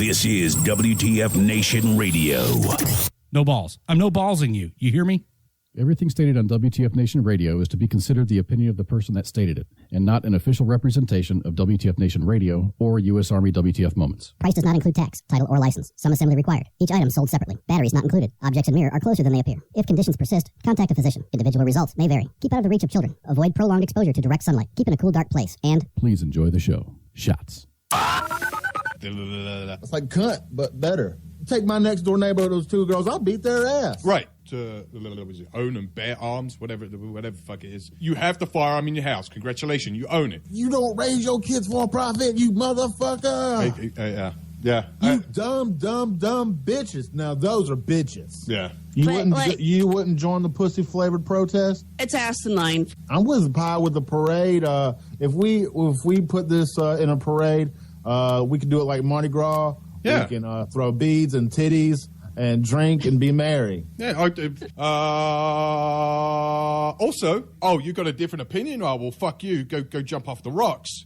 This is WTF Nation Radio. No balls. I'm no ballsing you. You hear me? Everything stated on WTF Nation Radio is to be considered the opinion of the person that stated it, and not an official representation of WTF Nation Radio or U.S. Army WTF Moments. Price does not include tax, title, or license. Some assembly required. Each item sold separately. Batteries not included. Objects in mirror are closer than they appear. If conditions persist, contact a physician. Individual results may vary. Keep out of the reach of children. Avoid prolonged exposure to direct sunlight. Keep in a cool, dark place. And please enjoy the show. Shots. It's like cunt, but better. Take my next door neighbor, those two girls, I'll beat their ass. Right. To own and bear arms, whatever the fuck it is. You have the firearm in your house. Congratulations, you own it. You don't raise your kids for a profit, you motherfucker. Yeah. You dumb bitches. Now those are bitches. Yeah. You wouldn't join the pussy flavored protest? It's asinine. I'm with Pie with the parade. If we put this in a parade, we could do it like Mardi Gras. Yeah. We can throw beads and titties and drink and be merry. Yeah. Also, you got a different opinion? Oh, well, fuck you. Go jump off the rocks.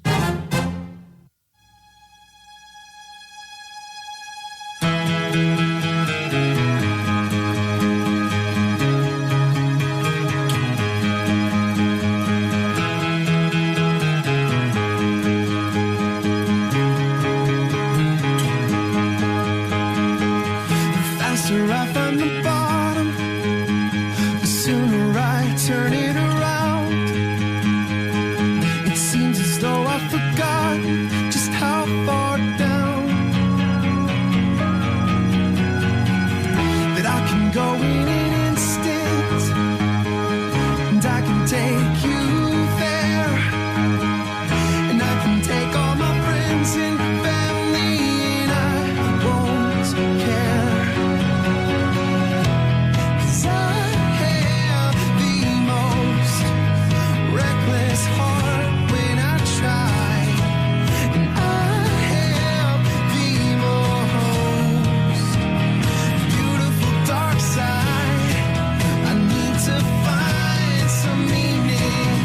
Dark side, I need to find some meaning.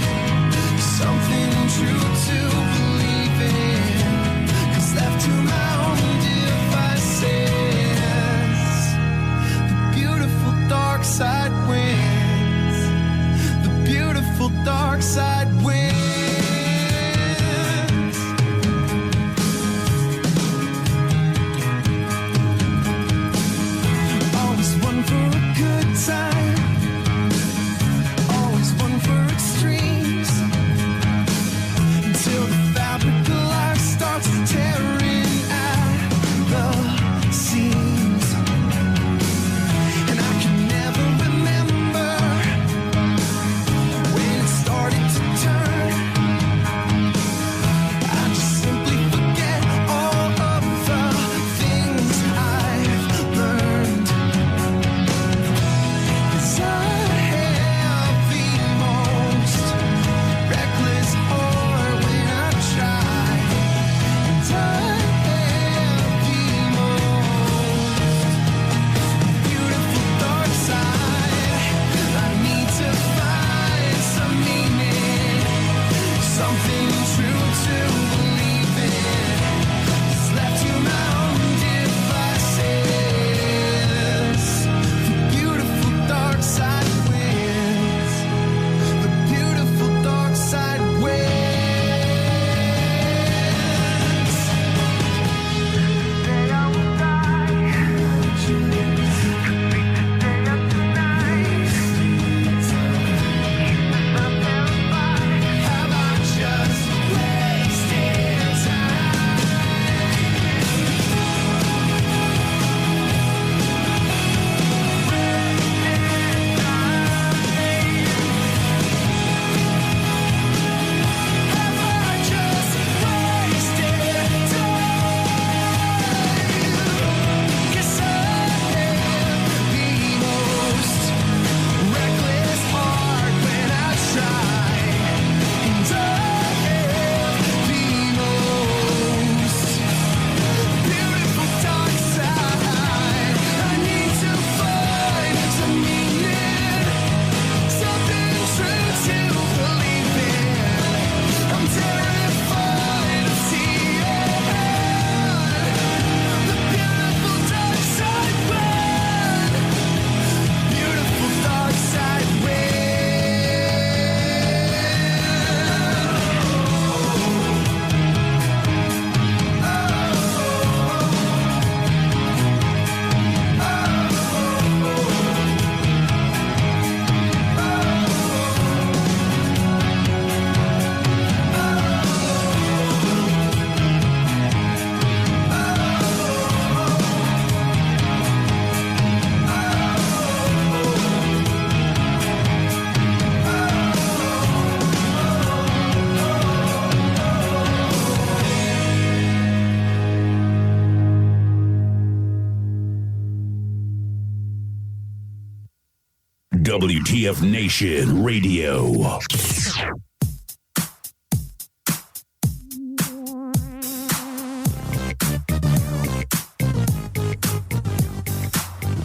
WTF Nation Radio.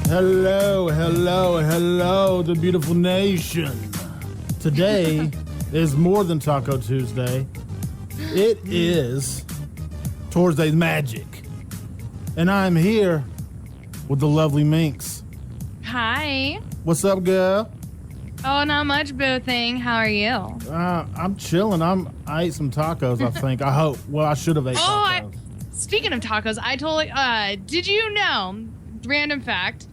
Hello, the beautiful nation. Today is more than Taco Tuesday. It is Tyrsday's Magick. And I'm here with the lovely Minx. Hi. What's up, girl? Oh, not much, boo thing. How are you? I'm chilling. I ate some tacos, I think. I hope. Well, I should have ate tacos. Speaking of tacos, I totally, did you know, random fact,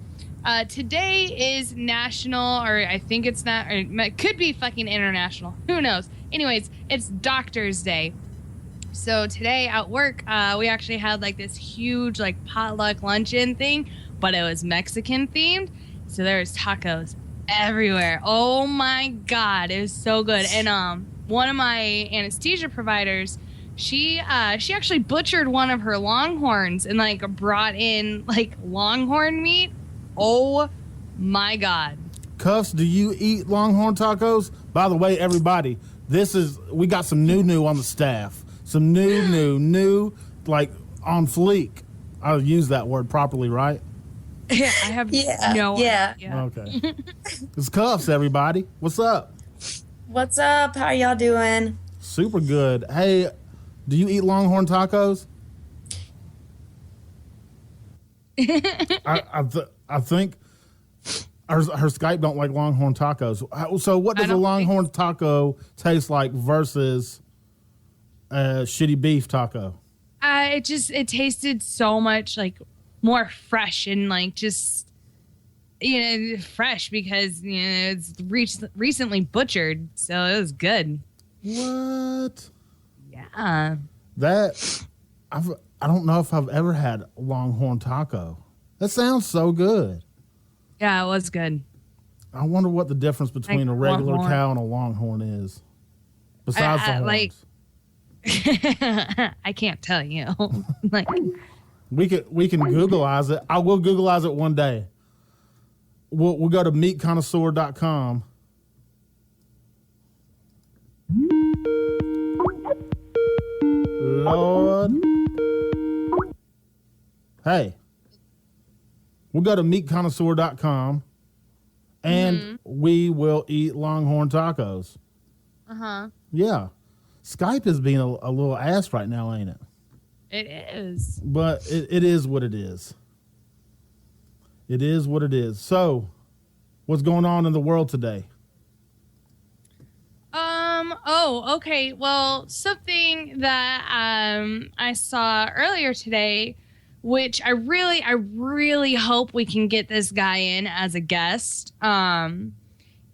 today is national, or I think it's not, or it could be fucking international. Who knows? Anyways, it's Doctor's Day. So today at work, we actually had like this huge like potluck luncheon thing, but it was Mexican themed. So there was tacos everywhere. Oh my God, it was so good. And one of my anesthesia providers, she actually butchered one of her longhorns and like brought in like longhorn meat. Oh my God. Cuffs, do you eat longhorn tacos? By the way, everybody, we got some new on the staff. Some new, like on fleek. I'll use that word properly, right? Yeah, I have no idea. Okay. It's Cuffs, everybody. What's up? What's up? How y'all doing? Super good. Hey, do you eat longhorn tacos? I think her Skype don't like longhorn tacos. So what does a longhorn taco taste like versus a shitty beef taco? It tasted so much like more fresh and like just, fresh because, it's recently butchered. So it was good. What? Yeah. I don't know if I've ever had a longhorn taco. That sounds so good. Yeah, it was good. I wonder what the difference between a regular longhorn cow and a longhorn is. Besides the horns. I can't tell you. Like, we can Googleize it. I will Googleize it one day. We'll go to meatconnoisseur.com. Lord. Hey. We'll go to meatconnoisseur.com and we will eat longhorn tacos. uh-huh. Yeah. Skype is being a little ass right now, ain't it? It is. But it is what it is. It is what it is. So, what's going on in the world today? Oh, okay. Well, something that I saw earlier today, which I really hope we can get this guy in as a guest.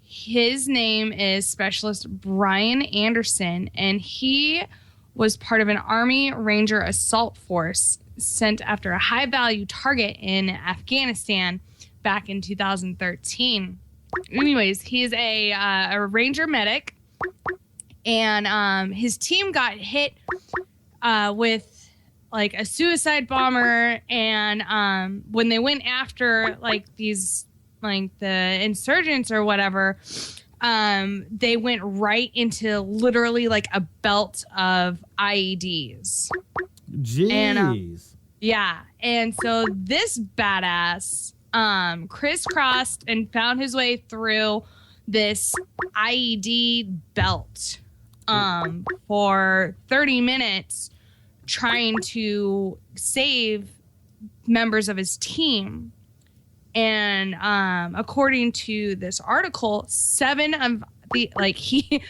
His name is Specialist Brian Anderson, and he was part of an Army Ranger assault force sent after a high-value target in Afghanistan back in 2013. Anyways, he's a Ranger medic, and his team got hit with like a suicide bomber, and when they went after like these like the insurgents or whatever, they went right into literally like a belt of IEDs. Jeez. And, yeah. And so this badass crisscrossed and found his way through this IED belt for 30 minutes trying to save members of his team. And according to this article, 7 IEDs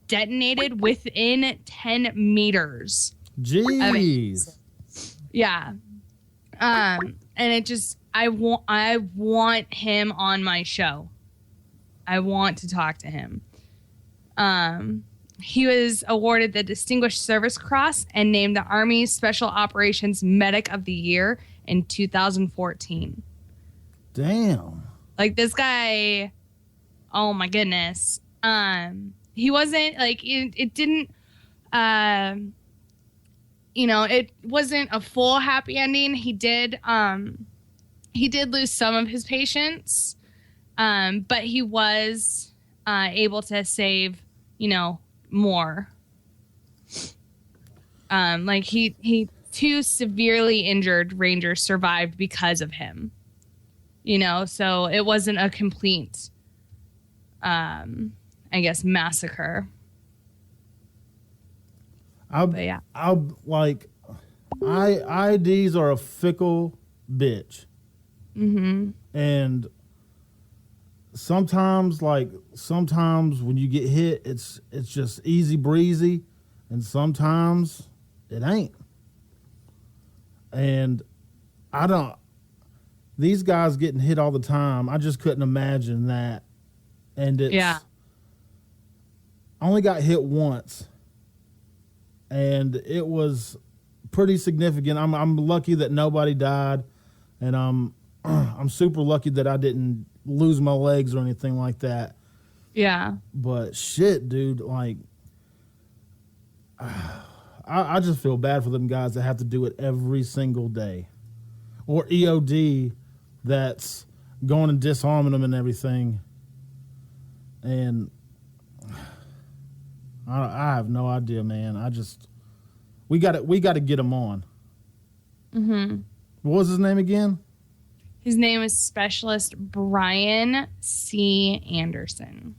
detonated within 10 meters. Jeez. Yeah. And it just, I want him on my show. I want to talk to him. He was awarded the Distinguished Service Cross and named the Army's Special Operations Medic of the Year in 2014. Damn. Like this guy, oh my goodness. He wasn't like it didn't it wasn't a full happy ending. He did lose some of his patients. But he was able to save, more. Like he two severely injured Rangers survived because of him. So it wasn't a complete, massacre. IDs are a fickle bitch. Mm-hmm. And sometimes when you get hit, it's just easy breezy, and sometimes it ain't. And these guys getting hit all the time, I just couldn't imagine that. And I only got hit once, and it was pretty significant. I'm lucky that nobody died, and I'm super lucky that I didn't lose my legs or anything like that. Yeah. But shit, dude, I just feel bad for them guys that have to do it every single day. Or EOD that's going and disarming them and everything. And I have no idea, man. We got to get him on. Mm-hmm. What was his name again? His name is Specialist Brian C. Anderson.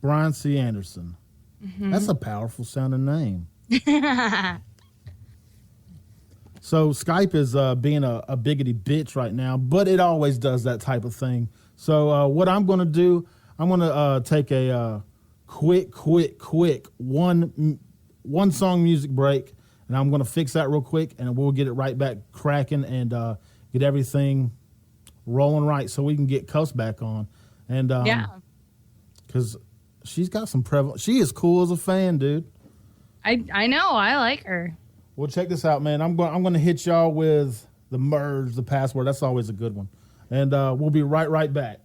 Brian C. Anderson. Mm-hmm. That's a powerful sounding name. So Skype is being a biggity bitch right now, but it always does that type of thing. So what I'm going to do, I'm going to take a quick one song music break, and I'm going to fix that real quick, and we'll get it right back cracking and get everything rolling right so we can get Cuss back on. And because she's got some prevalent. She is cool as a fan, dude. I know. I like her. Well, check this out, man. I'm going to hit y'all with the merge, the password. That's always a good one. And we'll be right back.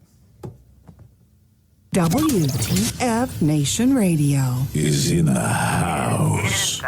WTF Nation Radio is in the house.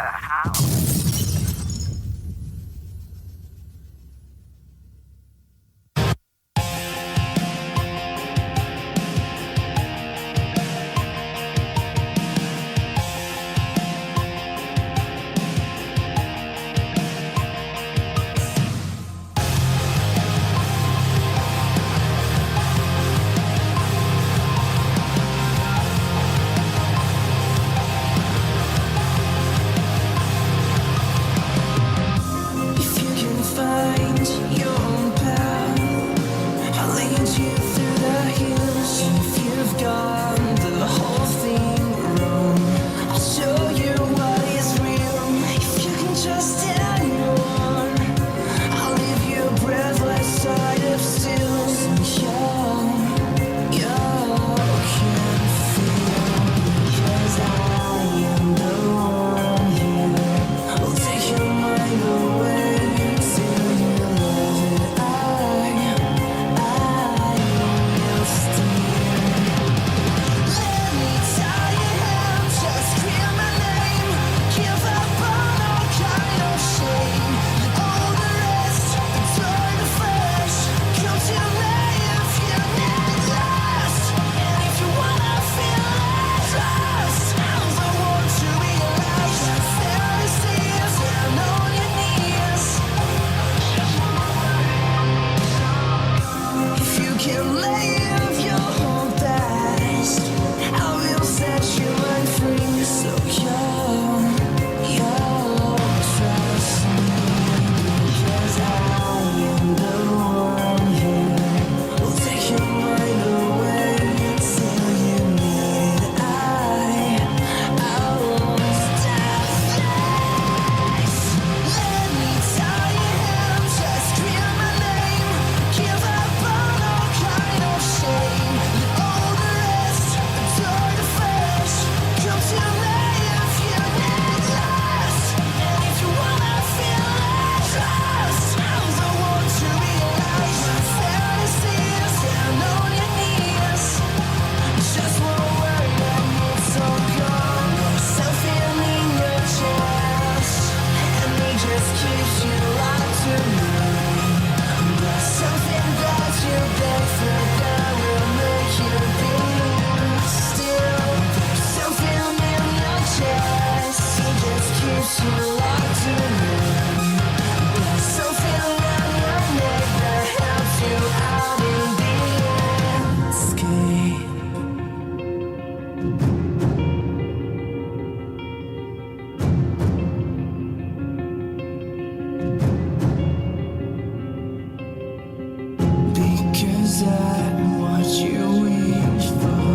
Because I'm what you wish for.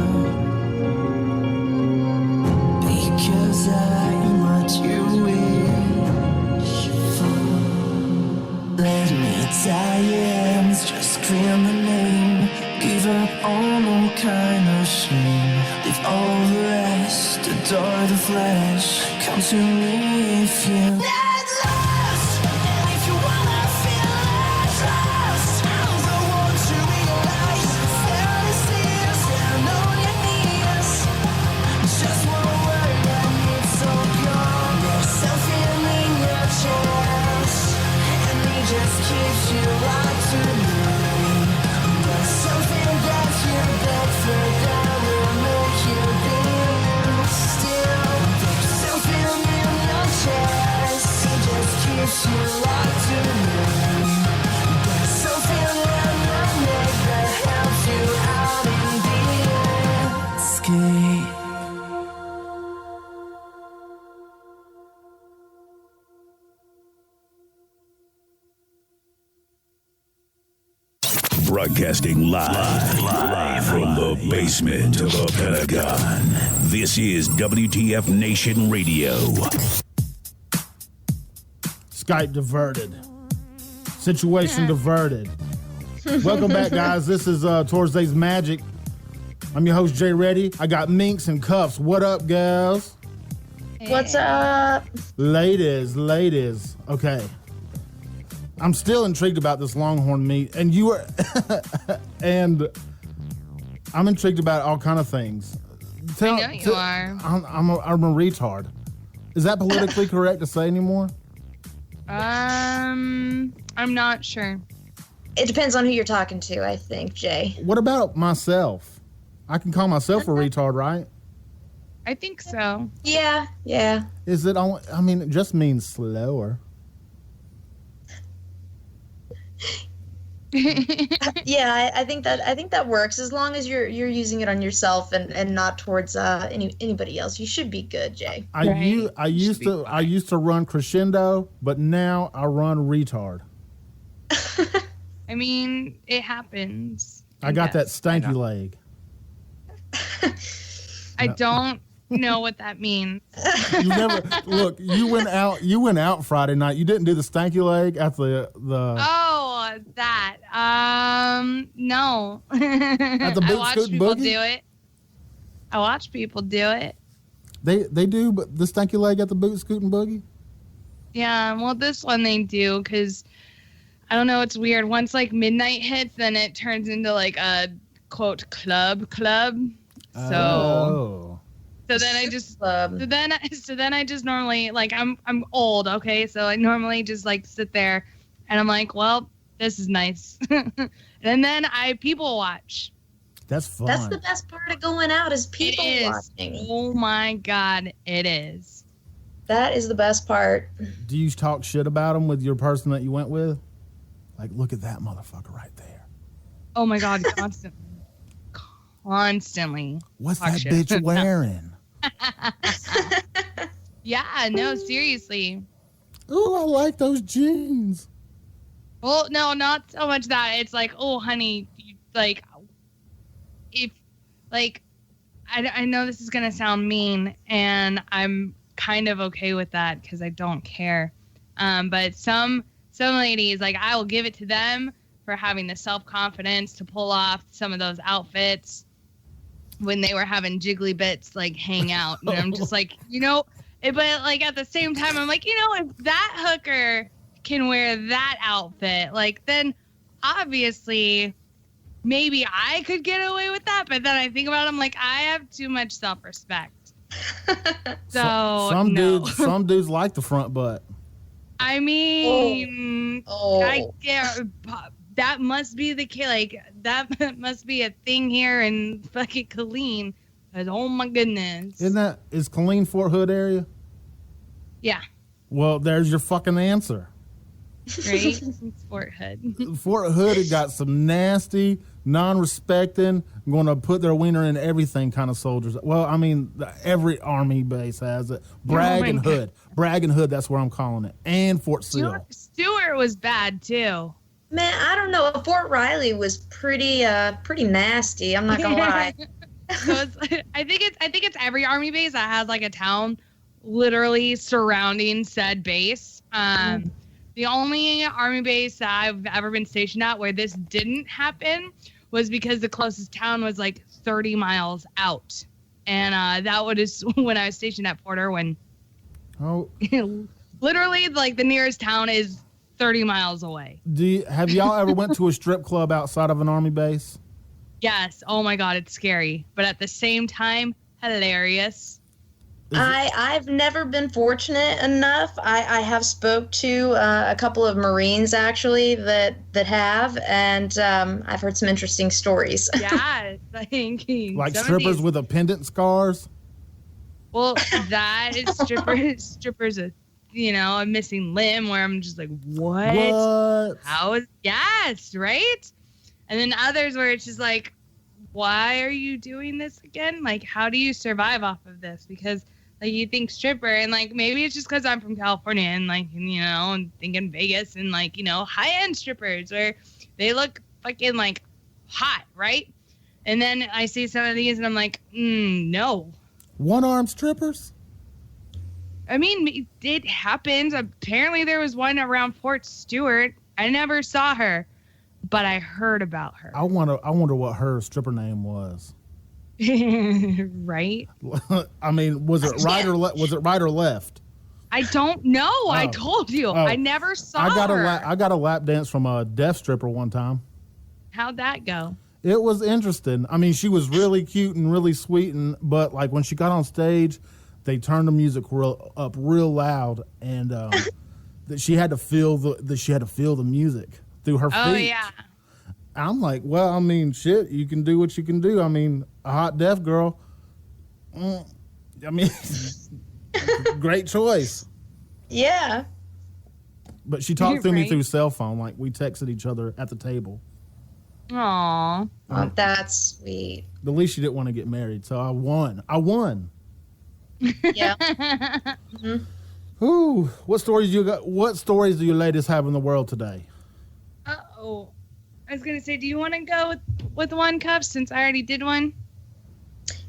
Because I'm what you wish for. Let me tie your hands, just scream the name. Give up all no kind of shame. Leave all the rest, adore the flesh. Come to me if you get lost. And if you wanna feel at lost, I'm the one to realize. Fantasies down on your knees. Just one word and it's all gone. There's something in your chest, and it just keeps you locked to me. There's something that you beg for that will make you be still. There's something in your chest, it just keeps you locked to me. There's something in your neck that helps you out in the escape. Broadcasting live from the basement of the Pentagon. This is WTF Nation Radio. Skype diverted. Situation diverted. Welcome back, guys. This is Tyrsday's Magic. I'm your host, Jay Reddy. I got Minx and Cuffs. What up, gals? What's up? Ladies. Okay. I'm still intrigued about this Longhorn meat, and you are, and I'm intrigued about all kind of things. I know you are. I'm a retard. Is that politically correct to say anymore? I'm not sure. It depends on who you're talking to, I think, Jay. What about myself? I can call myself a retard, right? I think so. Yeah. Is it only? I mean, it just means slower. Yeah, I think that works as long as you're using it on yourself and not towards anybody else. You should be good, Jay. I used to run crescendo, but now I run retard. I mean, it happens. I got that stanky leg. I don't know what that means. You never look. You went out Friday night. You didn't do the stanky leg at the. Oh, that. No. At the I boot watch scootin' people boogie? do it. I watch people do it. They do, but the stanky leg at the boot scootin' boogie. Yeah, well, this one they do because I don't know. It's weird. Once like midnight hits, then it turns into like a quote club. So then I just normally like I'm old, okay? So I normally just like sit there and I'm like, well, this is nice. And then I people watch. That's fun. That's the best part of going out is people watching. Oh my God, it is. That is the best part. Do you talk shit about them with your person that you went with? Like, look at that motherfucker right there. Oh my God, constantly. What's that bitch wearing? Yeah, no, seriously. Ooh, I like those jeans. Well, no, not so much that. It's like, oh, honey, like, if, like, I know this is going to sound mean, and I'm kind of okay with that because I don't care. But some ladies, like, I will give it to them for having the self-confidence to pull off some of those outfits when they were having jiggly bits, like, hang out. And I'm just like, but, like, at the same time, I'm like, if that hooker can wear that outfit, like, then obviously maybe I could get away with that. But then I think about it, I'm like, I have too much self-respect. So some dudes like the front butt. I mean, that must be the kid. Like, that must be a thing here in fucking Killeen. Oh my goodness. Is Killeen Fort Hood area? Yeah. Well, there's your fucking answer. Right? Fort Hood. Fort Hood had got some nasty, non-respecting, going to put their wiener in everything kind of soldiers. Well, I mean, every army base has it. Bragg and Hood. Bragg and Hood, that's what I'm calling it. And Fort Sill. Stewart was bad, too. Man, I don't know. Fort Riley was pretty nasty. I'm not gonna lie. So I think it's every army base that has like a town literally surrounding said base. The only army base that I've ever been stationed at where this didn't happen was because the closest town was like 30 miles out, and that was when I was stationed at Port Irwin. Oh, literally, like the nearest town is 30 miles away. Have y'all ever went to a strip club outside of an army base? Yes. Oh my God, it's scary, but at the same time, hilarious. I've never been fortunate enough. I have spoke to a couple of Marines actually that have, and I've heard some interesting stories. Yeah, like strippers with appendant scars. Well, that is strippers, a missing limb where I'm just like, what? How is yes, right? And then others where it's just like, why are you doing this again? Like, how do you survive off of this? Because like you think stripper, and like maybe it's just because I'm from California and like and thinking Vegas and like high end strippers where they look fucking like hot, right? And then I see some of these and I'm like, no. One-armed strippers? I mean, it happens. Apparently there was one around Fort Stewart. I never saw her, but I heard about her. I wonder what her stripper name was. Right? I mean, was it right or left? I don't know. Oh. I told you. I never saw her. I got a lap dance from a deaf stripper one time. How'd that go? It was interesting. I mean, she was really cute and really sweet, but like when she got on stage, they turned the music up real loud, and that she had to feel the music through her feet. Oh yeah. I'm like, well, I mean, shit, you can do what you can do. I mean, a hot deaf girl. I mean, great choice. Yeah. But she talked to me through cell phone. Like, we texted each other at the table. Aww. Oh, that's sweet. At least she didn't want to get married, so I won. Yeah. Mm-hmm. Ooh, what stories do you ladies have in the world today? Uh-oh. I was going to say, do you want to go with one, Cup, since I already did one?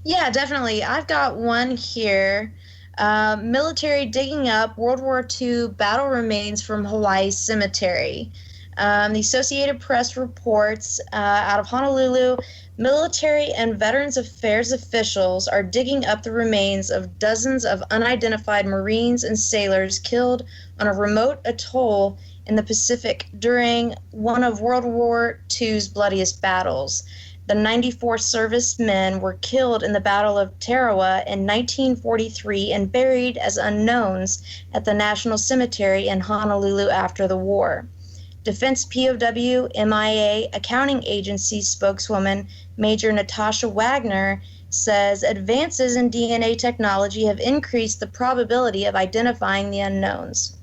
Yeah, definitely. I've got one here. Military digging up World War II battle remains from Hawaii cemetery. The Associated Press reports out of Honolulu, military and Veterans Affairs officials are digging up the remains of dozens of unidentified Marines and sailors killed on a remote atoll in the Pacific during one of World War II's bloodiest battles. The 94 servicemen were killed in the Battle of Tarawa in 1943 and buried as unknowns at the National Cemetery in Honolulu after the war. Defense POW MIA Accounting Agency spokeswoman Major Natasha Wagner says advances in DNA technology have increased the probability of identifying the unknowns.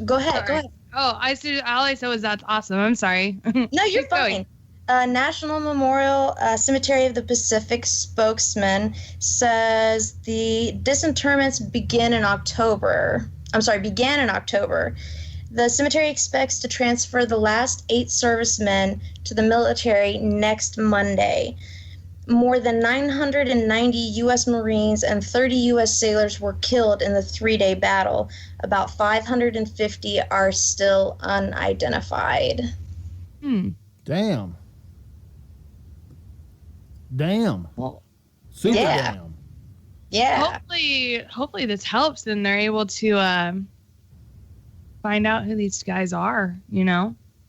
Go ahead. Oh, all I said was that's awesome. I'm sorry. No, you're fine. National Memorial Cemetery of the Pacific spokesman says the disinterments began in October. The cemetery expects to transfer the last 8 servicemen to the military next Monday. More than 990 U.S. Marines and 30 U.S. sailors were killed in the 3-day battle. About 550 are still unidentified. Damn. Well, super yeah. damn. Yeah. Hopefully this helps and they're able to find out who these guys are,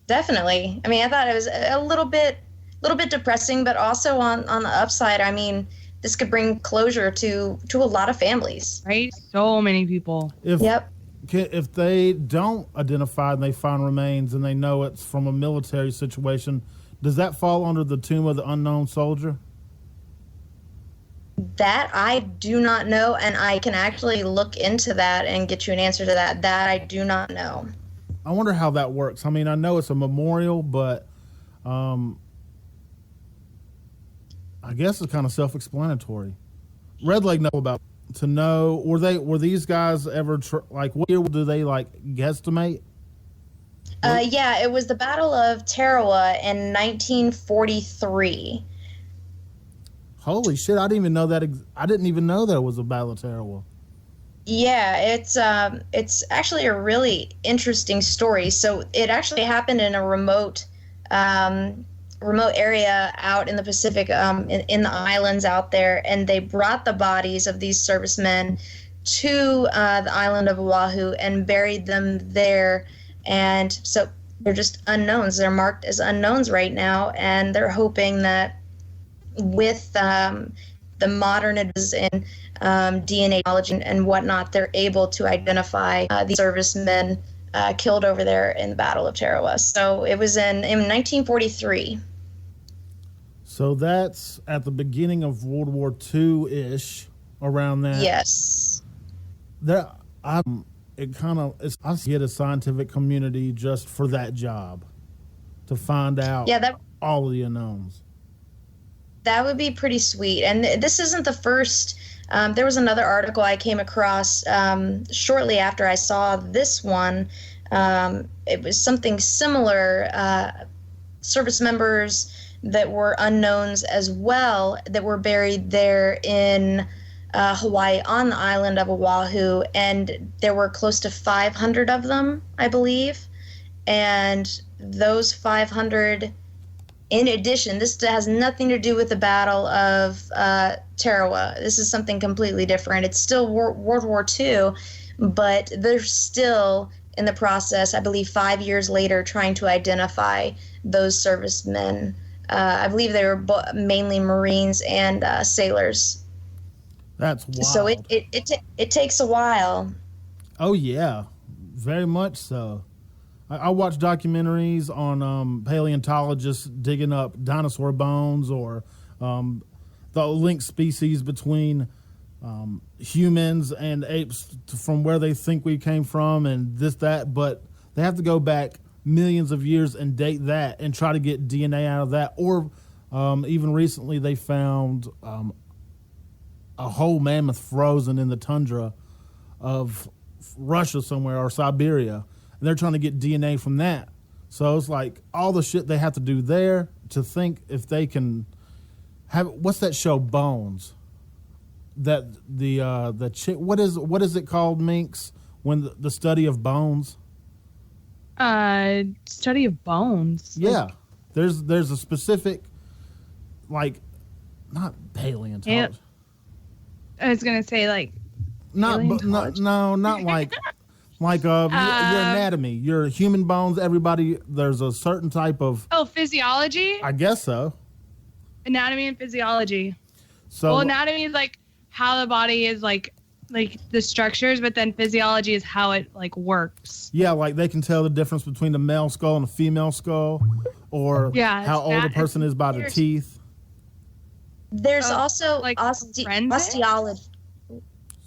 Definitely. I mean, I thought it was a little bit depressing, but also on the upside, I mean, this could bring closure to a lot of families. Right? So many people. If they don't identify and they find remains and they know it's from a military situation, does that fall under the Tomb of the Unknown Soldier? That I do not know, and I can actually look into that and get you an answer to that. That I do not know. I wonder how that works. I mean, I know it's a memorial, but I guess it's kind of self-explanatory. Red Leg know about were these guys ever what year do they guesstimate? Yeah, it was the Battle of Tarawa in 1943. Holy shit! I didn't even know that. I didn't even know there was a Battle of Tarawa. Yeah, it's actually a really interesting story. So it actually happened in a remote area out in the Pacific, in the islands out there, and they brought the bodies of these servicemen to the island of Oahu and buried them there. And so they're just unknowns. They're marked as unknowns right now, and they're hoping that with the modern advances in DNA technology and whatnot, they're able to identify the servicemen killed over there in the Battle of Tarawa. So it was in 1943. So that's at the beginning of World War II-ish, around that. Yes. I get a scientific community just for that job, to find out all of the unknowns. That would be pretty sweet. And this isn't the first. There was another article I came across shortly after I saw this one. It was something similar. Service members that were unknowns as well that were buried there in Hawaii on the island of Oahu. And there were close to 500 of them, I believe. And those 500... In addition, this has nothing to do with the Battle of Tarawa. This is something completely different. It's still World War II, but they're still in the process, I believe 5 years later, trying to identify those servicemen. I believe they were mainly Marines and sailors. That's wild. So it takes a while. Oh, yeah. Very much so. I watch documentaries on paleontologists digging up dinosaur bones or the linked species between humans and apes from where they think we came from and this, that. But they have to go back millions of years and date that and try to get DNA out of that. Or even recently they found a whole mammoth frozen in the tundra of Russia somewhere or Siberia. And they're trying to get DNA from that. So it's like all the shit they have to do there to think if they can have, what's that show, Bones? That the chick, what is it called, Minx? When the study of bones? Study of bones. Yeah. There's a specific, like, not paleontology. I was gonna say like not like like your anatomy, your human bones, everybody, there's a certain type of... Oh, physiology? I guess so. Anatomy and physiology. So, well, anatomy is like how the body is like the structures, but then physiology is how it like works. Yeah, like they can tell the difference between the male skull and the female skull, or how old a person is by the teeth. There's also like osteology.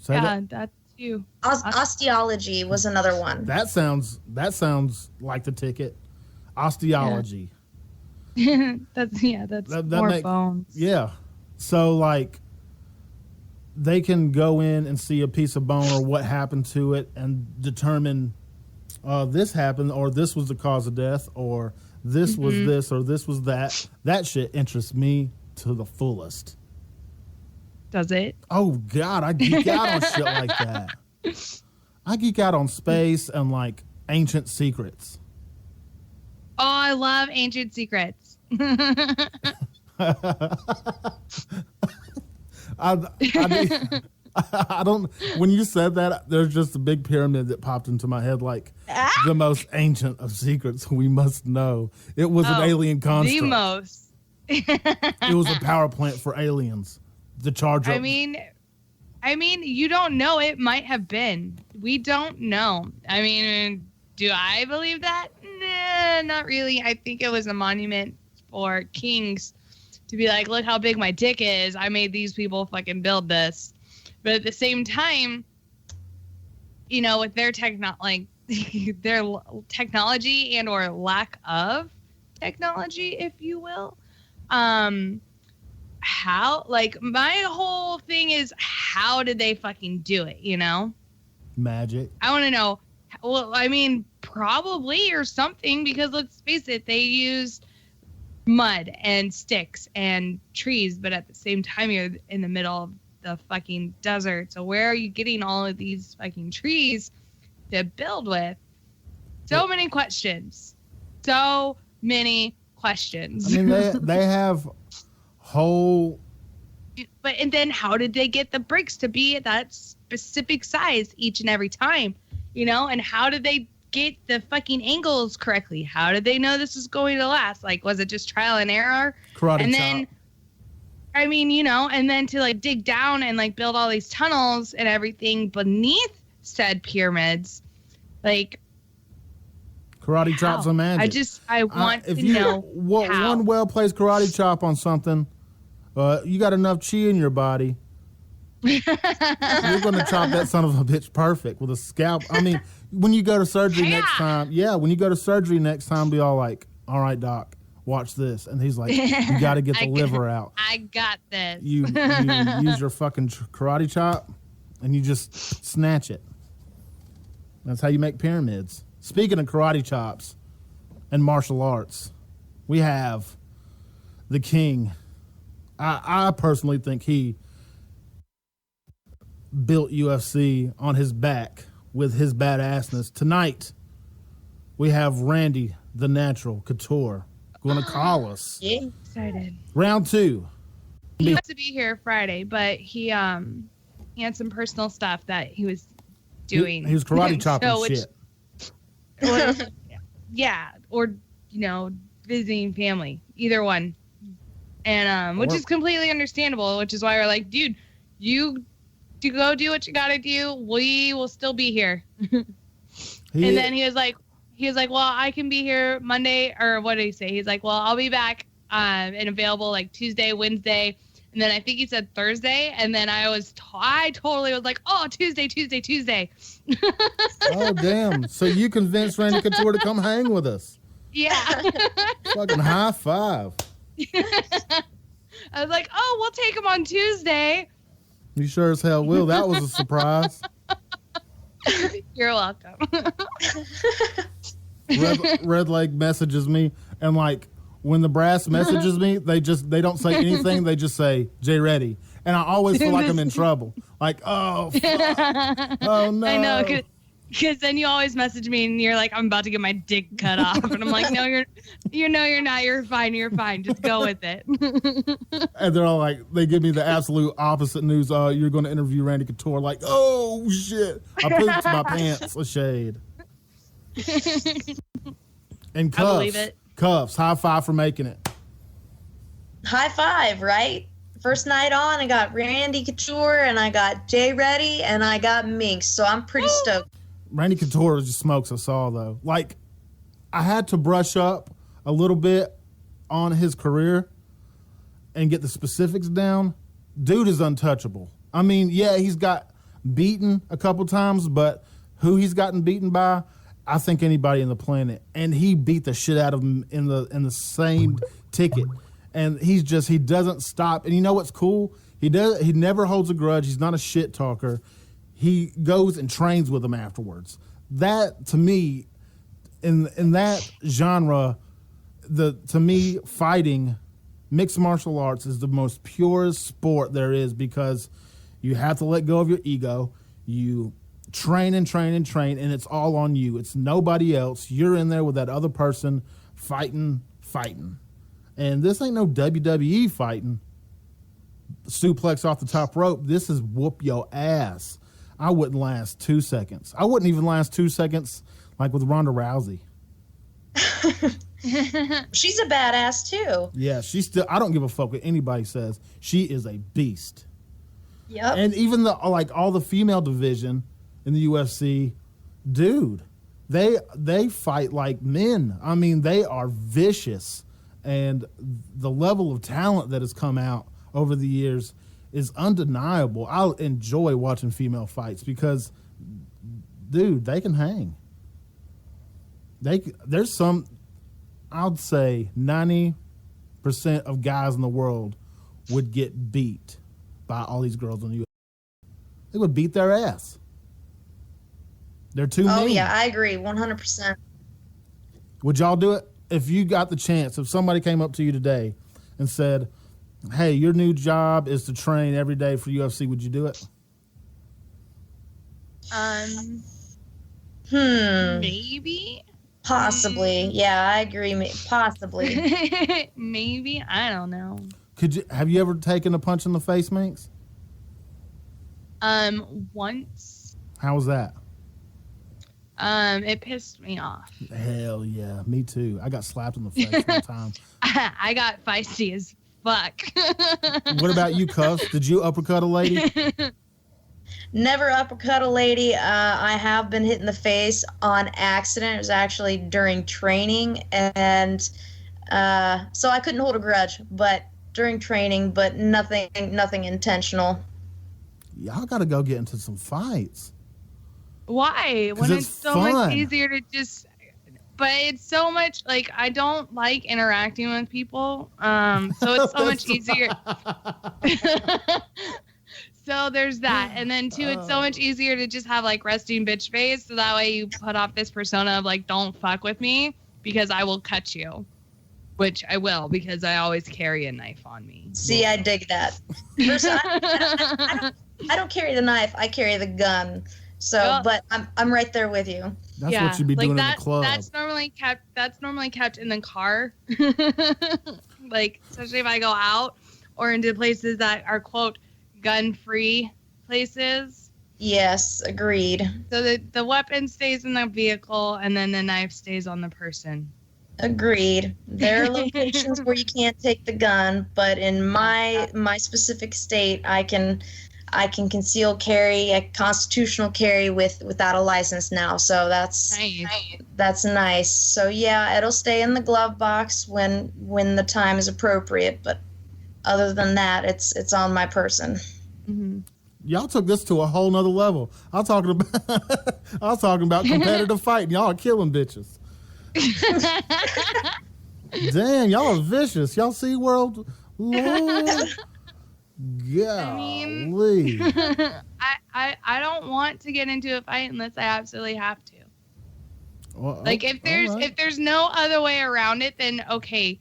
That's you. Osteology was another one. That sounds like the ticket. Osteology. Yeah. That's more bones. Yeah. So like they can go in and see a piece of bone or what happened to it and determine this happened or this was the cause of death or this was this or this was that. That shit interests me to the fullest. Does it? Oh, God, I geek out on shit like that. I geek out on space and, like, ancient secrets. Oh, I love ancient secrets. I don't... When you said that, there's just a big pyramid that popped into my head, like, the most ancient of secrets we must know. It was an alien construct. The most. It was a power plant for aliens. The charge up. I mean, you don't know. It might have been. We don't know. I mean, do I believe that? Nah, not really. I think it was a monument for kings to be like, look how big my dick is. I made these people fucking build this. But at the same time, you know, with their their technology and or lack of technology, if you will, how, like, my whole thing is, how did they fucking do it, you know? Magic. I want to know. Well, I mean, probably, or something, because let's face it, they used mud and sticks and trees, but at the same time, you're in the middle of the fucking desert. So where are you getting all of these fucking trees to build with? So many questions. So many questions. I mean, they have whole. But and then how did they get the bricks to be at that specific size each and every time? You know, and how did they get the fucking angles correctly? How did they know this was going to last? Like, was it just trial and error? Karate and chop. then, I mean, you know, and then to like dig down and like build all these tunnels and everything beneath said pyramids, like Karate chops and magic. I want if to you know how. one well-placed karate chop on something, you got enough chi in your body. You're going to chop that son of a bitch perfect with a scalp. I mean, when you go to surgery next time, be all like, all right, doc, watch this. And he's like, you got to get the liver out. I got this. You use your fucking karate chop and you just snatch it. That's how you make pyramids. Speaking of karate chops and martial arts, we have the king. I personally think he built UFC on his back with his badassness. Tonight, we have Randy, the Natural Couture, going to call us. Yeah. Excited. Round 2. He was to be here Friday, but he had some personal stuff that he was doing. He was karate chopping shit. Yeah, or visiting family, either one, and which is completely understandable. Which is why we're like, dude, you to go do what you gotta do. We will still be here. And then he was like, well, I can be here Monday, or what did he say? He's like, well, I'll be back and available like Tuesday, Wednesday. And then I think he said Thursday, and then I totally was like, oh, Tuesday. Oh, damn. So you convinced Randy Couture to come hang with us. Yeah. Fucking high five. I was like, oh, we'll take him on Tuesday. You sure as hell will. That was a surprise. You're welcome. Red Leg messages me, and like, when the brass messages me, they don't say anything. They just say, Jay ready. And I always feel like I'm in trouble. Like, oh, fuck. Oh, no. I know, because then you always message me and you're like, I'm about to get my dick cut off. And I'm like, no, you're not. You're fine. Just go with it. And they're all like, they give me the absolute opposite news. You're going to interview Randy Couture. Like, oh, shit. I pooped my pants a shade. And cuffs. I believe it. Cuffs. High five for making it. High five, right? First night on, I got Randy Couture, and I got Jay Ready, and I got Minx, so I'm pretty stoked. Randy Couture just smokes us all, though. Like, I had to brush up a little bit on his career and get the specifics down. Dude is untouchable. I mean, yeah, he's got beaten a couple times, but who he's gotten beaten by, I think anybody in the planet. And he beat the shit out of him in the same ticket. And he doesn't stop. And you know what's cool? He never holds a grudge. He's not a shit talker. He goes and trains with him afterwards. That, to me, in that genre, to me, fighting, mixed martial arts is the most purest sport there is, because you have to let go of your ego. You train, and it's all on you. It's nobody else. You're in there with that other person fighting. And this ain't no WWE fighting. Suplex off the top rope. This is whoop your ass. I wouldn't last 2 seconds. I wouldn't even last 2 seconds like with Ronda Rousey. She's a badass too. Yeah, I don't give a fuck what anybody says. She is a beast. Yep. And even all the female division in the UFC, dude, they fight like men. I mean, they are vicious. And the level of talent that has come out over the years is undeniable. I enjoy watching female fights because, dude, they can hang. There's some, I'd say 90% of guys in the world would get beat by all these girls in the UFC. They would beat their ass. They're too Oh mean. yeah, I agree 100%. Would y'all do it if you got the chance? If somebody came up to you today and said, "Hey, your new job is to train every day for UFC," would you do it? Maybe. Possibly. Yeah, I agree. Possibly. Maybe. I don't know. Have you ever taken a punch in the face, Minx? Once. How was that? It pissed me off. Hell yeah, me too. I got slapped in the face one time. I got feisty as fuck. What about you, Cuffs? Did you uppercut a lady? Never uppercut a lady. I have been hit in the face on accident. It was actually during training, and so I couldn't hold a grudge. But during training, but nothing intentional. Y'all got to go get into some fights. Why? When it's so fun. much easier to just. But it's so much like I don't like interacting with people. So it's so much easier. So there's that. And then two, it's so much easier to just have like resting bitch face. So that way you put off this persona of like, don't fuck with me because I will cut you. Which I will because I always carry a knife on me. See, I dig that. First, I don't carry the knife. I carry the gun. So, Well, but I'm right there with you. That's what you'd be doing in the club. That's normally kept in the car. Like, especially if I go out or into places that are, quote, gun-free places. Yes, agreed. So the weapon stays in the vehicle and then the knife stays on the person. Agreed. There are locations where you can't take the gun, but in my specific state, I can conceal carry, a constitutional carry without a license now. So that's nice. So yeah, it'll stay in the glove box when the time is appropriate. But other than that, it's on my person. Mm-hmm. Y'all took this to a whole nother level. I was talking about competitive fighting. Y'all are killing bitches. Damn, y'all are vicious. Y'all see world. Lord. I mean, I don't want to get into a fight unless I absolutely have to. Well, like if there's no other way around it, then okay,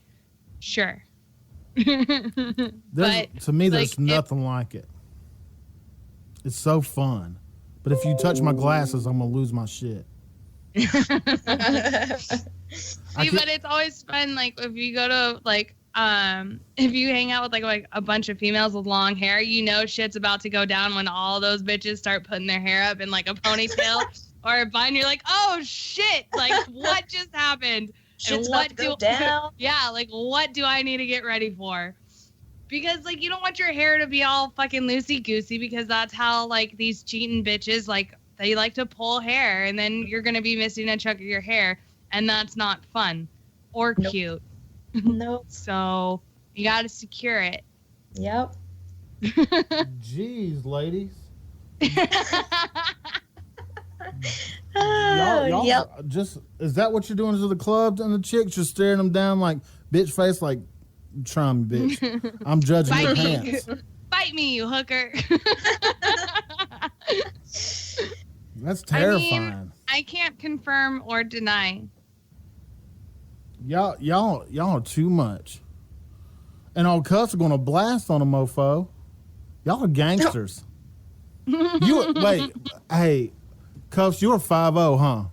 sure. But to me, there's nothing like it. It's so fun. But if you touch my glasses, I'm gonna lose my shit. See, but it's always fun. Like if you go to if you hang out with like a bunch of females with long hair, you know shit's about to go down when all those bitches start putting their hair up in like a ponytail or a bun. You're like, oh shit! Like what just happened? Shit's about to go down. Yeah, like what do I need to get ready for? Because like you don't want your hair to be all fucking loosey goosey because that's how like these cheating bitches like they like to pull hair and then you're gonna be missing a chunk of your hair and that's not fun or cute. Nope. So you gotta secure it. Yep. Jeez, ladies. y'all Yep. just is that what you're doing to the clubs and the chicks? Just staring them down like bitch face, like try me, bitch. I'm judging your pants. Bite me, you hooker. That's terrifying. I mean, I can't confirm or deny. Y'all are too much. And old Cuss are gonna blast on a mofo. Y'all are gangsters. Hey, Cuffs, you were 5'0", huh?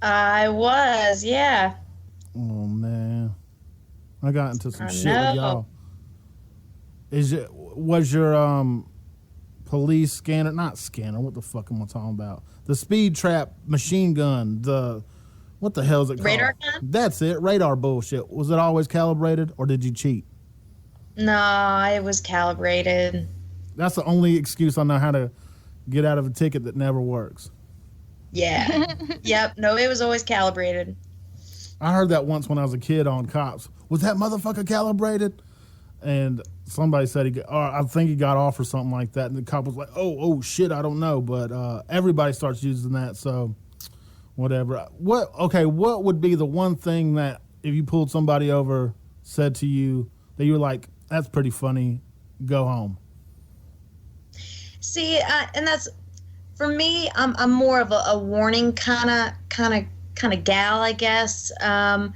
I was, yeah. Oh man. I got into some shit know. with y'all. Was your police scanner, not scanner, what the fuck am I talking about? The speed trap machine gun, what the hell is it called? Radar gun? That's it, radar bullshit. Was it always calibrated or did you cheat? No, it was calibrated. That's the only excuse I know how to get out of a ticket that never works. Yeah. Yep. No, it was always calibrated. I heard that once when I was a kid on Cops. Was that motherfucker calibrated? And somebody said I think he got off or something like that. And the cop was like, oh shit, I don't know. But everybody starts using that, so whatever. What would be the one thing that if you pulled somebody over, said to you that you were like, that's pretty funny, go home? See, and For me, I'm more of a warning kind of gal, I guess. I'm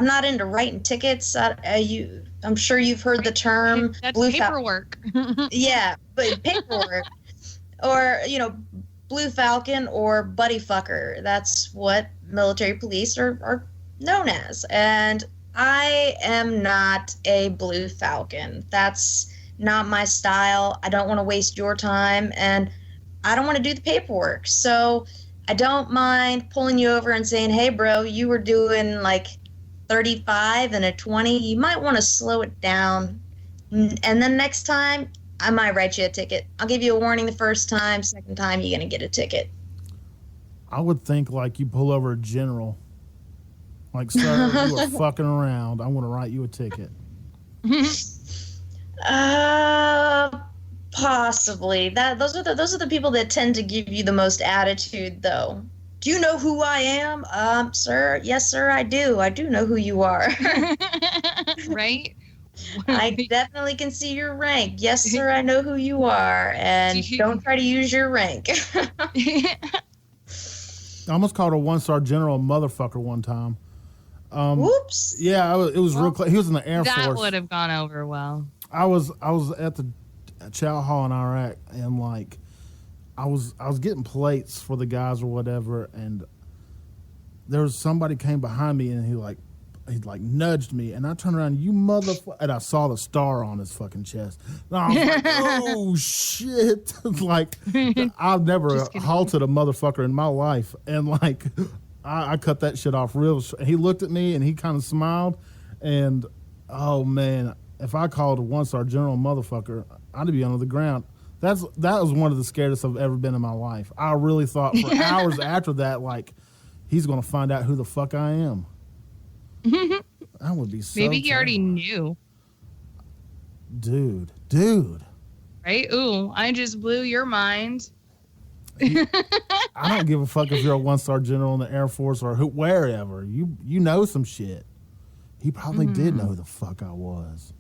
not into writing tickets. I'm sure you've heard the term. That's paperwork. Yeah, but paperwork. Or, Blue Falcon or Buddy Fucker. That's what military police are known as. And I am not a Blue Falcon. That's not my style. I don't want to waste your time, and I don't want to do the paperwork. So I don't mind pulling you over and saying, hey, bro, you were doing like 35 and a 20. You might want to slow it down. And then next time, I might write you a ticket. I'll give you a warning the first time. Second time, you're going to get a ticket. I would think like you pull over a general. Like, sir, you are fucking around. I want to write you a ticket. Possibly. Those are the people that tend to give you the most attitude, though. Do you know who I am? Sir, yes, sir, I do. I do know who you are. Right? I definitely can see your rank. Yes, sir, I know who you are. And don't try to use your rank. I almost called a one-star general a motherfucker one time. Whoops. Yeah, it was real close. He was in the Air Force. That would have gone over well. I was at the chow hall in Iraq, and like I was getting plates for the guys or whatever, and there was somebody came behind me, and he nudged me, and I turned around, you motherfucker, and I saw the star on his fucking chest. And I was like, oh shit! Like I've never halted a motherfucker in my life, and like I cut that shit off real. He looked at me and he kind of smiled, and oh man, if I called a one-star general motherfucker, I'd be under the ground. That was one of the scariest I've ever been in my life. I really thought for hours after that, like, he's gonna find out who the fuck I am. That would be so Maybe he terrible. already knew. Dude. Right? Ooh, I just blew your mind. I don't give a fuck if you're a one-star general in the Air Force or wherever. You know some shit. He probably did know who the fuck I was.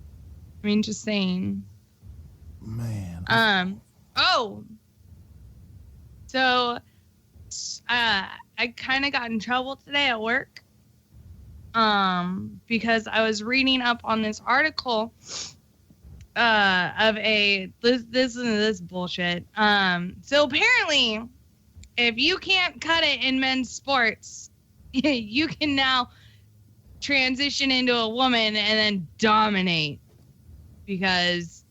I mean, just saying. Man. So, I kind of got in trouble today at work. Because I was reading up on this article of this bullshit. So apparently, if you can't cut it in men's sports, you can now transition into a woman and then dominate because,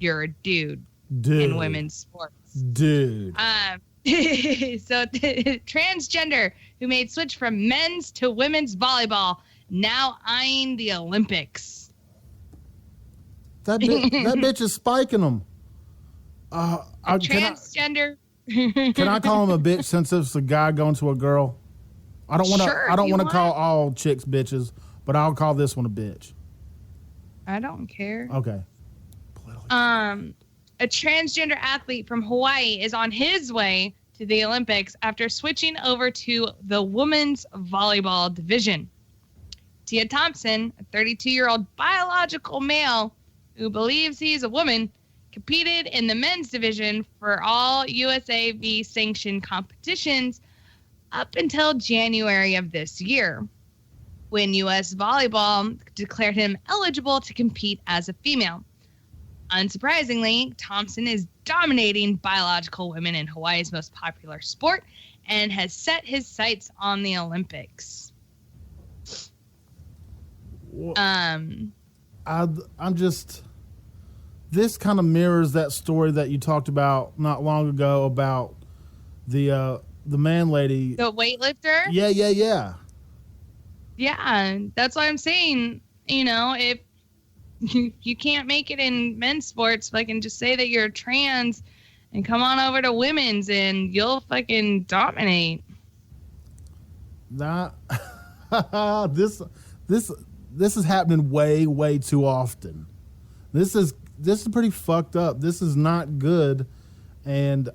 you're a dude in women's sports. Dude. So the transgender who made switch from men's to women's volleyball now eyeing the Olympics. That bitch is spiking them. Transgender. Can I call him a bitch since it's a guy going to a girl? I don't want to. Sure, I don't want to call all chicks bitches, but I'll call this one a bitch. I don't care. Okay. A transgender athlete from Hawaii is on his way to the Olympics after switching over to the women's volleyball division. Tia Thompson, a 32-year-old biological male who believes he's a woman, competed in the men's division for all USAV sanctioned competitions up until January of this year, when U.S. Volleyball declared him eligible to compete as a female. Unsurprisingly, Thompson is dominating biological women in Hawaii's most popular sport and has set his sights on the Olympics. I'm just... This kind of mirrors that story that you talked about not long ago about the man lady. The weightlifter? Yeah. Yeah, that's what I'm saying. If you can't make it in men's sports, I can just say that you're trans and come on over to women's and you'll fucking dominate. This is happening way too often. This is pretty fucked up. This is not good, and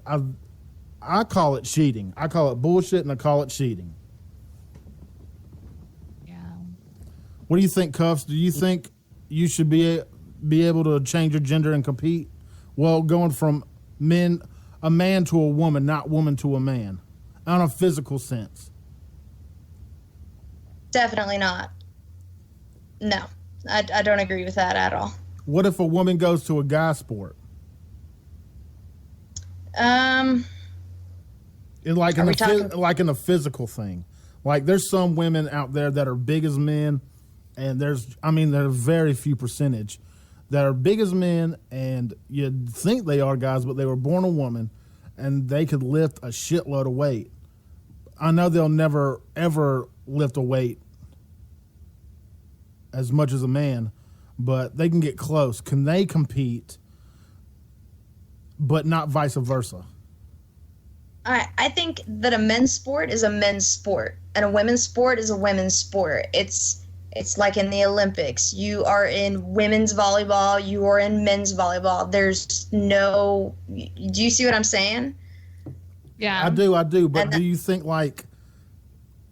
I call it cheating. I call it bullshit, and I call it cheating. Yeah. What do you think, Cuffs? Do you think you should be able to change your gender and compete? Well, going from men, a man to a woman, not woman to a man, on a physical sense. Definitely not. No, I don't agree with that at all. What if a woman goes to a guy sport? In a physical thing. Like there's some women out there that are big as men, and there's very few percentage that are big as men, and you'd think they are guys, but they were born a woman, and they could lift a shitload of weight. I know they'll never ever lift a weight as much as a man, but they can get close. Can they compete, but not vice versa? I think that a men's sport is a men's sport, and a women's sport is a women's sport. It's like in the Olympics. You are in women's volleyball, you are in men's volleyball. There's no... Do you see what I'm saying? Yeah. I do. But do you think like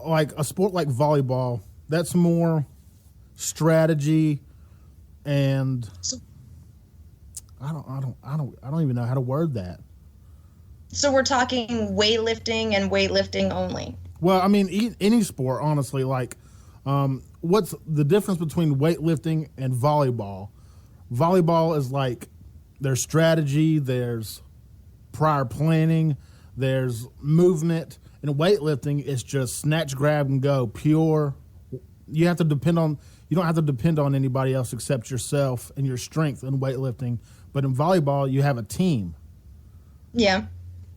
a sport like volleyball, that's more strategy and I don't even know how to word that. So we're talking weightlifting and weightlifting only. Well, I mean, any sport, honestly. Like, what's the difference between weightlifting and volleyball? Volleyball is like there's strategy, there's prior planning, there's movement. And weightlifting is just snatch, grab, and go. Pure. You don't have to depend on anybody else except yourself and your strength in weightlifting. But in volleyball, you have a team. Yeah.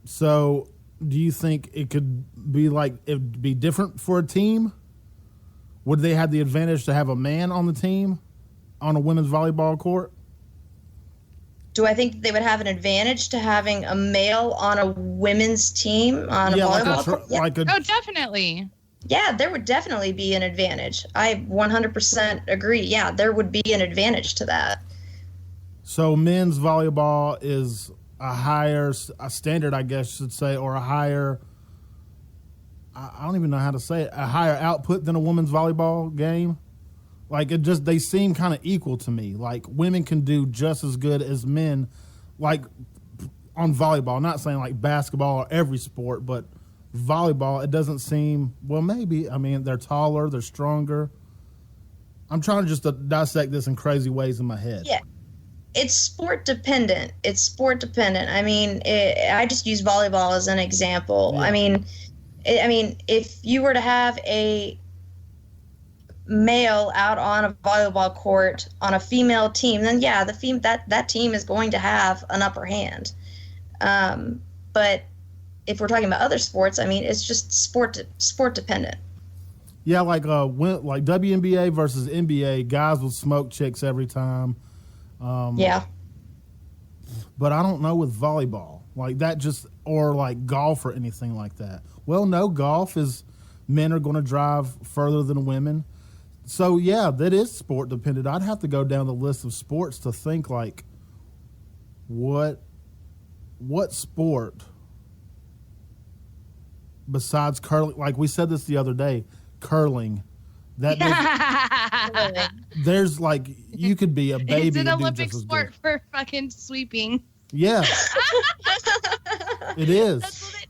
So, do you think it could be it'd be different for a team? Would they have the advantage to have a man on the team on a women's volleyball court? Do I think they would have an advantage to having a male on a women's team on a volleyball court? Oh, definitely. Yeah, there would definitely be an advantage. I 100% agree. Yeah, there would be an advantage to that. So, men's volleyball is a higher standard, I guess you should say, or a higher, I don't even know how to say it, a higher output than a women's volleyball game. Like they seem kind of equal to me. Like women can do just as good as men, like on volleyball. Not saying like basketball or every sport, but volleyball, it doesn't seem, well, maybe. I mean, they're taller, they're stronger. I'm trying to just dissect this in crazy ways in my head. Yeah. It's sport dependent. I mean, I just use volleyball as an example. Yeah. I mean, if you were to have a male out on a volleyball court on a female team, then yeah, that team is going to have an upper hand. But if we're talking about other sports, I mean, it's just sport dependent. Yeah, like WNBA versus NBA, guys will smoke chicks every time. Yeah. But I don't know with volleyball. Like that or like golf or anything like that. Well, no, golf is men are going to drive further than women. So, yeah, that is sport dependent. I'd have to go down the list of sports to think like what sport besides curling, like we said this the other day, curling. There's like you could be a baby. It's an Olympic sport for fucking sweeping. Yeah, it is. That's what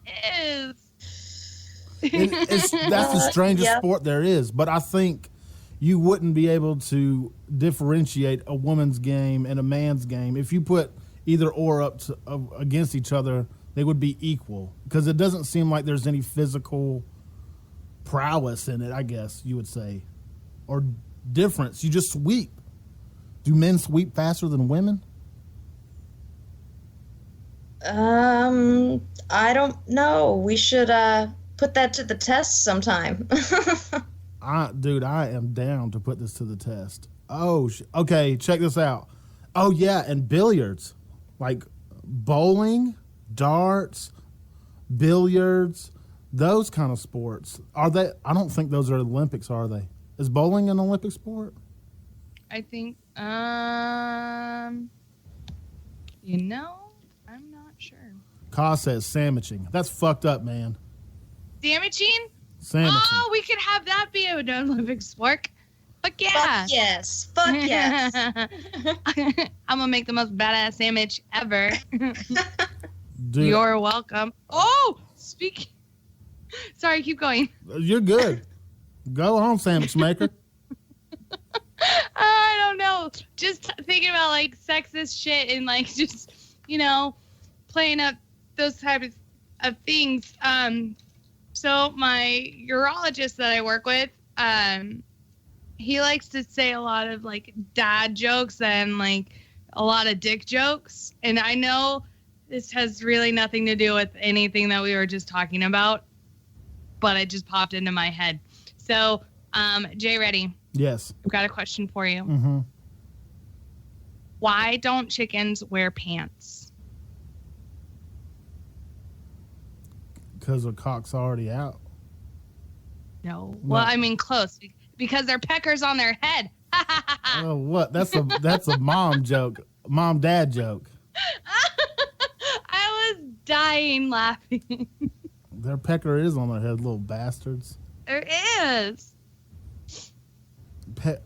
it is. That's the strangest sport there is. But I think you wouldn't be able to differentiate a woman's game and a man's game if you put either or up against each other. They would be equal because it doesn't seem like there's any physical prowess in it, I guess you would say, or difference. You just sweep. Do men sweep faster than women? I don't know. We should put that to the test sometime. I am down to put this to the test. Oh, okay, check this out. Oh yeah, and billiards, like bowling, darts, billiards. Those kind of sports, are they? I don't think those are Olympics, are they? Is bowling an Olympic sport? I think, I'm not sure. Ka says sandwiching. That's fucked up, man. Sandwiching? Sandwiching. Oh, we could have that be an Olympic sport. Fuck yeah. Fuck yes. Fuck yes. I'm going to make the most badass sandwich ever. Dude, You're welcome. Oh, speak. Sorry, keep going. you're good. Go on, sandwich maker. I don't know. Just thinking about like sexist shit and like just, playing up those types of things. So my urologist that I work with, he likes to say a lot of like dad jokes and like a lot of dick jokes. And I know this has really nothing to do with anything that we were just talking about, but it just popped into my head. So, Jay, ready? Yes. I've got a question for you. Mm-hmm. Why don't chickens wear pants? Because the cock's already out. No. Well, I mean, close. Because they're peckers on their head. Oh, what? That's a mom joke. Mom-dad joke. I was dying laughing. Their pecker is on their head, little bastards. There is.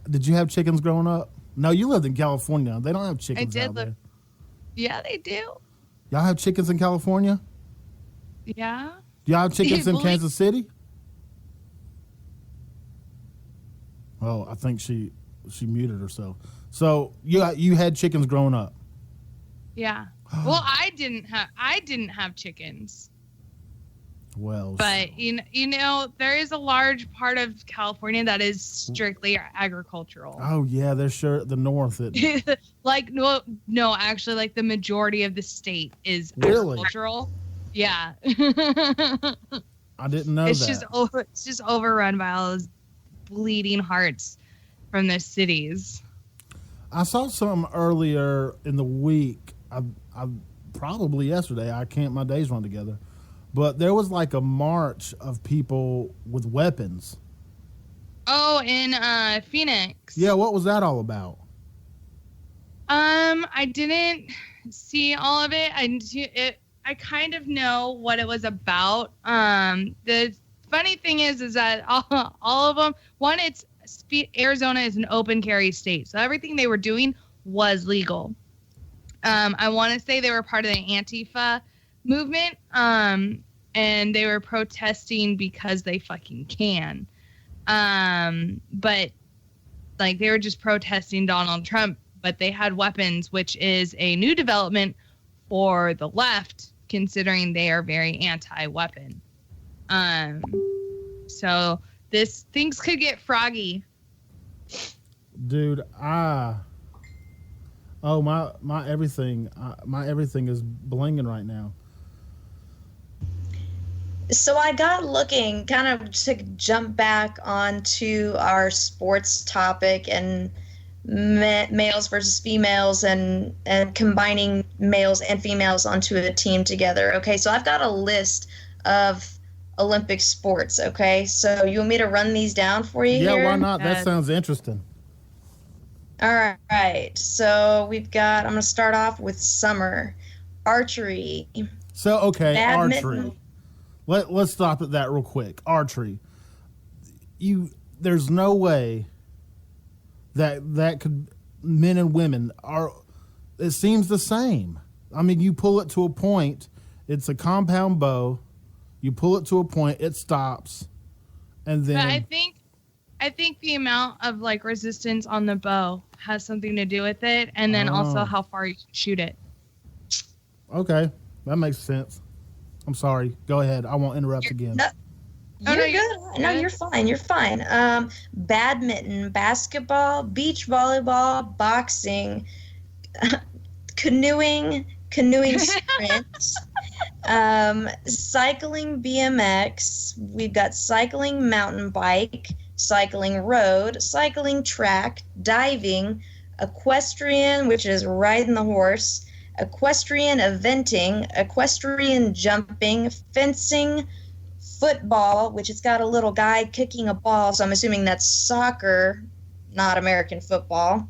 Did you have chickens growing up? No, you lived in California. They don't have chickens out there. Yeah, they do. Y'all have chickens in California? Yeah. Do y'all have chickens in Kansas City? Oh, I think she muted herself. So you had chickens growing up? Yeah. Well, I didn't have chickens. Well, but there is a large part of California that is strictly agricultural. Oh yeah, they're sure the north. Like no, actually, like the majority of the state is agricultural. Yeah. I didn't know it's that. It's just overrun by all those bleeding hearts from the cities. I saw some earlier in the week. I probably yesterday. My days run together. But there was like a march of people with weapons. Oh, in Phoenix. Yeah, what was that all about? I didn't see all of it. I kind of know what it was about. The funny thing is that all of them. One, Arizona is an open carry state, so everything they were doing was legal. I want to say they were part of the Antifa movement, and they were protesting because they fucking can. But like they were just protesting Donald Trump, but they had weapons, which is a new development for the left, considering they are very anti-weapon. So things could get froggy. Dude, my everything is blinging right now. So I got looking kind of to jump back onto our sports topic and males versus females and combining males and females onto a team together. Okay, so I've got a list of Olympic sports. Okay, so you want me to run these down for you? Yeah, here? Why not? That sounds interesting. All right, so I'm going to start off with summer. Archery. So, okay, badminton. archery. Let's stop at that real quick. Archery. There's no way that could, men and women it seems the same. I mean, you pull it to a point, it's a compound bow, you pull it to a point, it stops, and then... But I think the amount of like resistance on the bow has something to do with it, and then also how far you shoot it. Okay, that makes sense. I'm sorry. Go ahead. I won't interrupt again. You're good. No, you're fine. You're fine. Badminton, basketball, beach volleyball, boxing, canoeing sprint, cycling BMX. We've got cycling mountain bike, cycling road, cycling track, diving, equestrian, which is riding the horse, equestrian eventing, equestrian jumping, fencing, football, which it's got a little guy kicking a ball, so I'm assuming that's soccer, not American football.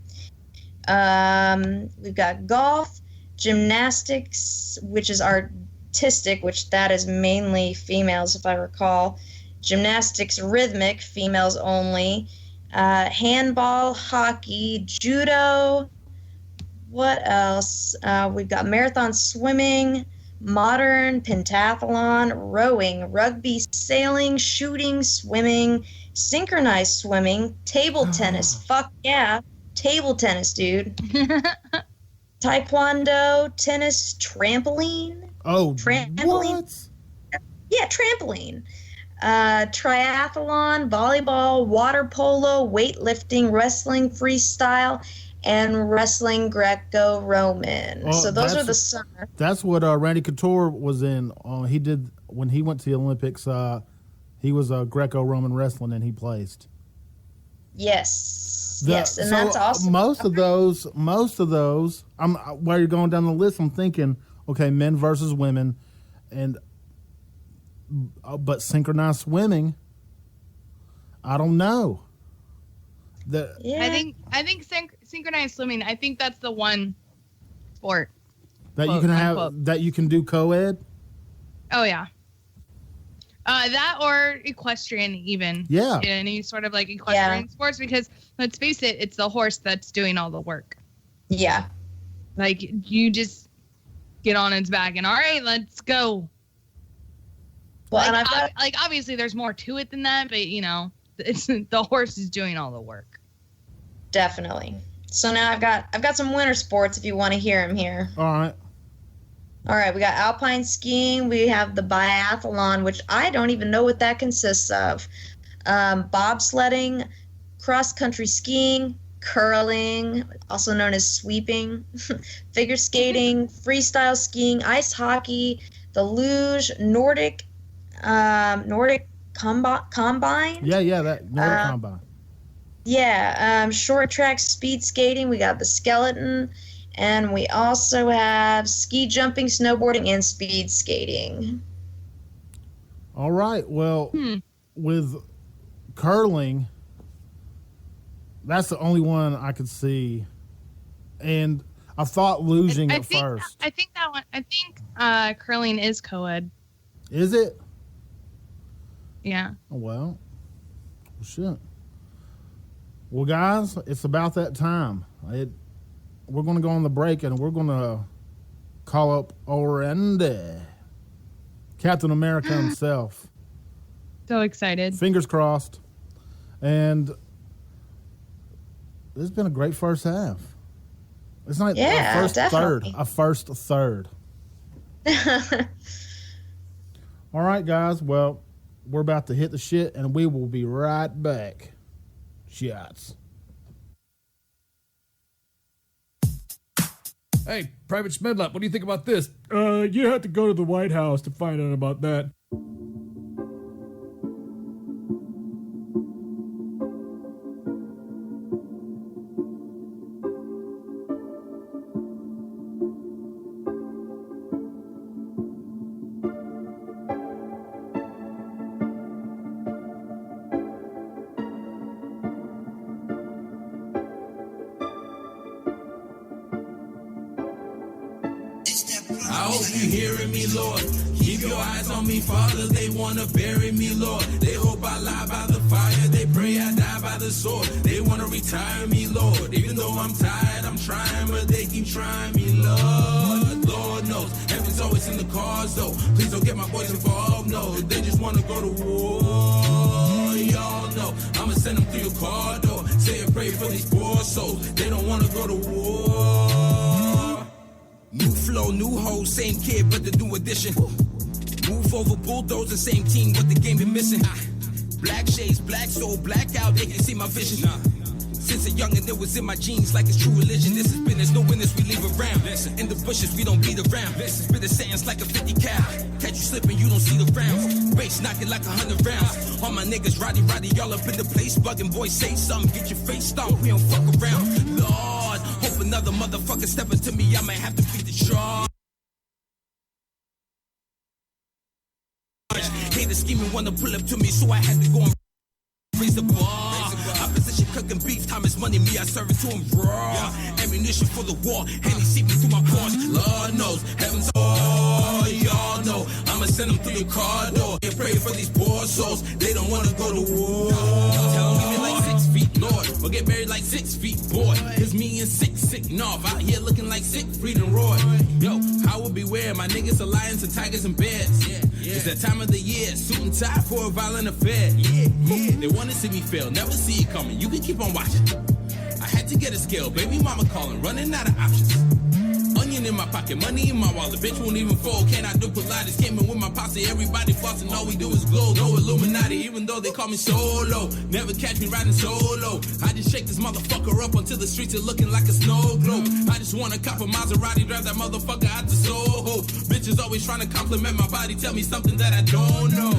We've got golf, gymnastics, which is artistic, which that is mainly females, if I recall. Gymnastics rhythmic, females only. Handball, hockey, judo. What else? We've got marathon swimming, modern, pentathlon, rowing, rugby, sailing, shooting, swimming, synchronized swimming, table tennis. Fuck yeah. Table tennis, dude. Taekwondo, tennis, trampoline. Oh, trampoline. What? Yeah, trampoline. Triathlon, volleyball, water polo, weightlifting, wrestling, freestyle, and wrestling Greco-Roman. Oh, so those are the summer. That's what Randy Couture was in. He did when he went to the Olympics. He was Greco-Roman wrestling, and he placed. Yes, and so that's awesome. Most of those. While you're going down the list, I'm thinking, okay, men versus women, and but synchronized swimming. I don't know. I think synchronized swimming. I think that's the one sport that you can have that you can do co-ed. Oh yeah. That or equestrian even. Yeah. Any sort of like equestrian sports, because let's face it, it's the horse that's doing all the work. Yeah. Like you just get on its back and all right, let's go. Well, like obviously there's more to it than that, but it's the horse is doing all the work. Definitely. So now I've got some winter sports if you want to hear them here. All right. All right, we got alpine skiing. We have the biathlon, which I don't even know what that consists of. Bobsledding, cross-country skiing, curling, also known as sweeping, figure skating, freestyle skiing, ice hockey, the luge, Nordic combine. Yeah, that Nordic combine. Yeah, short track speed skating. We got the skeleton. And we also have ski jumping, snowboarding, and speed skating. All right. Well, with curling, that's the only one I could see. And I thought losing at first. I think that one. I think curling is co-ed. Is it? Yeah. Oh, well, shit. Well, guys, it's about that time. We're going to go on the break, and we're going to call up Randy, Captain America himself. So excited. Fingers crossed. And this has been a great first half. It's not a first definitely. third. All right, guys. Well, we're about to hit the shit, and we will be right back. Shots. Hey, Private Schmedlap, what do you think about this? You have to go to the White House to find out about that. I hope you hearing me, Lord. Keep your eyes on me, Father. They wanna bury me, Lord. They hope I lie by the fire. They pray I die by the sword. They wanna retire me, Lord. Even though I'm tired, I'm trying, but they keep trying me, Lord. Lord knows, heaven's always in the cards, though. Please don't get my boys involved, no. They just wanna go to war. Y'all know, I'ma send them through your car door. Say a prayer for these poor souls. They don't wanna go to war. New flow, new hoe, same kid, but the new edition. Move over, bulldozer, same team, but the game been missing. Black shades, black soul, black out, they can see my vision. Since a youngin', it was in my genes like it's true religion. This is business, no winners, we leave around. In the bushes, we don't beat around. Spit the sands like a 50 cal. Catch you slipping, you don't see the rounds. Bass knocking like 100 rounds. All my niggas, roddy, y'all up in the place. Bugging, boys, say something, get your face stomped. We don't fuck around. Lord, hope another motherfucker step into me, I might have to beat the charge. Haters scheming, wanna pull up to me, so I had to go and raise the bar. Opposition cooking beef, time is money, me, I serve it to him raw. Ammunition for the war, and he see me through my pores. Lord knows, heaven's all y'all know. I'ma send them through your car door. And pray for these poor souls, they don't wanna go to war. Tell me like 6 feet, Lord. or get buried like 6 feet, boy. It's me and sick North out here looking like sick Freedom Roy. Yo, I will beware, my niggas are lions and tigers and bears. It's that time of the year, suit and tie for a violent affair. They wanna see me fail, never see it coming. You can keep on watching. I had to get a scale, baby mama calling, running out of options. Onion in my pocket, money in my wallet, bitch won't even fold. Can I do Pilates? Came in with my posse, everybody flossing, all we do is glow. No Illuminati, even though they call me solo. Never catch me riding solo. I just shake this motherfucker up until the streets are looking like a snow globe. I just wanna cop a Maserati, drive that motherfucker out to Soho. Bitches always trying to compliment my body, tell me something that I don't know.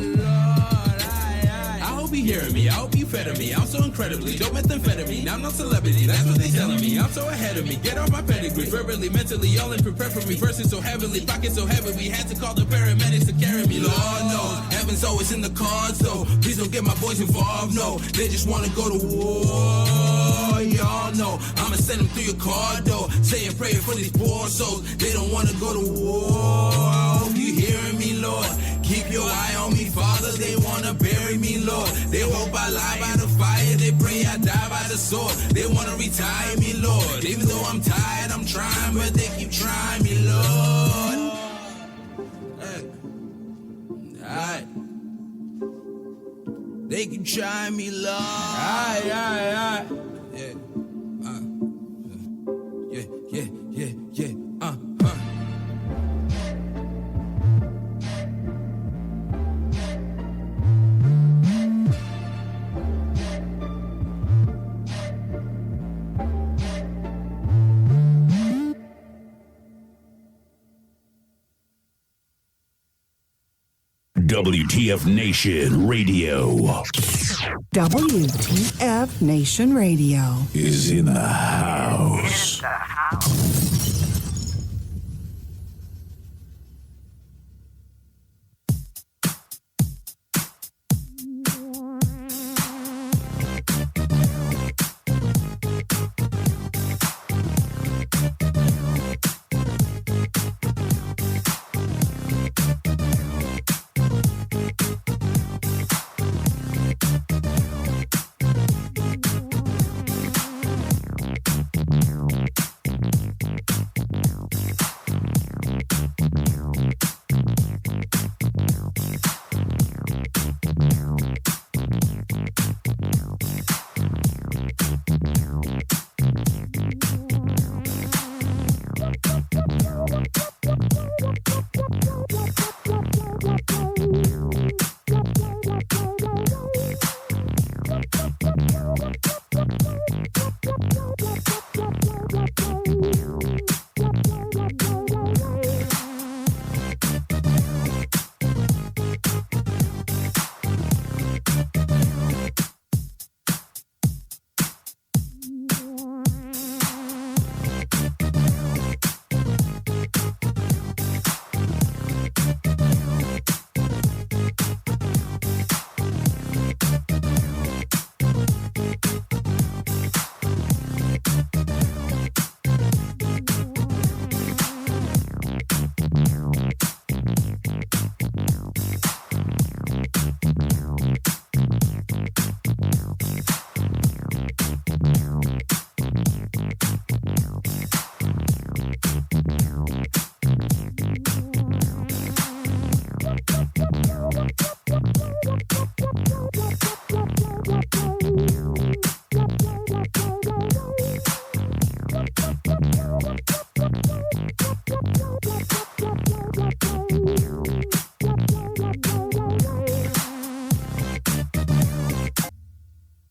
I hope you hearing me, I hope you fed me. I'm so incredibly dope methamphetamine. I'm no celebrity, that's what they telling me. I'm so ahead of me, get off my pedigree. Verbally, mentally, all in prepared for me. Verses so heavily, pockets so heavy. We had to call the paramedics to carry me. Lord knows, heaven's always in the cards though. Please don't get my boys involved, no. They just wanna go to war. Y'all know, I'ma send them through your car though. Saying prayer for these poor souls. They don't wanna go to war. I hope you hearing me, Lord. Keep your eye on me, Father. They wanna bury me, Lord. They hope I lie by the fire. They pray I die by the sword. They wanna retire me, Lord. Even though I'm tired, I'm trying, but they keep trying me, Lord. Hey. Alright. They keep trying me, Lord. Alright. Yeah. Yeah. WTF Nation Radio WTF Nation Radio is in the house.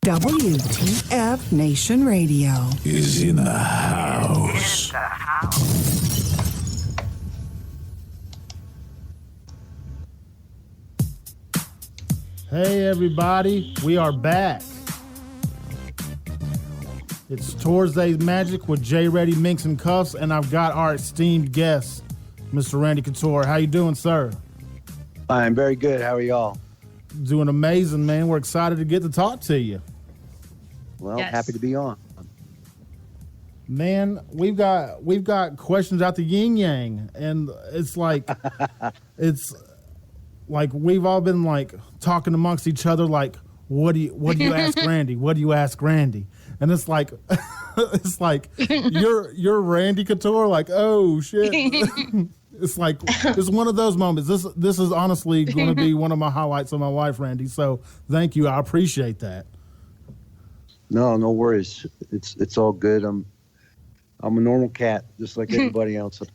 WTF Nation Radio is in the house. Hey everybody, we are back. It's Thursday's Magic with J Ready, Minks, and Cuffs, and I've got our esteemed guest, Mr. Randy Couture. How you doing, sir? I'm very good. How are y'all? Doing amazing, man. We're excited to get to talk to you. Well, happy to be on. Man, we've got questions out the yin yang, and it's like we've all been like talking amongst each other, like what do you ask Randy? What do you ask Randy? And it's like, you're Randy Couture. Like, oh shit. It's like, it's one of those moments. This is honestly going to be one of my highlights of my life, Randy. So thank you. I appreciate that. No worries. It's all good. I'm a normal cat, just like everybody else. I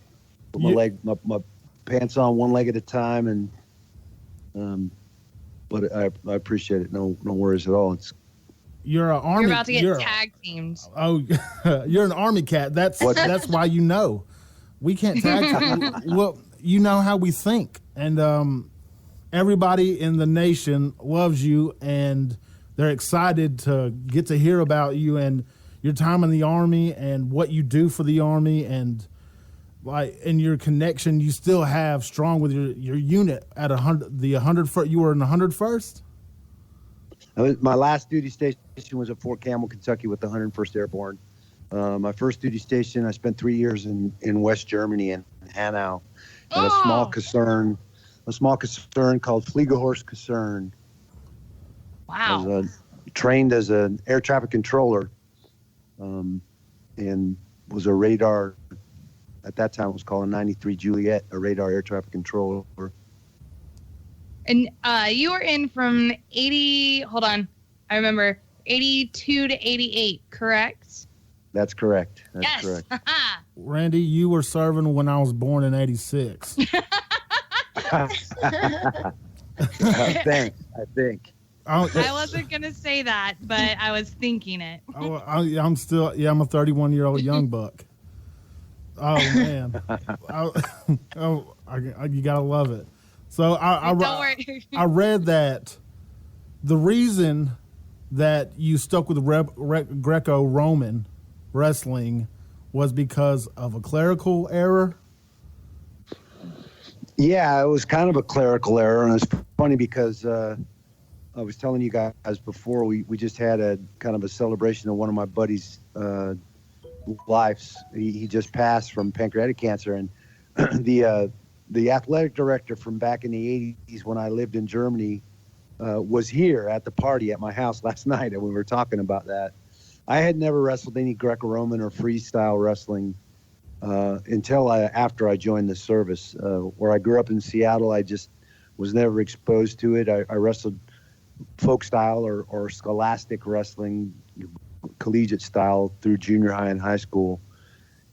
put my pants on one leg at a time, and but I appreciate it. No worries at all. You're an army. You're about to get tag teamed. Oh, you're an army cat. That's why you know. We can't tag team. Well, you know how we think, and everybody in the nation loves you, and they're excited to get to hear about you and your time in the Army and what you do for the Army, and your connection you still have strong with your unit at 100. The 100. You were in the 101st. My last duty station was at Fort Campbell, Kentucky, with the 101st Airborne. My first duty station, I spent 3 years in West Germany, in Hanau, at a small concern called Fliegerhorst Kaserne. Wow. I was trained as an air traffic controller, and was a radar. At that time, it was called a 93 Juliet, a radar air traffic controller. And you were in from 80. Hold on, I remember 82 to 88. Correct. That's correct. Yes. Correct. Randy, you were serving when I was born in 86. I think. I wasn't going to say that, but I was thinking it. I'm a 31-year-old young buck. Oh, man. You got to love it. So I read that the reason that you stuck with Greco-Roman wrestling was because of a clerical error. Yeah, it was kind of a clerical error, and it's funny because I was telling you guys before, we just had a kind of a celebration of one of my buddies' lives. He just passed from pancreatic cancer, and the athletic director from back in the 80s when I lived in Germany was here at the party at my house last night, and we were talking about that. I had never wrestled any Greco-Roman or freestyle wrestling until after I joined the service. Where I grew up in Seattle, I just was never exposed to it. I wrestled folk style or scholastic wrestling, collegiate style, through junior high and high school.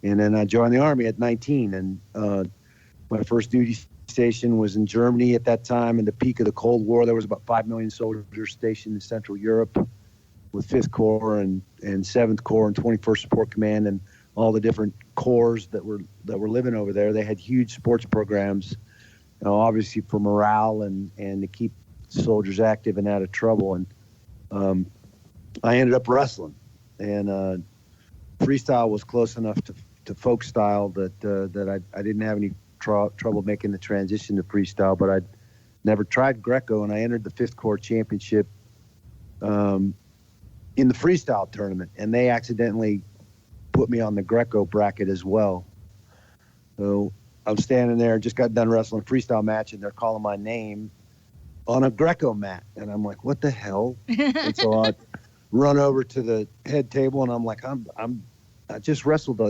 And then I joined the Army at 19. And my first duty station was in Germany at that time, in the peak of the Cold War. There was about 5 million soldiers stationed in Central Europe, with 5th Corps and 7th Corps and 21st Support Command and all the different corps that were living over there. They had huge sports programs, obviously for morale and to keep soldiers active and out of trouble. And I ended up wrestling, and freestyle was close enough to folk style that I didn't have any trouble making the transition to freestyle, but I'd never tried Greco, and I entered the 5th Corps Championship in the freestyle tournament, and they accidentally put me on the Greco bracket as well. So I'm standing there, just got done wrestling a freestyle match, and they're calling my name on a Greco mat, and I'm like, what the hell? And so I run over to the head table, and I'm like, I just wrestled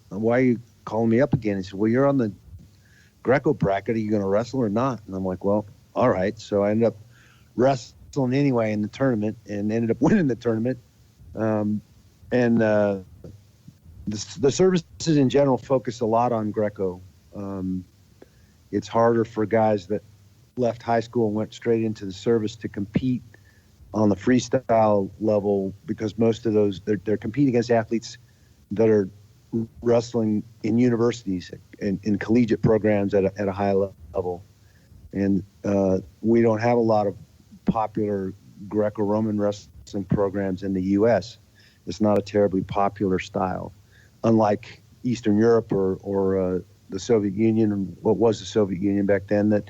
why are you calling me up again? He said, well, you're on the Greco bracket. Are you going to wrestle or not? And I'm like, well, all right. So I ended up wrestling anyway in the tournament, and ended up winning the tournament. The services in general focus a lot on Greco. It's harder for guys that left high school and went straight into the service to compete on the freestyle level, because most of those, they're competing against athletes that are wrestling in universities and in collegiate programs at a high level. And we don't have a lot of popular Greco-Roman wrestling programs in the U.S. It's not a terribly popular style, unlike Eastern Europe or the Soviet Union, what was the Soviet Union back then, that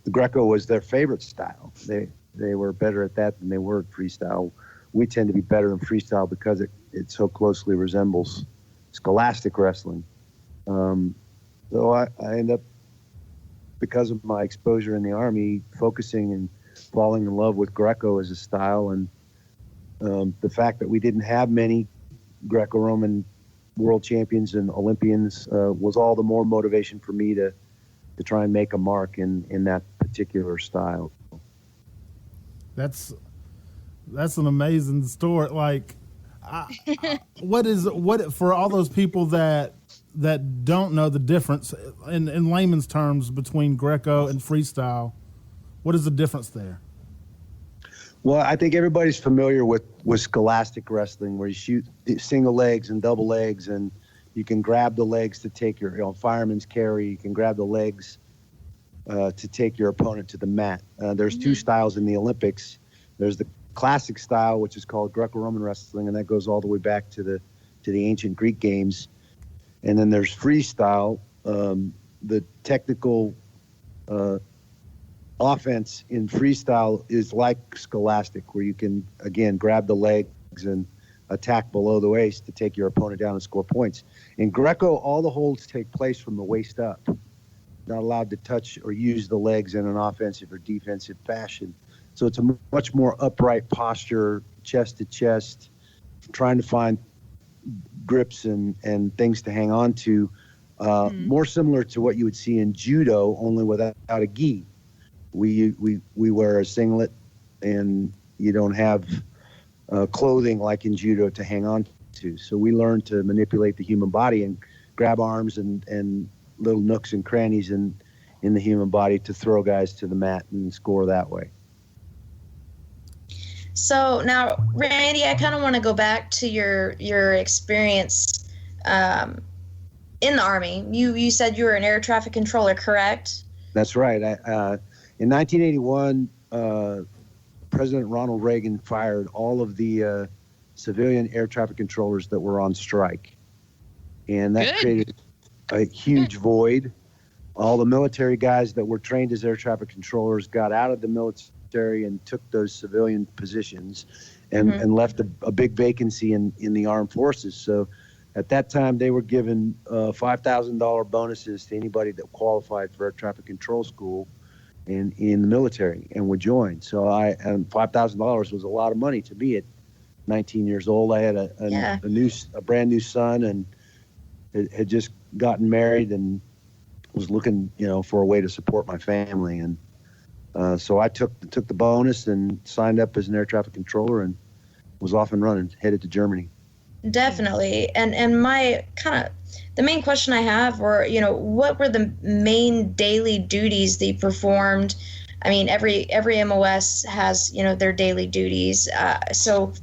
the Greco was their favorite style. They were better at that than they were at freestyle. We tend to be better in freestyle because it so closely resembles scholastic wrestling. So I end up, because of my exposure in the Army, focusing and falling in love with Greco as a style, and the fact that we didn't have many Greco-Roman world champions and Olympians was all the more motivation for me to try and make a mark in that particular style. That's an amazing story. Like, what for all those people that don't know the difference in layman's terms between Greco and freestyle, what is the difference there? Well, I think everybody's familiar with scholastic wrestling, where you shoot single legs and double legs, and you can grab the legs to take your fireman's carry. You can grab the legs to take your opponent to the mat. There's two styles in the Olympics. There's the classic style, which is called Greco-Roman wrestling, and that goes all the way back to the ancient Greek games. And then there's freestyle. The technical offense in freestyle is like scholastic, where you can, again, grab the legs and attack below the waist to take your opponent down and score points. In Greco, all the holds take place from the waist up. Not allowed to touch or use the legs in an offensive or defensive fashion. So it's a much more upright posture, chest to chest, trying to find grips and things to hang on to, more similar to what you would see in judo, only without a gi. We wear a singlet, and you don't have clothing like in judo to hang on to. So we learn to manipulate the human body and grab arms and little nooks and crannies in the human body to throw guys to the mat and score that way. So now, Randy, I kind of want to go back to your experience in the Army. You said you were an air traffic controller, correct? That's right. In 1981, President Ronald Reagan fired all of the civilian air traffic controllers that were on strike. And that created a huge void. All the military guys that were trained as air traffic controllers got out of the military and took those civilian positions and left a big vacancy in the armed forces. So at that time, they were given $5,000 bonuses to anybody that qualified for air traffic control school in the military and would join. So and $5,000 was a lot of money to me at 19 years old. I had a brand new son and had just gotten married and was looking, for a way to support my family. And so I took the bonus and signed up as an air traffic controller and was off and running, headed to Germany. Definitely. And my the main question I have were, what were the main daily duties that you performed? I mean, every MOS has, their daily duties. So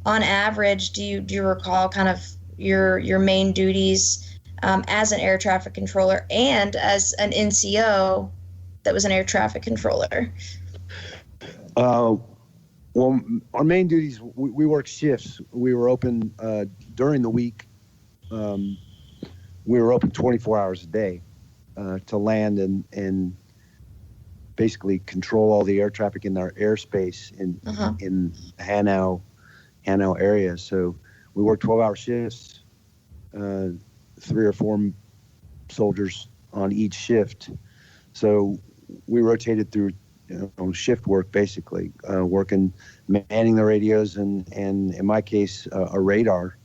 on average, do you recall kind of your main duties as an air traffic controller and as an NCO that was an air traffic controller? Well, our main duties, we worked shifts. We were open during the week. We were open 24 hours a day to land and basically control all the air traffic in our airspace in Hanau area. So we worked 12-hour shifts, 3 or 4 soldiers on each shift. So we rotated through shift work, basically, manning the radios and in my case, a radar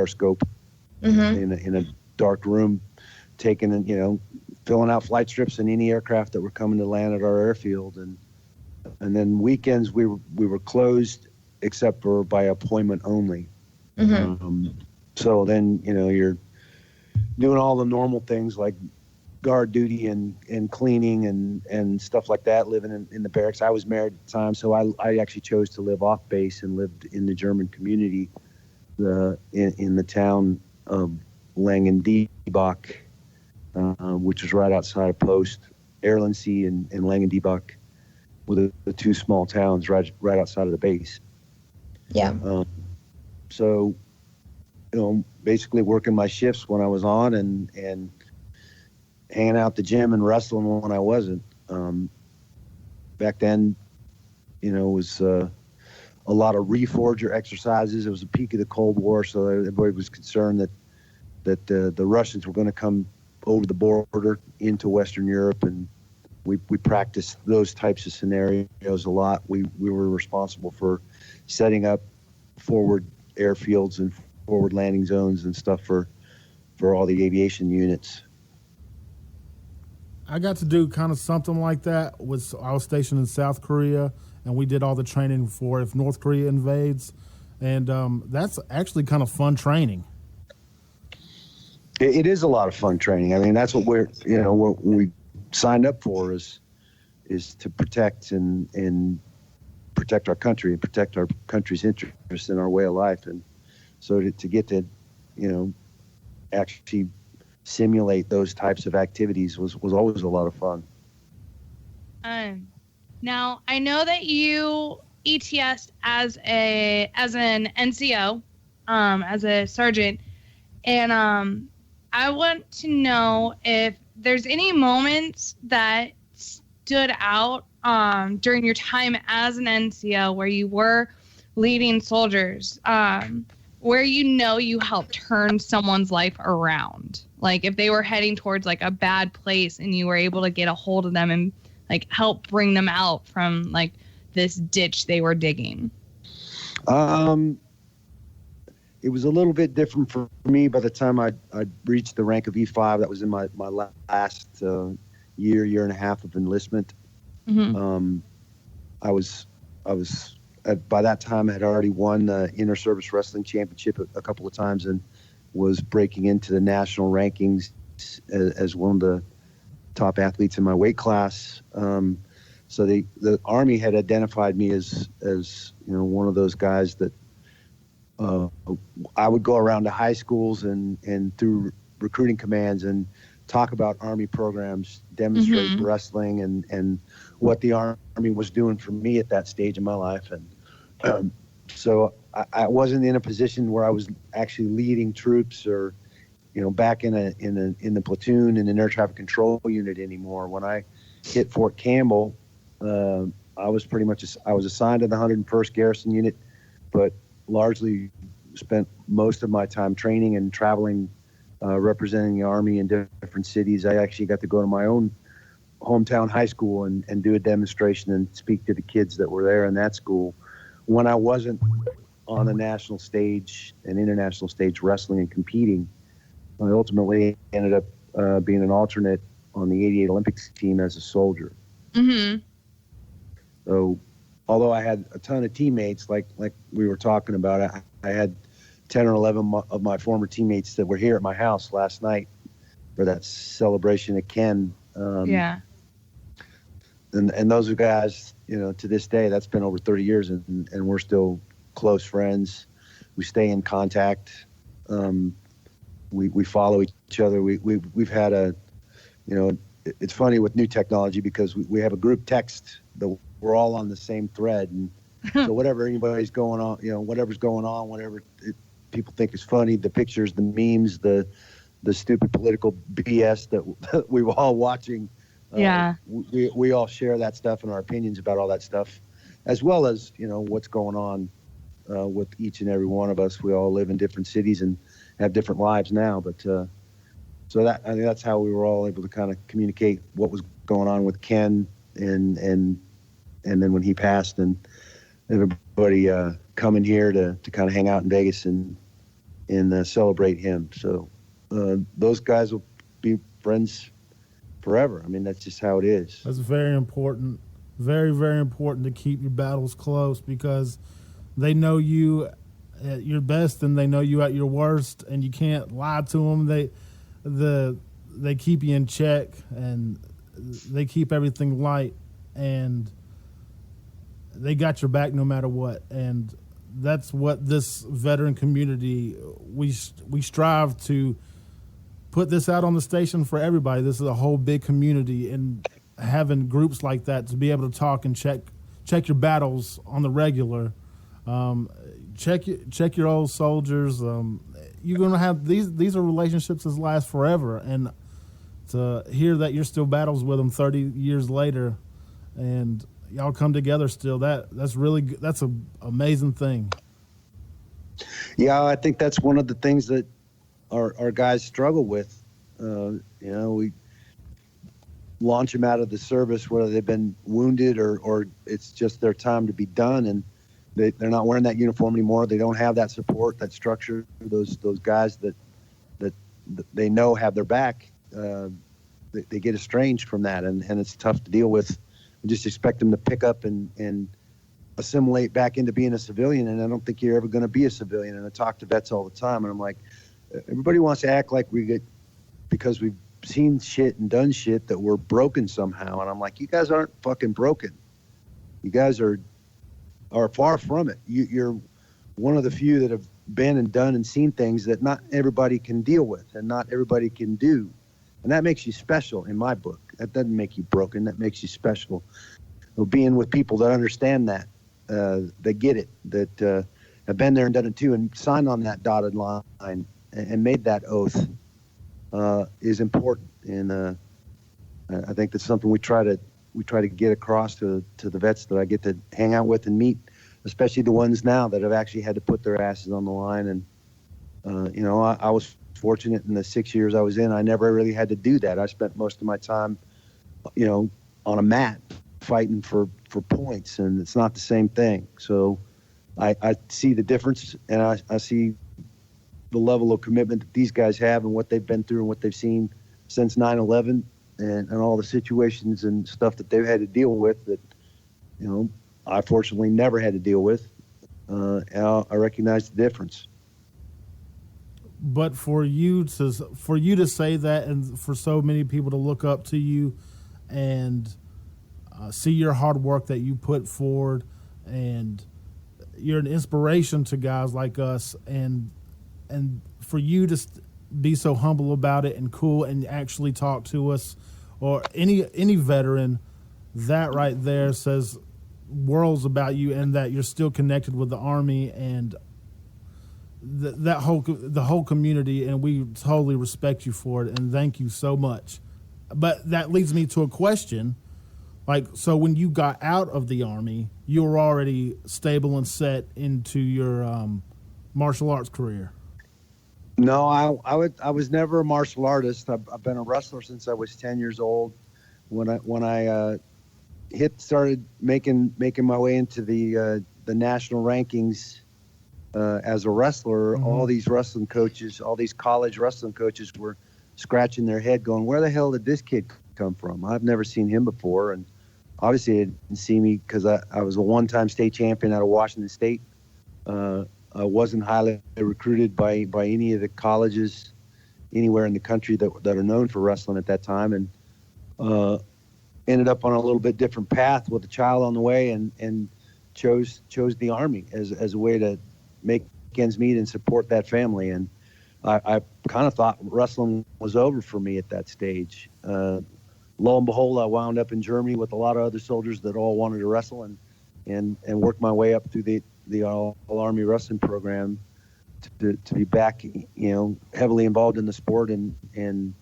scope in a dark room, taking filling out flight strips in any aircraft that were coming to land at our airfield, and then weekends we were closed except for by appointment only. So then you're doing all the normal things like guard duty and cleaning and stuff like that, living in the barracks. I was married at the time, so I actually chose to live off base and lived in the German community in the town of Langendiebach, which is right outside of Post, Erlensee and Langendiebach, with the 2 small towns right outside of the base. Yeah. So, basically working my shifts when I was on and hanging out at the gym and wrestling when I wasn't. Back then, it was a lot of reforger exercises. It was the peak of the Cold War, so everybody was concerned that the Russians were going to come over the border into Western Europe and we practiced those types of scenarios a lot. We were responsible for setting up forward airfields and forward landing zones and stuff for all the aviation units. I got to do kind of something like that. I was stationed in South Korea, and we did all the training for if North Korea invades, and that's actually kind of fun training. It is a lot of fun training. I mean, that's what what we signed up for is to protect and protect our country and protect our country's interests and our way of life. And so to get to, actually simulate those types of activities was always a lot of fun. Now I know that you ETS'd as an NCO, as a sergeant, and I want to know if there's any moments that stood out during your time as an NCO where you were leading soldiers, where you helped turn someone's life around. Like if they were heading towards like a bad place and you were able to get a hold of them and like help bring them out from like this ditch they were digging. It was a little bit different for me by the time I reached the rank of E5. That was in my last year and a half of enlistment. Mm-hmm. I was by that time I had already won the inter-service wrestling championship a couple of times and was breaking into the national rankings as one of the top athletes in my weight class. So the Army had identified me as one of those guys that I would go around to high schools and through recruiting commands and talk about Army programs, demonstrate mm-hmm. wrestling and what the Army was doing for me at that stage in my life. And so I wasn't in a position where I was actually leading troops or, back in the platoon in an air traffic control unit anymore. When I hit Fort Campbell, I was assigned to the 101st Garrison Unit, but largely spent most of my time training and traveling, representing the Army in different cities. I actually got to go to my own hometown high school and do a demonstration and speak to the kids that were there in that school. When I wasn't on the national stage and international stage wrestling and competing, I ultimately ended up being an alternate on the 88 Olympics team as a soldier. Mm-hmm. So although I had a ton of teammates, like we were talking about, I had 10 or 11 of my former teammates that were here at my house last night for that celebration at Ken. Yeah. And those are guys, to this day, that's been over 30 years, and we're still close friends. We stay in contact. We follow each other. We've had it's funny with new technology because we have a group text that we're all on the same thread, and so whatever anybody's going on, whatever's going on, whatever people think is funny, the pictures, the memes, the stupid political BS that we were all watching. Yeah. We all share that stuff and our opinions about all that stuff, as well as what's going on with each and every one of us. We all live in different cities and have different lives now, but so that I think that's how we were all able to kind of communicate what was going on with Ken and then when he passed, and everybody coming here to kind of hang out in Vegas and celebrate him. So those guys will be friends forever. I mean, that's just how it is. That's very important. Very, very important to keep your battles close because they know you at your best and they know you at your worst, and you can't lie to them. They keep you in check and they keep everything light, and they got your back no matter what. And that's what this veteran community, we strive to put this out on the station for everybody. This is a whole big community, and having groups like that to be able to talk and check your battles on the regular. Check your old soldiers. You're gonna have these are relationships that last forever, and to hear that you're still battles with them 30 years later, and y'all come together still. That's an amazing thing. Yeah, I think that's one of the things that our guys struggle with. launch them out of the service, whether they've been wounded or it's just their time to be done, and they're not wearing that uniform anymore. They don't have that support, that structure, those guys that they know have their back. They get estranged from that, and it's tough to deal with. You just expect them to pick up and assimilate back into being a civilian, and I don't think you're ever going to be a civilian. And I talk to vets all the time, and I'm like, everybody wants to act like because we've seen shit and done shit that we're broken somehow, and I'm like, you guys aren't fucking broken. You guys are far from it. You're one of the few that have been and done and seen things that not everybody can deal with and not everybody can do. And that makes you special in my book. That doesn't make you broken. That makes you special. So being with people that understand that, that get it, that have been there and done it too, and signed on that dotted line and made that oath is important. And I think that's something we try to get across to the vets that I get to hang out with and meet, especially the ones now that have actually had to put their asses on the line. And I was fortunate in the 6 years I was in, I never really had to do that. I spent most of my time, on a mat fighting for points, and it's not the same thing. So I see the difference, and I see the level of commitment that these guys have and what they've been through and what they've seen since 9/11 and all the situations and stuff that they've had to deal with that, I fortunately never had to deal with. And I recognize the difference. But for you to say that, and for so many people to look up to you and see your hard work that you put forward, and you're an inspiration to guys like us, and for you to be so humble about it and cool and actually talk to us or any veteran, that right there says worlds about you, and that you're still connected with the Army and the whole community, and we totally respect you for it, and thank you so much. But that leads me to a question. So when you got out of the Army, you were already stable and set into your martial arts career? No, I was never a martial artist. I've been a wrestler since I was 10 years old. When I started making my way into the national rankings as a wrestler, mm-hmm. All these wrestling coaches, all these college wrestling coaches were scratching their head going, where the hell did this kid come from? I've never seen him before. And obviously they didn't see me because I was a one-time state champion out of Washington State. I wasn't highly recruited by any of the colleges anywhere in the country that are known for wrestling at that time, and ended up on a little bit different path with a child on the way, and chose the Army as a way to make ends meet and support that family. And I kind of thought wrestling was over for me at that stage. Lo and behold, I wound up in Germany with a lot of other soldiers that all wanted to wrestle, and worked my way up through the All-Army Wrestling program to be back, heavily involved in the sport, and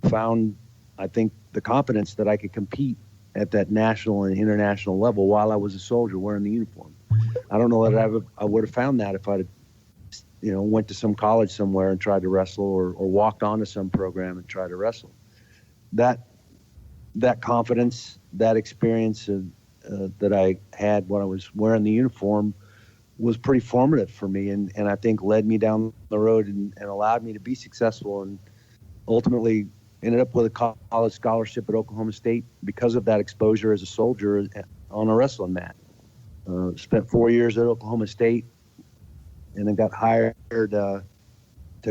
found, I think, the confidence that I could compete at that national and international level while I was a soldier wearing the uniform. I don't know that I would have found that if I'd, went to some college somewhere and tried to wrestle, or walked onto some program and tried to wrestle. That confidence, that experience that I had when I was wearing the uniform was pretty formative for me, and I think led me down the road and allowed me to be successful, and ultimately ended up with a college scholarship at Oklahoma State because of that exposure as a soldier on a wrestling mat. Spent 4 years at Oklahoma State, and then got hired to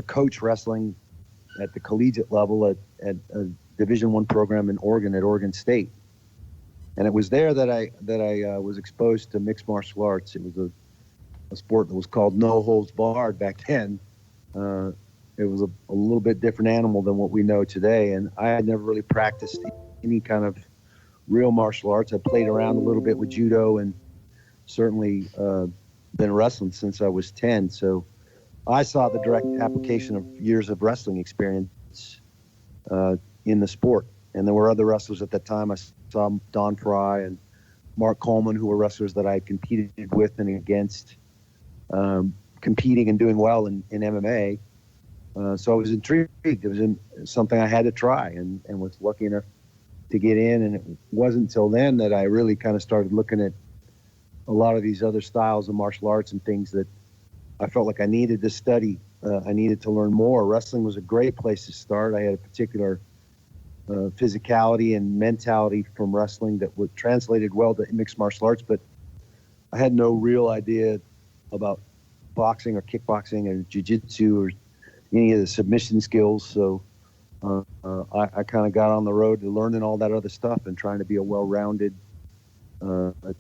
coach wrestling at the collegiate level at a Division I program in Oregon at Oregon State. And it was there that I was exposed to mixed martial arts. It was a sport that was called no holds barred back then. It was a little bit different animal than what we know today. And I had never really practiced any kind of real martial arts. I played around a little bit with judo, and certainly been wrestling since I was 10. So I saw the direct application of years of wrestling experience in the sport. And there were other wrestlers at that time. I saw Don Fry and Mark Coleman, who were wrestlers that I had competed with and against, competing and doing well in MMA. So I was intrigued. It was something I had to try, and was lucky enough to get in, and it wasn't until then that I really kind of started looking at a lot of these other styles of martial arts and things that I felt like I needed to study. I needed to learn more. Wrestling was a great place to start. I had a particular physicality and mentality from wrestling that would translated well to mixed martial arts, but I had no real idea about boxing or kickboxing or jiu-jitsu or any of the submission skills. So I kind of got on the road to learning all that other stuff and trying to be a well-rounded,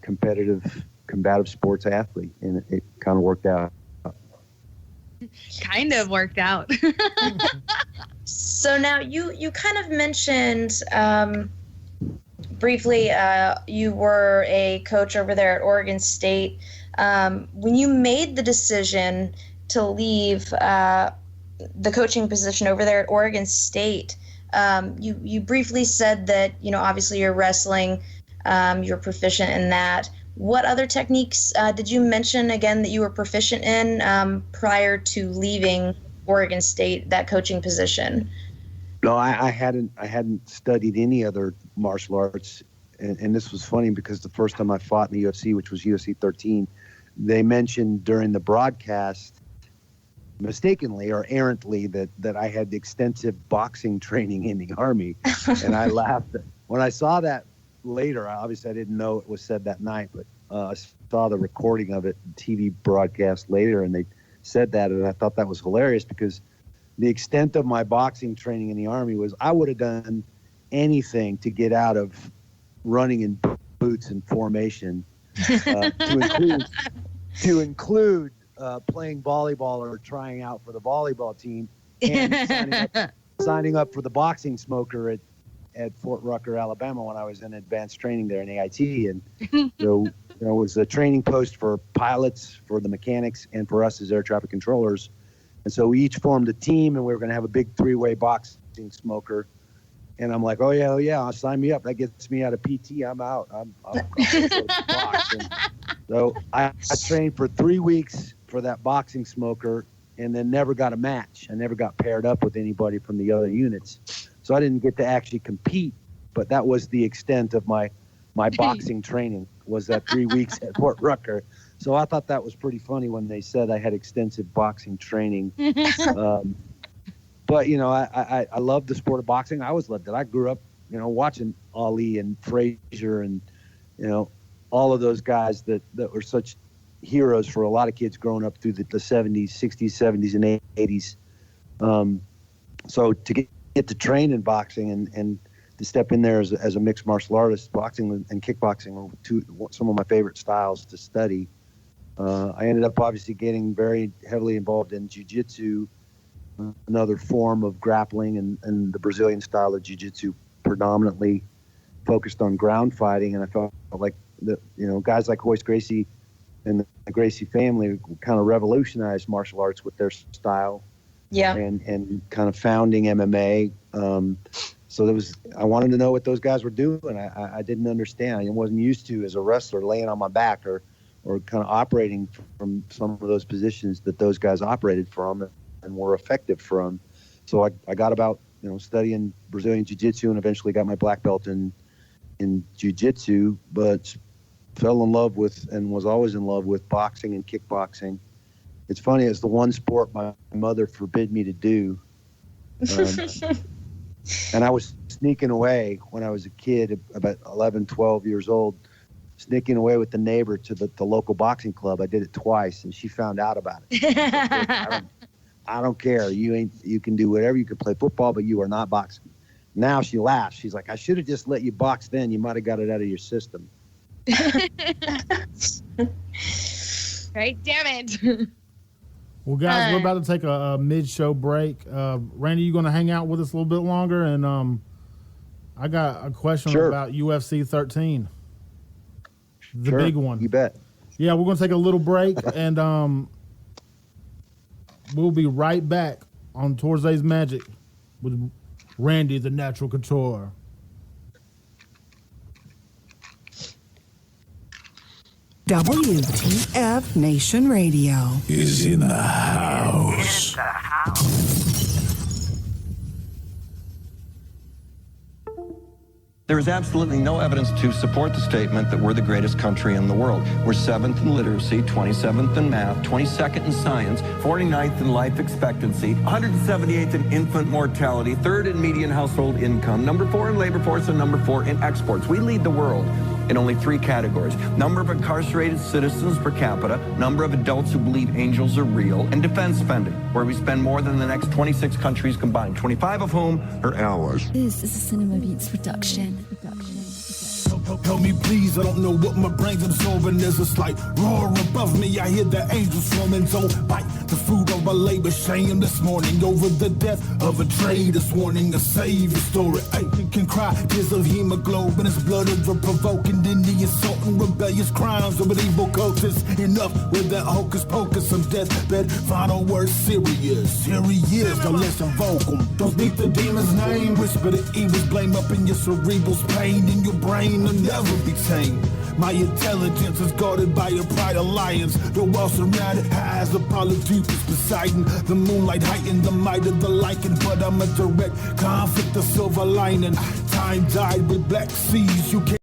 combative sports athlete, and it kind of worked out. Kind of worked out. So now you kind of mentioned briefly you were a coach over there at Oregon State. When you made the decision to leave the coaching position over there at Oregon State, you briefly said that, obviously you're wrestling, you're proficient in that. What other techniques did you mention again that you were proficient in prior to leaving Oregon State, that coaching position? No, I hadn't studied any other martial arts, and this was funny because the first time I fought in the UFC, which was UFC 13, they mentioned during the broadcast, mistakenly or errantly, that I had extensive boxing training in the Army, and I laughed when I saw that. Later, obviously I didn't know it was said that night, but I saw the recording of it, TV broadcast later, and they said that, and I thought that was hilarious because the extent of my boxing training in the Army was I would have done anything to get out of running in boots and formation, to include playing volleyball or trying out for the volleyball team and signing up for the boxing smoker at Fort Rucker, Alabama, when I was in advanced training there in AIT. And so, it was a training post for pilots, for the mechanics, and for us as air traffic controllers. And so we each formed a team, and we were going to have a big three-way boxing smoker. And I'm like, oh yeah, sign me up. That gets me out of PT. I'm out. I'm box. And so I trained for 3 weeks for that boxing smoker, and then never got a match. I never got paired up with anybody from the other units. So I didn't get to actually compete, but that was the extent of my boxing training, was that 3 weeks at Fort Rucker. So I thought that was pretty funny when they said I had extensive boxing training. But, I love the sport of boxing. I always loved it. I grew up, watching Ali and Frazier and, all of those guys that were such heroes for a lot of kids growing up through the 70s, 60s, 70s, and 80s. So to get to train in boxing and to step in there as a mixed martial artist, boxing and kickboxing were some of my favorite styles to study. I ended up obviously getting very heavily involved in jiu-jitsu, another form of grappling, and the Brazilian style of jiu-jitsu predominantly focused on ground fighting. And I felt like guys like Royce Gracie and the Gracie family kind of revolutionized martial arts with their style. Yeah. And kind of founding MMA. So I wanted to know what those guys were doing. I didn't understand. I wasn't used to, as a wrestler, laying on my back or kind of operating from some of those positions that those guys operated from and were effective from. So I got about, studying Brazilian Jiu-Jitsu and eventually got my black belt in Jiu-Jitsu, but fell in love with and was always in love with boxing and kickboxing. It's funny, it's the one sport my mother forbid me to do. And I was sneaking away when I was a kid, about 11, 12 years old, sneaking away with the neighbor to the local boxing club. I did it twice, and she found out about it. I don't care. You can do whatever. You can play football, but you are not boxing. Now she laughs. She's like, I should have just let you box then. You might have got it out of your system. Right? Damn it. Well, guys, we're about to take a mid-show break. Randy, you going to hang out with us a little bit longer? And I got a question about UFC 13. The big one. You bet. Yeah, we're going to take a little break, and we'll be right back on Tyrsday's Magic with Randy, the Natural Couture. WTF Nation Radio is in the house. There is absolutely no evidence to support the statement that we're the greatest country in the world. We're 7th in literacy, 27th in math, 22nd in science, 49th in life expectancy, 178th in infant mortality, 3rd in median household income, number 4 in labor force, and number 4 in exports. We lead the world in only 3 categories: number of incarcerated citizens per capita, number of adults who believe angels are real, and defense spending, where we spend more than the next 26 countries combined, 25 of whom are allies. This is a Cinema Beats production. Help me please, I don't know what my brain's absorbing. There's a slight roar above me, I hear the angels swarming. So bite the fruit of my labor, shame this morning over the death of a traitor, warning a savior story. I can cry tears of hemoglobin, it's blood of the provoking, then the insulting rebellious crimes of an evil cultist. Enough with that hocus pocus, some deathbed final words serious. Here he is, no less invoke him. Don't speak the demon's name, whisper the evil's blame up in your cerebral's pain, in your brain will never be tamed. My intelligence is guarded by a pride of lions. The wall surrounded highs of politics Poseidon. The moonlight heightened the might of the lichen, but I'm a direct conflict of silver lining. Time died with black seas, you can't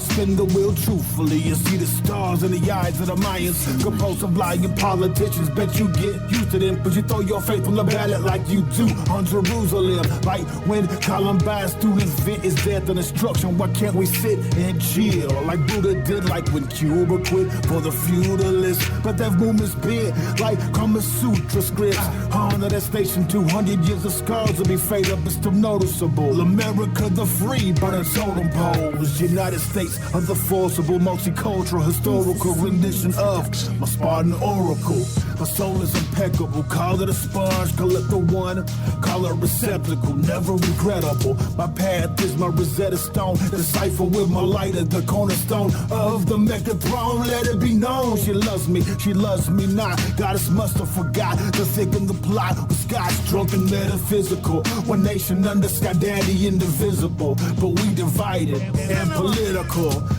spin the wheel truthfully. You see the stars in the eyes of the Mayans. Compulsive lying politicians, bet you get used to them, but you throw your faith on the ballot like you do on Jerusalem. Like when Columbine students vent is death and destruction, why can't we sit and chill like Buddha did, like when Cuba quit for the feudalists? But that movement's been like Kama Sutra scripts. Honor that station, 200 years of scars will be fade up, it's still noticeable. America the free, but a totem poles. United States of the forcible, multicultural, historical rendition of my Spartan oracle. My soul is impeccable, call it a sponge, call it the one, call it receptacle, never regrettable. My path is my Rosetta Stone, decipher with my light at the cornerstone of the Mecca throne. Let it be known, she loves me not. Goddess must have forgot the thick and the plot was God's drunken metaphysical. One nation under Sky Daddy indivisible, but we divided and political.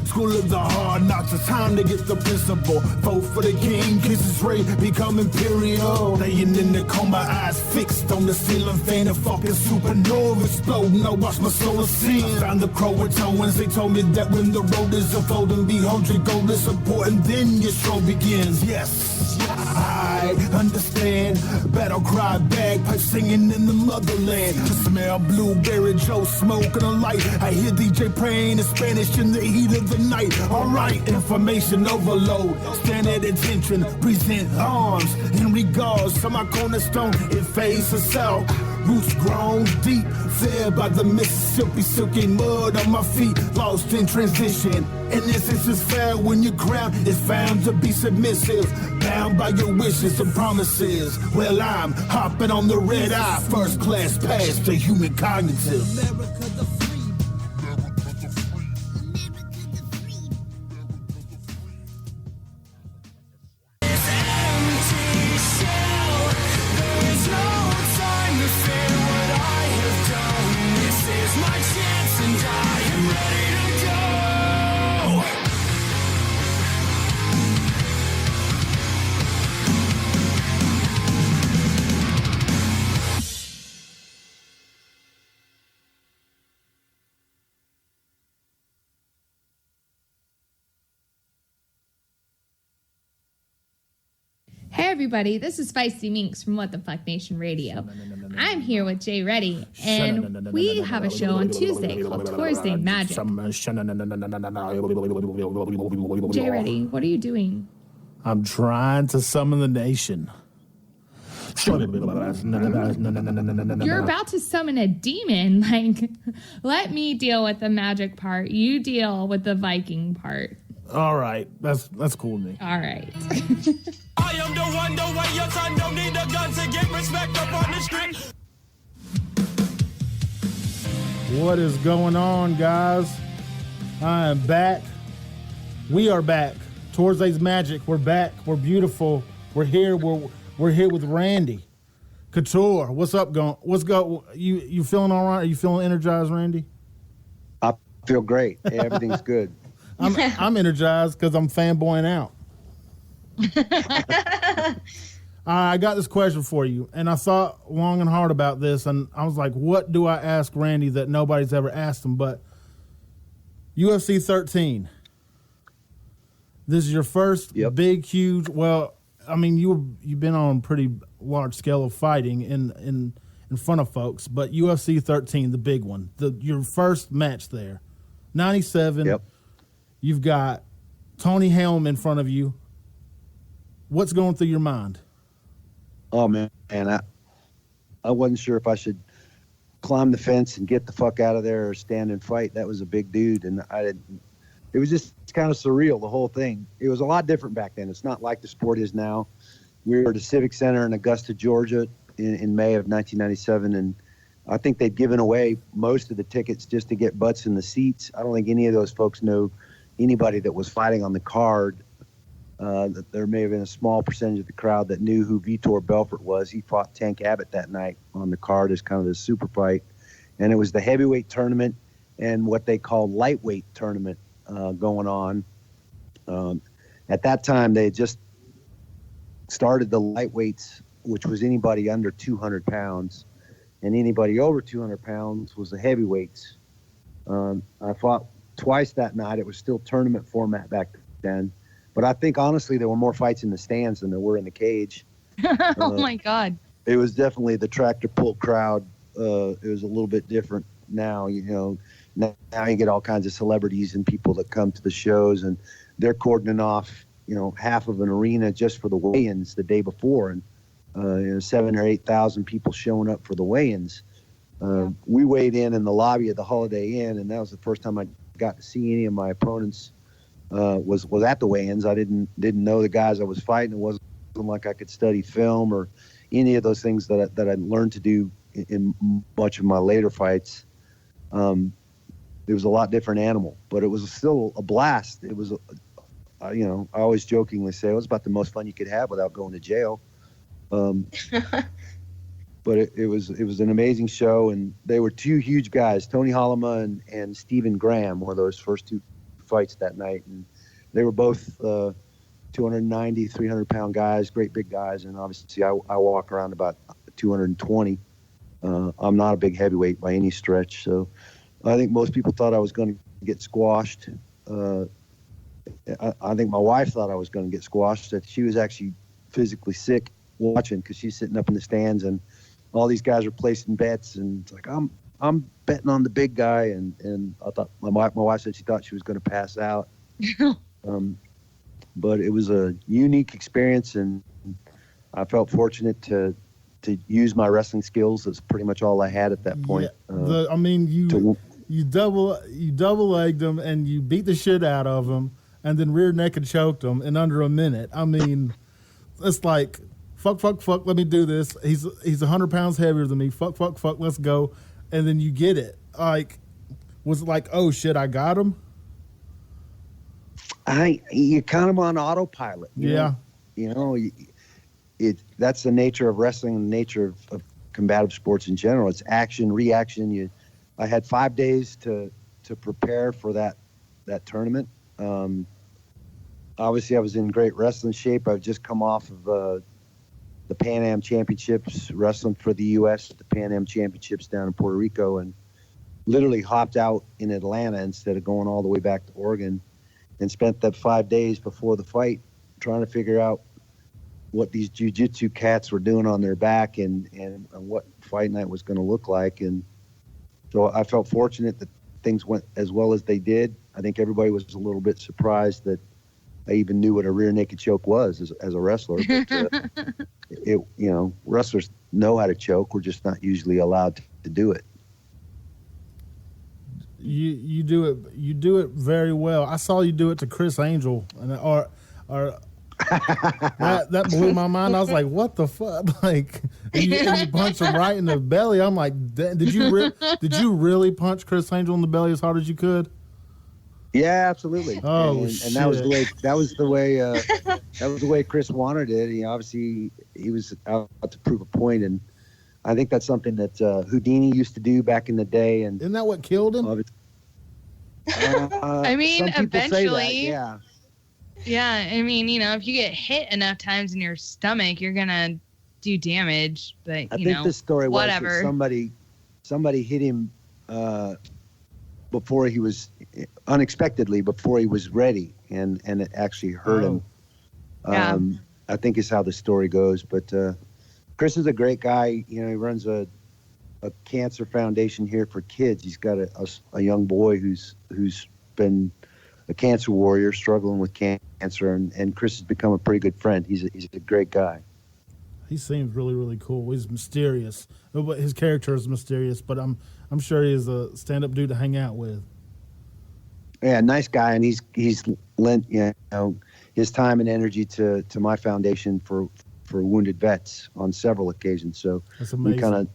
School of the hard knocks, it's time to get the principle. Vote for the king, kisses Ray, become imperial. Laying in the coma, eyes fixed on the ceiling fan, a fucking supernova exploding. I watch my soul ascend. I found the Croatoans, they told me that when the road is unfolding, behold your goal is important, then your show begins. Yes, I understand. Battle cry, bagpipe singing in the motherland. I smell blueberry Joe smoking a light. I hear DJ praying in Spanish in the heat of the night. Alright, information overload. Stand at attention, present arms in regards to my cornerstone. It fades us out. Roots grown deep, fed by the Mississippi silky mud on my feet, lost in transition. Innocence is fair when your ground is found to be submissive, bound by your wishes and promises. Well, I'm hopping on the red eye, first class pass to human cognitive. America the free. Hey everybody, this is Feisty Minx from What the Fuck Nation Radio. I'm here with Jay Reddy, and we have a show on Tuesday called Tyrsday Magick. Jay Reddy, what are you doing? I'm trying to summon the nation. You're about to summon a demon. Like, let me deal with the magic part. You deal with the Viking part. All right, that's cool with me. All right. I am the one, the way your son don't need a gun to get respect up on the street. What is going on, guys? I am back. We are back. Tyrsday's Magick. We're back. We're beautiful. We're here. We're here with Randy Couture. What's up, going? What's go? You feeling all right? Are you feeling energized, Randy? I feel great. Hey, everything's good. I'm energized because I'm fanboying out. I got this question for you, and I thought long and hard about this, and I was like, what do I ask Randy that nobody's ever asked him? But UFC 13. This is your first big, huge. Well, I mean, you've been on pretty large scale of fighting in front of folks, but UFC 13, the big one, your first match there, 97. Yep. You've got Tony Helm in front of you. What's going through your mind? Oh man, I wasn't sure if I should climb the fence and get the fuck out of there or stand and fight. That was a big dude, and it was just kind of surreal, the whole thing. It was a lot different back then. It's not like the sport is now. We were at the Civic Center in Augusta, Georgia in May of 1997, and I think they'd given away most of the tickets just to get butts in the seats. I don't think any of those folks know anybody that was fighting on the card. That there may have been a small percentage of the crowd that knew who Vitor Belfort was. He fought Tank Abbott that night on the card as kind of the super fight. And it was the heavyweight tournament and what they called lightweight tournament going on. At that time, they had just started the lightweights, which was anybody under 200 pounds. And anybody over 200 pounds was the heavyweights. I fought twice that night. It was still tournament format back then. But I think, honestly, there were more fights in the stands than there were in the cage. Oh, my God. It was definitely the tractor pull crowd. It was a little bit different now. Now you get all kinds of celebrities and people that come to the shows, and they're cordoning off, half of an arena just for the weigh-ins the day before, and 7,000 or 8,000 people showing up for the weigh-ins. We weighed in the lobby of the Holiday Inn, and that was the first time I got to see any of my opponents. Was at the weigh-ins. I didn't know the guys I was fighting. It wasn't like I could study film or any of those things that I learned to do in much of my later fights. It was a lot different animal, but it was still a blast. It was, I always jokingly say it was about the most fun you could have without going to jail. But it was an amazing show, and they were two huge guys, Tony Hollema and Stephen Graham, were those first two fights that night, and they were both 290, 300-pound guys, great big guys, and obviously I walk around about 220. I'm not a big heavyweight by any stretch, so I think most people thought I was going to get squashed. I think my wife thought I was going to get squashed, that she was actually physically sick watching because she's sitting up in the stands, and all these guys are placing bets, and it's like, I'm betting on the big guy, and I thought my wife said she thought she was going to pass out. But it was a unique experience, and I felt fortunate to use my wrestling skills. That's pretty much all I had at that point. You double legged them, and you beat the shit out of them, and then rear naked choked them in under a minute. I mean, it's like fuck. Let me do this. He's 100 pounds heavier than me. Fuck. Let's go. And then you get it. Like, was it like, oh shit, I got him? You're kind of on autopilot. Yeah. That's the nature of wrestling and the nature of combative sports in general. It's action, reaction. I had 5 days to prepare for that tournament. Obviously, I was in great wrestling shape. I've just come off of the Pan Am Championships, wrestling for the U.S. at the Pan Am Championships down in Puerto Rico, and literally hopped out in Atlanta instead of going all the way back to Oregon, and spent that 5 days before the fight trying to figure out what these jiu-jitsu cats were doing on their back and what fight night was going to look like. And so I felt fortunate that things went as well as they did. I think everybody was a little bit surprised that I even knew what a rear naked choke was as a wrestler. But, wrestlers know how to choke. We're just not usually allowed to do it. You do it. You do it very well. I saw you do it to Chris Angel, or that blew my mind. I was like, "What the fuck?" Like, and you punched him right in the belly. I'm like, "Did you really punch Chris Angel in the belly as hard as you could?" Yeah, absolutely. Oh, and shit. that was the way Chris wanted it. Obviously he was out to prove a point, and I think that's something that Houdini used to do back in the day. And isn't that what killed him? I mean, eventually. Yeah. Yeah, I mean, if you get hit enough times in your stomach, you're gonna do damage. But I think the story was whatever. that somebody hit him before he was ready, and it actually hurt him. Yeah. I think is how the story goes. But Chris is a great guy. You know, he runs a cancer foundation here for kids. He's got a young boy who's been a cancer warrior struggling with cancer, and Chris has become a pretty good friend. He's a great guy. He seems really, really cool. He's mysterious. His character is mysterious, but I'm sure he's a stand-up dude to hang out with. Yeah, nice guy, and he's lent his time and energy to my foundation for wounded vets on several occasions. So that's amazing. We kind of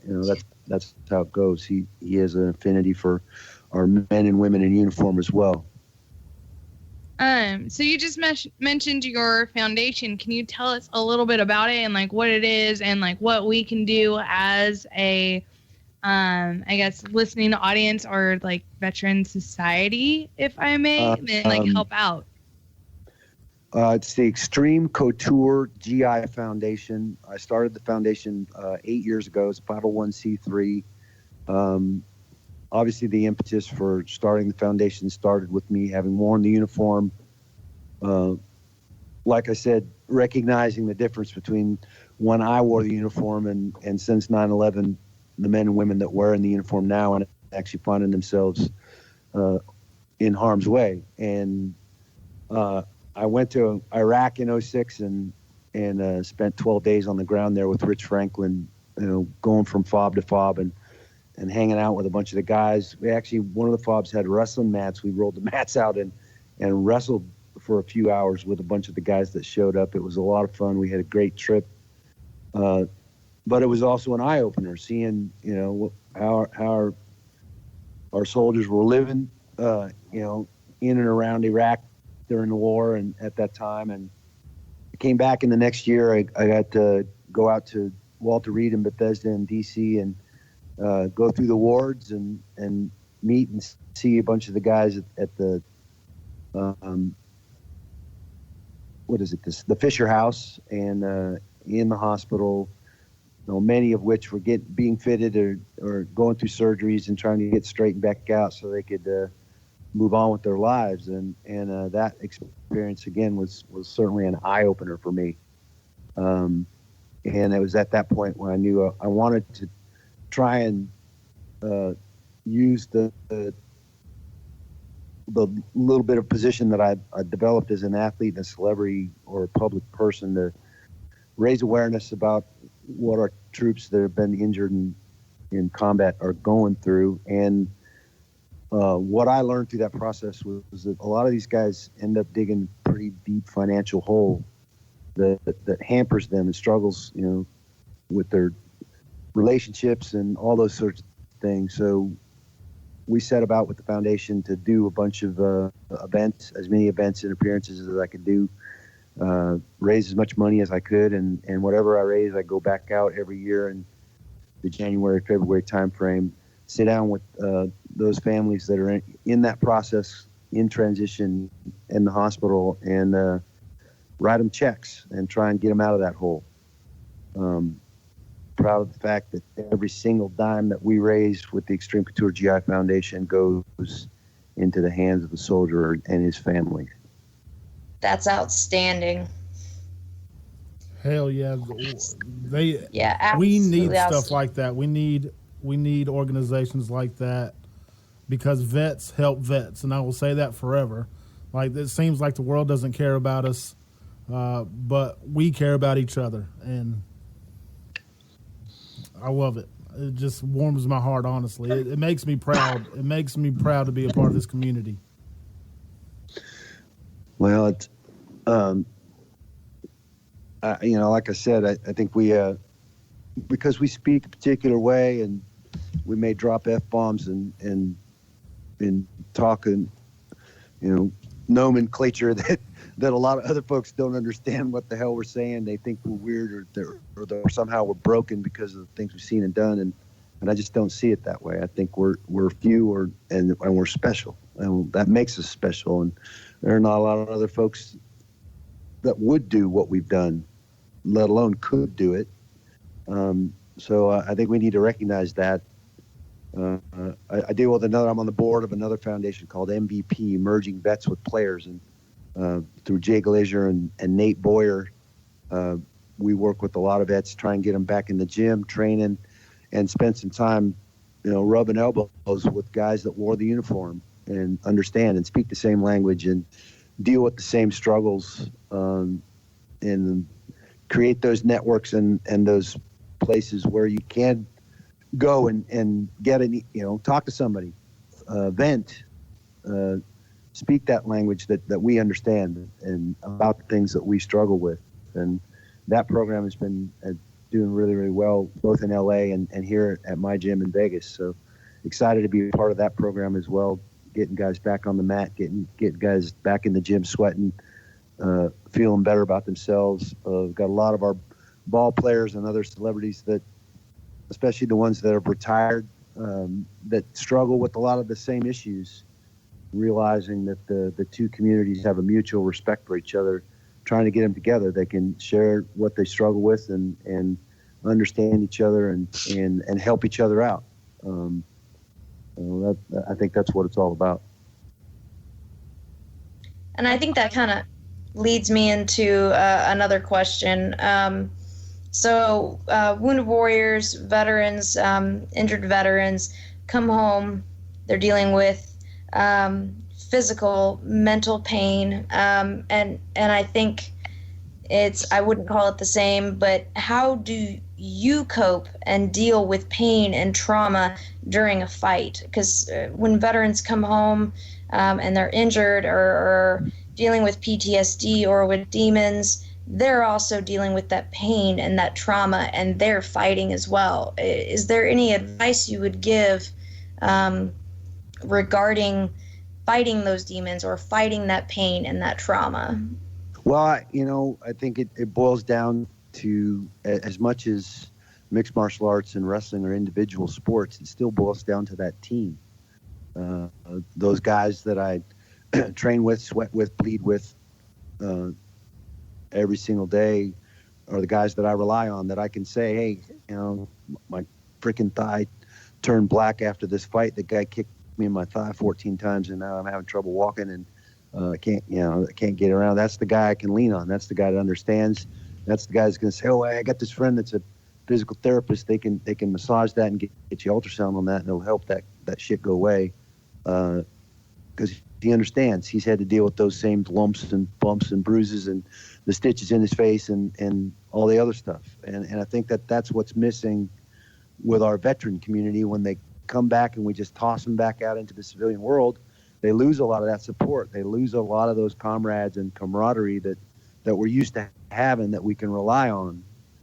that's how it goes. He has an affinity for our men and women in uniform as well. So you just mentioned your foundation. Can you tell us a little bit about it and like what it is and like what we can do as a, I guess, listening audience or like veteran society, if I may, and like help out? It's the Extreme Couture GI Foundation. I started the foundation 8 years ago. It's a 501c3. Obviously, the impetus for starting the foundation started with me having worn the uniform. Like I said, recognizing the difference between when I wore the uniform and since 9/11, the men and women that wear in the uniform now and actually finding themselves in harm's way. And I went to Iraq in 2006 and spent 12 days on the ground there with Rich Franklin, going from fob to fob and hanging out with a bunch of the guys. We actually, one of the fobs had wrestling mats. We rolled the mats out and wrestled for a few hours with a bunch of the guys that showed up. It was a lot of fun. We had a great trip. But it was also an eye-opener, seeing, how our soldiers were living, in and around Iraq during the war and at that time. And I came back in the next year. I got to go out to Walter Reed in Bethesda in D.C. and go through the wards and meet and see a bunch of the guys at the the Fisher House and in the hospital. Many of which were being fitted or going through surgeries and trying to get straightened back out so they could move on with their lives. And that experience again was certainly an eye opener for me. And it was at that point when I knew I wanted to try and use the little bit of position that I developed as an athlete and a celebrity or a public person to raise awareness about what our troops that have been injured in combat are going through. And what I learned through that process was that a lot of these guys end up digging a pretty deep financial hole that hampers them and struggles, with their relationships and all those sorts of things. So we set about with the foundation to do a bunch of events, as many events and appearances as I could do, raise as much money as I could, and whatever I raise, I go back out every year in the January, February timeframe, sit down with those families that are in that process, in transition, in the hospital, and write them checks and try and get them out of that hole. Proud of the fact that every single dime that we raise with the Extreme Couture GI Foundation goes into the hands of the soldier and his family. That's outstanding. Hell yeah. Yeah, we need absolutely stuff like that. We need organizations like that because vets help vets, and I will say that forever. Like, it seems like the world doesn't care about us, but we care about each other, and I love it. It just warms my heart, honestly. It makes me proud. It makes me proud to be a part of this community. Well, it's, like I said, I think we, because we speak a particular way and we may drop F-bombs and talk in, nomenclature that a lot of other folks don't understand what the hell we're saying. They think we're weird or somehow we're broken because of the things we've seen and done. And I just don't see it that way. I think we're few and we're special, and that makes us special. And there are not a lot of other folks that would do what we've done, let alone could do it. So I think we need to recognize that I deal with another. I'm on the board of another foundation called MVP, Emerging Vets with Players, and through Jay Glazier and Nate Boyer, we work with a lot of vets, try and get them back in the gym, training, and spend some time, rubbing elbows with guys that wore the uniform and understand and speak the same language and deal with the same struggles, and create those networks and those places where you can go and get talk to somebody, vent, speak that language that we understand and about the things that we struggle with. And that program has been doing really, really well, both in LA and here at my gym in Vegas. So excited to be a part of that program as well, getting guys back on the mat, getting guys back in the gym sweating, feeling better about themselves. Got a lot of our ball players and other celebrities that, especially the ones that have retired, that struggle with a lot of the same issues, realizing that the two communities have a mutual respect for each other, trying to get them together. They can share what they struggle with and understand each other and help each other out. I think that's what it's all about. And I think that kind of leads me into another question. So wounded warriors, veterans, injured veterans come home. They're dealing with physical, mental pain, and I think I wouldn't call it the same, but how do you cope and deal with pain and trauma during a fight? Because when veterans come home and they're injured or dealing with PTSD or with demons, they're also dealing with that pain and that trauma, and they're fighting as well. Is there any advice you would give regarding fighting those demons or fighting that pain and that trauma? Well, I think it boils down to, as much as mixed martial arts and wrestling are individual sports, it still boils down to that team. Those guys that I train with, sweat with, bleed with every single day are the guys that I rely on, that I can say, hey, my freaking thigh turned black after this fight. The guy kicked me in my thigh 14 times, and now I'm having trouble walking, and I can't get around. That's the guy I can lean on. That's the guy that understands. That's the guy that's going to say, oh, I got this friend that's a physical therapist. They can massage that and get you ultrasound on that, and it'll help that shit go away. Because he understands. He's had to deal with those same lumps and bumps and bruises and the stitches in his face and all the other stuff. And I think that's what's missing with our veteran community. When they come back and we just toss them back out into the civilian world, they lose a lot of that support. They lose a lot of those comrades and camaraderie that we're used to having, that we can rely on.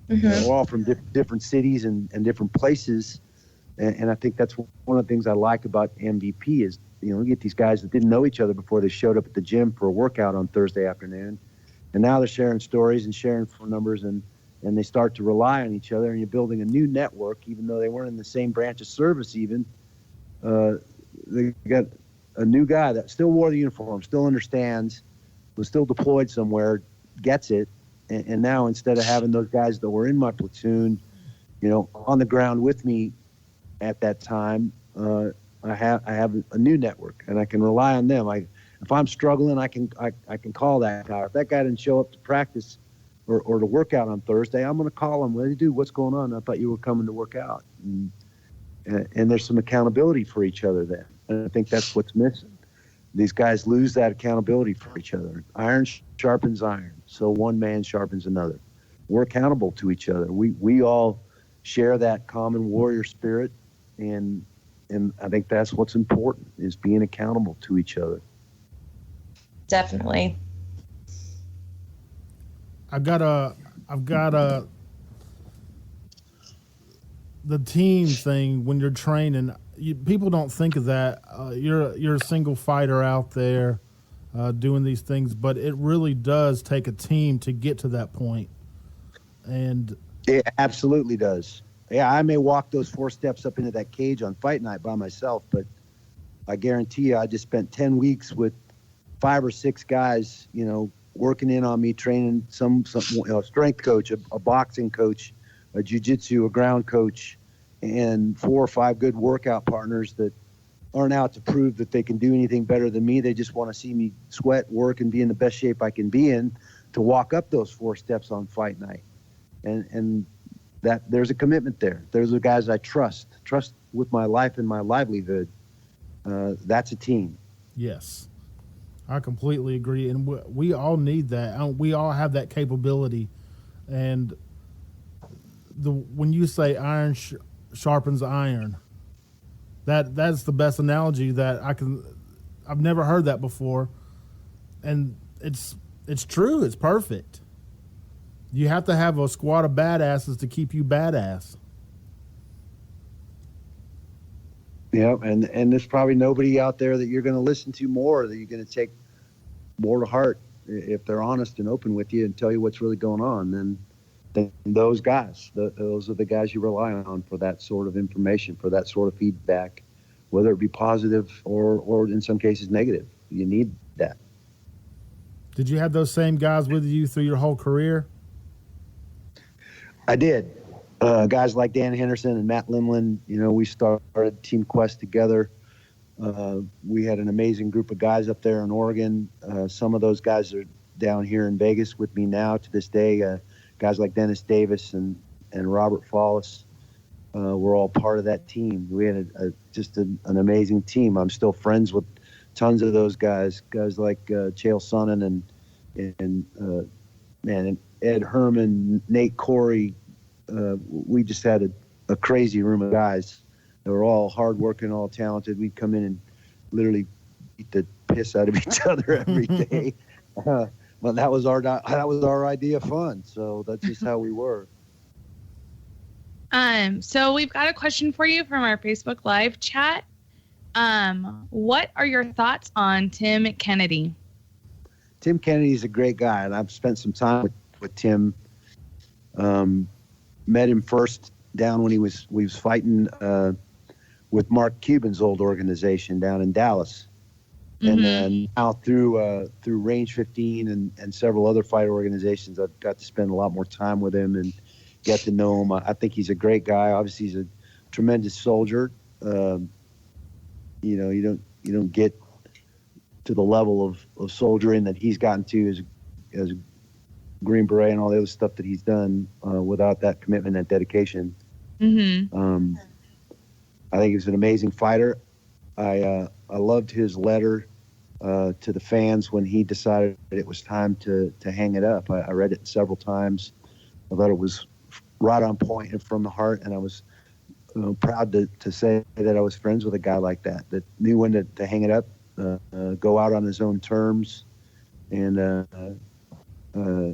Mm-hmm. We're all from different cities and different places. And I think that's one of the things I like about MVP is, you get these guys that didn't know each other before they showed up at the gym for a workout on Thursday afternoon. And now they're sharing stories and sharing phone numbers, and they start to rely on each other, and you're building a new network, even though they weren't in the same branch of service even. They got a new guy that still wore the uniform, still understands, was still deployed somewhere, gets it. And now, instead of having those guys that were in my platoon, on the ground with me at that time, I have a new network, and I can rely on them. If I'm struggling, I can call that guy. If that guy didn't show up to practice or to work out on Thursday, I'm going to call him. What do you do? What's going on? I thought you were coming to work out. And there's some accountability for each other then. And I think that's what's missing. These guys lose that accountability for each other. Iron sharpens iron, so one man sharpens another. We're accountable to each other. We all share that common warrior spirit, and I think that's what's important, is being accountable to each other. Definitely. I've got the team thing. When you're training, people don't think of that. You're a single fighter out there doing these things, but it really does take a team to get to that point. And it absolutely does. Yeah, I may walk those 4 steps up into that cage on fight night by myself, but I guarantee you I just spent 10 weeks with 5 or 6 guys, working in on me, training some strength coach, a boxing coach, a jiu-jitsu, a ground coach, and 4 or 5 good workout partners that aren't out to prove that they can do anything better than me. They just want to see me sweat, work, and be in the best shape I can be in to walk up those 4 steps on fight night. And that there's a commitment there. There's the guys I trust with my life and my livelihood. That's a team. Yes, I completely agree. And we all need that. We all have that capability. And when you say iron sharpens iron, that's the best analogy that I've never heard that before. And it's true. It's perfect. You have to have a squad of badasses to keep you badass. Yeah, and there's probably nobody out there that you're going to listen to more, that you're going to take more to heart if they're honest and open with you and tell you what's really going on than those guys. Those are the guys you rely on for that sort of information, for that sort of feedback, whether it be positive or in some cases negative. You need that. Did you have those same guys with you through your whole career? I did. Guys like Dan Henderson and Matt Limlin, we started Team Quest together. We had an amazing group of guys up there in Oregon. Some of those guys are down here in Vegas with me now to this day. Guys like Dennis Davis and Robert Follis were all part of that team. We had just an amazing team. I'm still friends with tons of those guys like Chael Sonnen and Ed Herman, Nate Corey. We just had a crazy room of guys. They were all hardworking, all talented. We'd come in and literally beat the piss out of each other every day. But that was our idea of fun. So that's just how we were. So we've got a question for you from our Facebook Live chat. What are your thoughts on Tim Kennedy? Tim Kennedy is a great guy, and I've spent some time with Tim. Met him first down when he was fighting with Mark Cuban's old organization down in Dallas. Mm-hmm. And then now through Range 15 and several other fight organizations, I've got to spend a lot more time with him and get to know him. I think he's a great guy. Obviously, he's a tremendous soldier. You don't get to the level of soldiering that he's gotten to as Green Beret and all the other stuff that he's done without that commitment and dedication. Mm-hmm. I think he's an amazing fighter. I loved his letter to the fans when he decided that it was time to hang it up. I read it several times. I thought it was right on point and from the heart, and I was proud to say that I was friends with a guy like that knew when to hang it up, go out on his own terms, and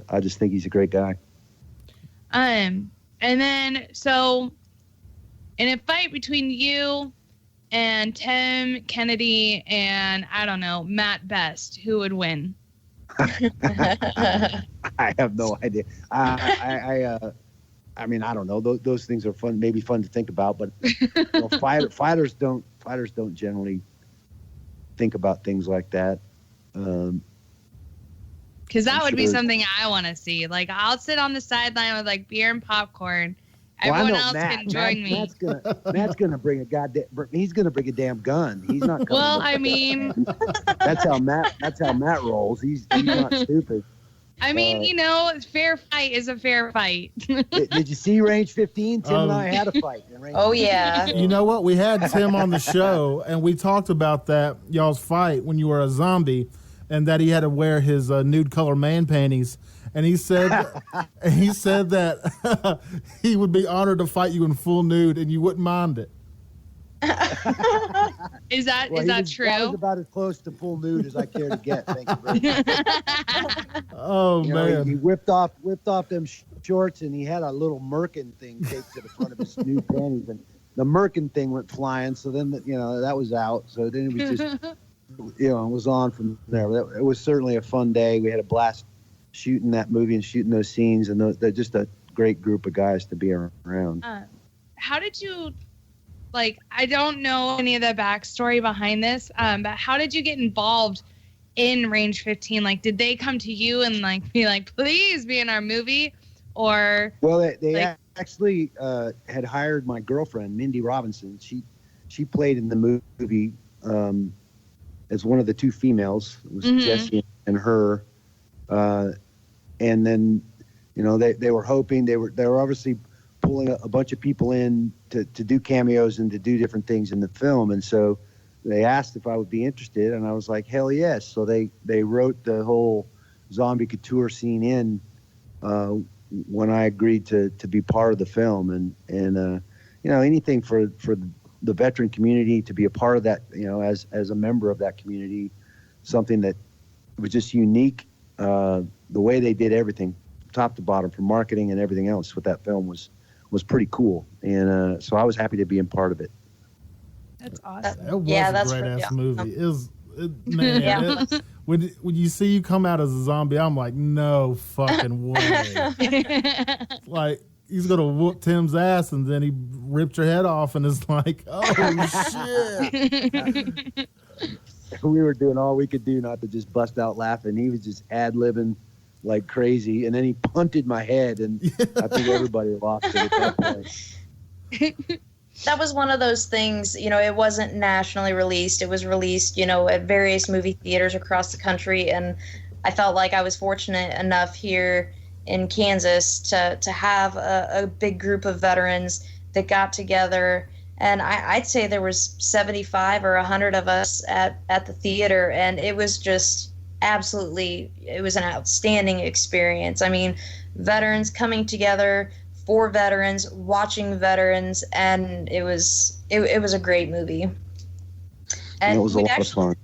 I just think he's a great guy. And then, so in a fight between you and Tim Kennedy and, I don't know, Matt Best, who would win? I have no idea. I mean, I don't know. Those things are fun, maybe fun to think about, but fighters don't generally think about things like that. Because that would be something I want to see. Like, I'll sit on the sideline with like beer and popcorn. Everyone else can join me. Matt's gonna bring he's gonna bring a damn gun. He's not coming. Well, I mean, that's how Matt rolls. He's not stupid. I mean, fair fight is a fair fight. Did you see Range 15? Tim and I had a fight. Oh, yeah. You know what? We had Tim on the show, and we talked about that, y'all's fight when you were a zombie, and that he had to wear his nude color man panties. And he said that he would be honored to fight you in full nude, and you wouldn't mind it. Is that true? That was about as close to full nude as I care to get. Thank you very much. Oh, man. He whipped off them shorts, and he had a little merkin thing taped to the front of his nude panties, and the merkin thing went flying. So then, that was out. So then it was just, it was on from there. It was certainly a fun day. We had a blast shooting that movie and shooting those scenes, and they're just a great group of guys to be around. How did you... I don't know any of the backstory behind this, but how did you get involved in Range 15? Did they come to you and, be like, please be in our movie? or Well, they like- actually had hired my girlfriend, Mindy Robinson. She played in the movie as one of the two females. It was Jessie and her. And then, they were hoping they were obviously pulling a bunch of people in to do cameos and to do different things in the film. And so they asked if I would be interested, and I was like, hell yes. So they wrote the whole zombie couture scene in when I agreed to be part of the film. And anything for the veteran community to be a part of that, as a member of that community, something that was just unique. The way they did everything, top to bottom, from marketing and everything else with that film was pretty cool. And so I was happy to be a part of it. That's awesome. It was a great ass movie. When you see you come out as a zombie, I'm like, no fucking way. Like, he's gonna whoop Tim's ass, and then he ripped your head off, and it's like, oh shit. We were doing all we could do not to just bust out laughing. He was just ad-libbing like crazy, and then he punted my head, and I think everybody lost it at that point. That was one of those things, it wasn't nationally released. It was released, at various movie theaters across the country. And I felt like I was fortunate enough here in Kansas to have a big group of veterans that got together. And I'd say there was 75 or 100 of us at the theater. And it was just it was an outstanding experience. I mean, veterans coming together for veterans, watching veterans, and it was a great movie. And it was a lot of fun.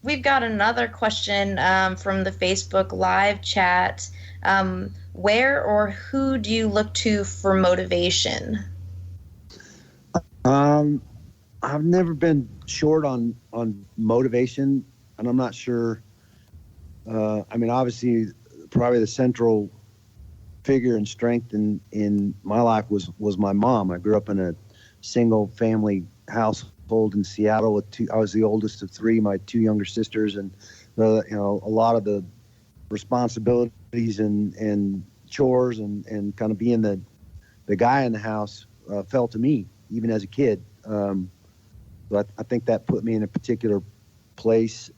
We've got another question from the Facebook Live chat. Where or who do you look to for motivation? I've never been short on motivation, and I'm not sure. Obviously, probably the central figure and strength in my life was my mom. I grew up in a single family household in Seattle with I was the oldest of three, my two younger sisters, and a lot of the responsibilities and chores and kind of being the guy in the house fell to me even as a kid. But I think that put me in a particular place.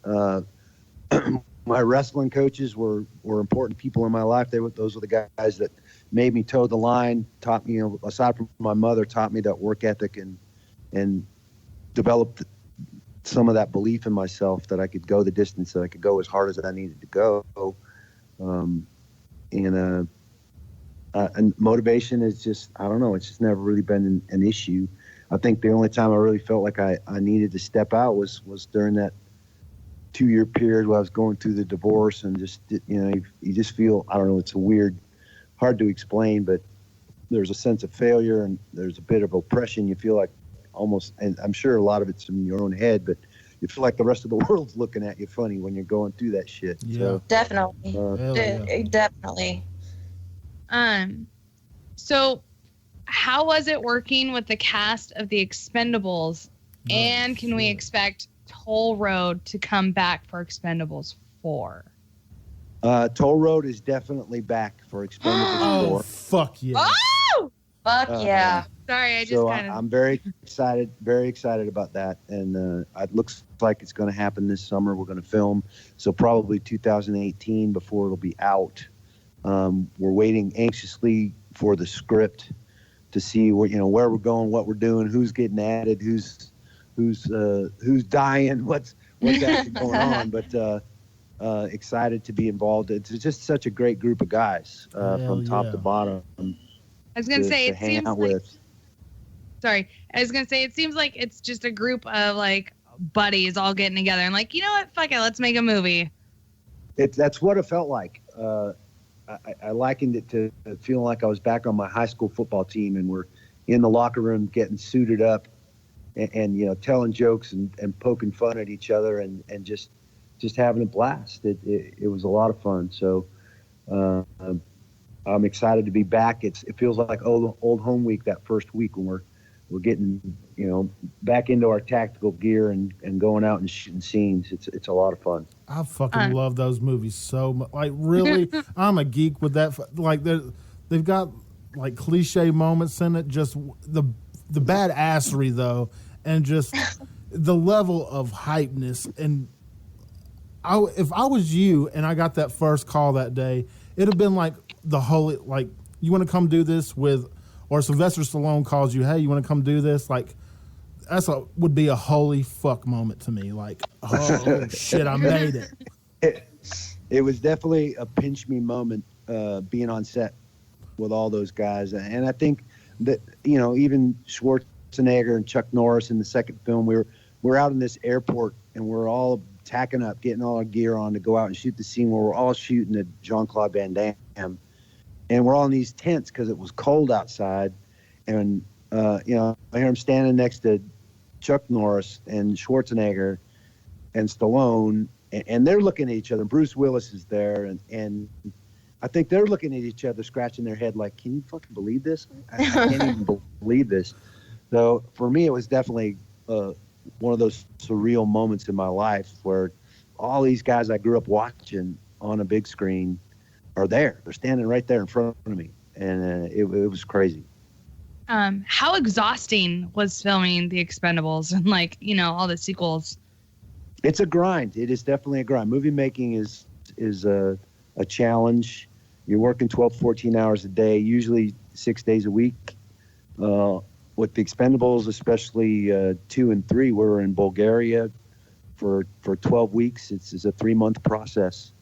My wrestling coaches were important people in my life. Those were the guys that made me toe the line, taught me, aside from my mother, taught me that work ethic and developed some of that belief in myself that I could go the distance, that I could go as hard as I needed to go. And motivation is just, I don't know, it's just never really been an issue. I think the only time I really felt like I needed to step out was during that 2-year period where I was going through the divorce, and just, you just feel, I don't know, it's hard to explain, but there's a sense of failure and there's a bit of oppression. You feel like almost, and I'm sure a lot of it's in your own head, but you feel like the rest of the world's looking at you funny when you're going through that shit. Yeah. So, Definitely. Definitely. So how was it working with the cast of The Expendables? And can we expect Toll Road to come back for Expendables 4? Toll Road is definitely back for Expendables 4. Oh, fuck yeah. Oh! Fuck yeah. Sorry, I just So kind of... I'm very excited about that. And it looks like it's going to happen this summer. We're going to film. So probably 2018 before it'll be out. We're waiting anxiously for the script to see where we're going, what we're doing, who's getting added, who's dying, what's actually going on. But excited to be involved. It's just such a great group of guys from top to bottom. I was going to say, it seems like... with. Sorry. I was going to say, it seems like it's just a group of, buddies all getting together and you know what? Fuck it. Let's make a movie. That's what it felt like. I likened it to feeling like I was back on my high school football team, and we're in the locker room getting suited up and telling jokes and poking fun at each other and just having a blast. It was a lot of fun. So I'm excited to be back. It feels like old home week, that first week when we're getting back into our tactical gear and going out and shooting scenes. It's a lot of fun. I fucking love those movies so much. Like, really, I'm a geek with that. Like, they've got like cliche moments in it. Just the badassery though, and just the level of hypeness. And if I was you and I got that first call that day, it'd have been like the holy, like, you want to come do this with, or Sylvester Stallone calls you, hey, you want to come do this? Like, would be a holy fuck moment to me. Like, oh shit, I made it. It was definitely a pinch me moment being on set with all those guys. And I think that, you know, even Schwarzenegger and Chuck Norris in the second film, we're out in this airport and we're all tacking up, getting all our gear on to go out and shoot the scene where we're all shooting at Jean-Claude Van Damme. And we're all in these tents because it was cold outside. And, you know, I hear him standing next to Chuck Norris and Schwarzenegger and Stallone, and they're looking at each other. Bruce Willis is there, and I think they're looking at each other, scratching their head like, can you fucking believe this? I can't even believe this. So for me, it was definitely one of those surreal moments in my life where all these guys I grew up watching on a big screen are there. They're standing right there in front of me, and it was crazy. How exhausting was filming The Expendables and, like, you know, all the sequels? It's a grind. It is definitely a grind. Movie making is a challenge. You're working 12, 14 hours a day, usually 6 days a week. With The Expendables, especially 2 and 3, we were in Bulgaria for 12 weeks. It's a 3-month process.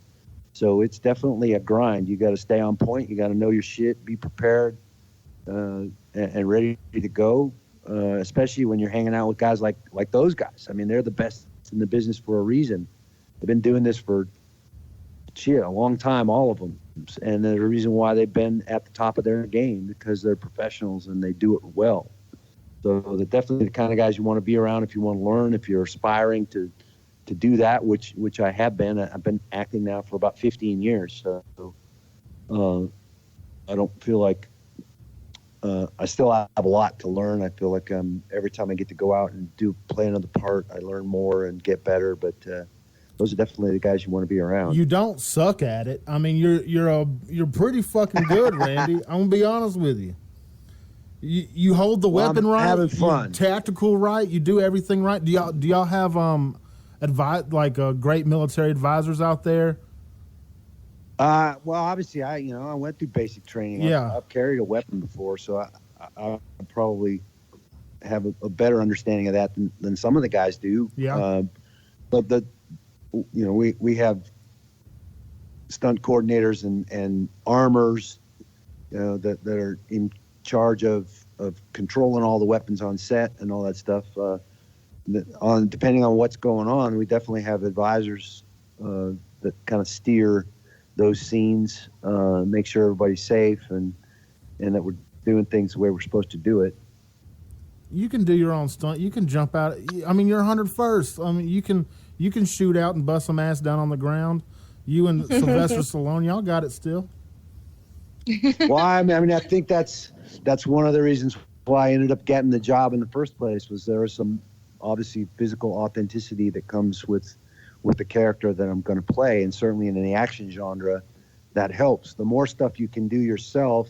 So it's definitely a grind. You got to stay on point. You got to know your shit, be prepared, and ready to go, especially when you're hanging out with guys like those guys. I mean, they're the best in the business for a reason. They've been doing this for a long time, all of them. And there's a reason why they've been at the top of their game, because they're professionals and they do it well. So they're definitely the kind of guys you want to be around if you want to learn, if you're aspiring to do that, which I have been. I've been acting now for about 15 years. So I don't feel like I still have a lot to learn. I feel like every time I get to go out and play another part, I learn more and get better. But those are definitely the guys you want to be around. You don't suck at it. I mean, you're pretty fucking good, Randy. I'm gonna be honest with you. You hold the weapon right. Having fun. You're tactical right. You do everything right. Do y'all have great military advisors out there? Well, obviously, I went through basic training. Yeah. I've carried a weapon before, so I probably have a better understanding of that than some of the guys do. Yeah. But we have stunt coordinators and armors, that are in charge of controlling all the weapons on set and all that stuff. Depending on what's going on, we definitely have advisors that kind of steer those scenes, make sure everybody's safe and that we're doing things the way we're supposed to do it. You can do your own stunt. You can jump out. I mean, you're 101st. I mean, you can shoot out and bust some ass down on the ground. You and Sylvester Stallone, y'all got it still. Well, I mean, I think that's one of the reasons why I ended up getting the job in the first place. Was there was some obviously physical authenticity that comes with the character that I'm going to play, and certainly in the action genre, that helps. The more stuff you can do yourself,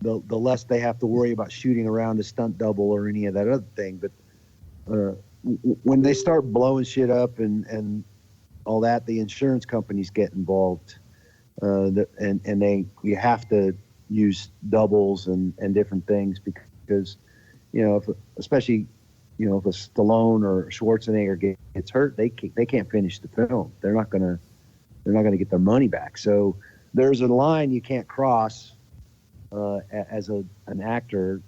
the less they have to worry about shooting around a stunt double or any of that other thing. But when they start blowing shit up and all that, the insurance companies get involved, and you have to use doubles and different things because, especially if a Stallone or Schwarzenegger gets hurt, they can't finish the film. They're not gonna get their money back. So there's a line you can't cross as an actor.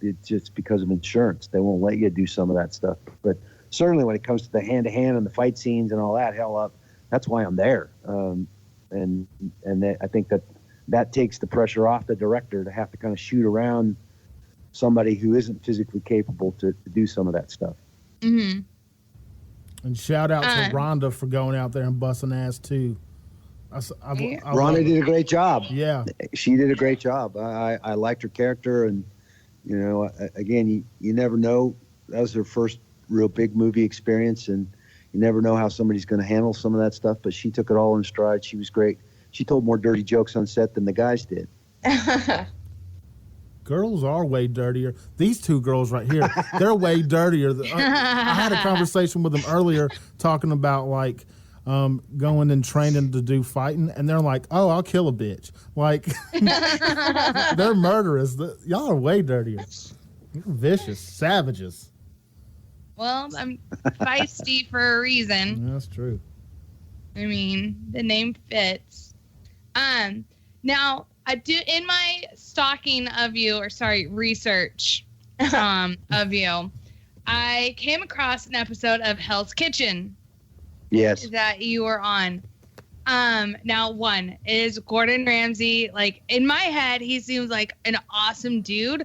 It's just because of insurance. They won't let you do some of that stuff. But certainly when it comes to the hand-to-hand and the fight scenes and all that, that's why I'm there. And I think that takes the pressure off the director to have to kind of shoot around somebody who isn't physically capable to do some of that stuff. Mm-hmm. And shout out to Rhonda for going out there and busting ass too. Rhonda did a great job. Yeah, she did a great job. I liked her character, and again, you never know. That was her first real big movie experience, and you never know how somebody's going to handle some of that stuff. But she took it all in stride. She was great. She told more dirty jokes on set than the guys did. Girls are way dirtier. These two girls right here, they're way dirtier. I had a conversation with them earlier talking about like going and training to do fighting, and they're like, "Oh, I'll kill a bitch." Like they're murderous. Y'all are way dirtier. You're vicious, savages. Well, I'm feisty for a reason. That's true. I mean, the name fits. Now I do in my stalking of you, or sorry, research of you, I came across an episode of Hell's Kitchen. Yes. That you were on. Now, one, is Gordon Ramsay, like, in my head, he seems like an awesome dude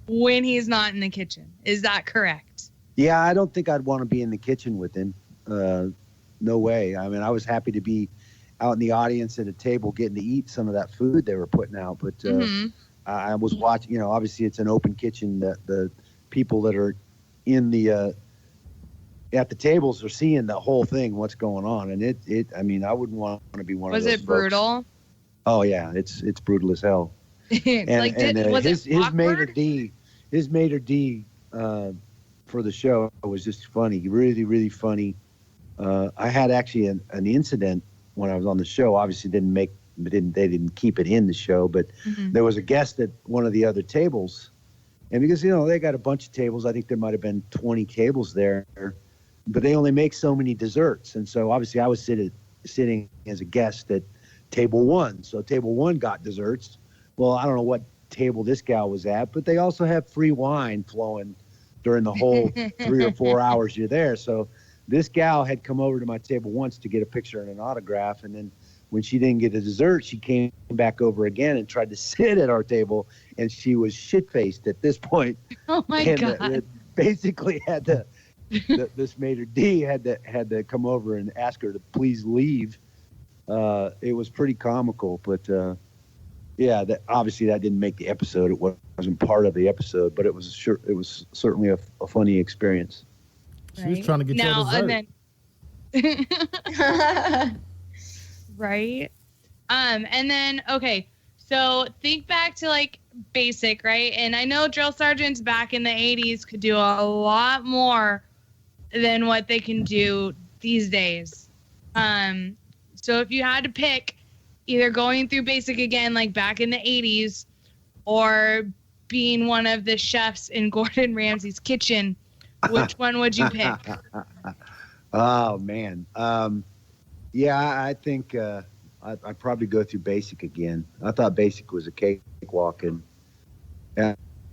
when he's not in the kitchen. Is that correct? Yeah, I don't think I'd want to be in the kitchen with him. No way. I mean, I was happy to be out in the audience at a table getting to eat some of that food they were putting out. But I was watching, obviously it's an open kitchen that the people that are in the at the tables are seeing the whole thing, what's going on. And I mean, I wouldn't want to be one of those. Was it brutal? Folks. Oh yeah, it's brutal as hell. Was his it maitre d' for the show was just funny, really, really funny. I had actually an incident when I was on the show. Obviously, they didn't keep it in the show, but there was a guest at one of the other tables, and because they got a bunch of tables, I think there might have been 20 tables there, but they only make so many desserts, and so obviously I was sitting as a guest at table 1. So table 1 got desserts. Well, I don't know what table this gal was at, but they also have free wine flowing during the whole 3 or 4 hours you're there. So this gal had come over to my table once to get a picture and an autograph, and then when she didn't get a dessert, she came back over again and tried to sit at our table, and she was shit-faced at this point. Oh my God! Basically, this maitre d' had to come over and ask her to please leave. It was pretty comical, but yeah, obviously that didn't make the episode. It wasn't part of the episode, but it was certainly a funny experience. She was trying to get you a dessert. Right. And then, okay, so think back to like basic, right? And I know drill sergeants back in the 80s could do a lot more than what they can do these days. So if you had to pick either going through basic again, like back in the 80s, or being one of the chefs in Gordon Ramsay's kitchen, which one would you pick? Oh, man. Yeah, I think I'd probably go through basic again. I thought basic was a cakewalk. And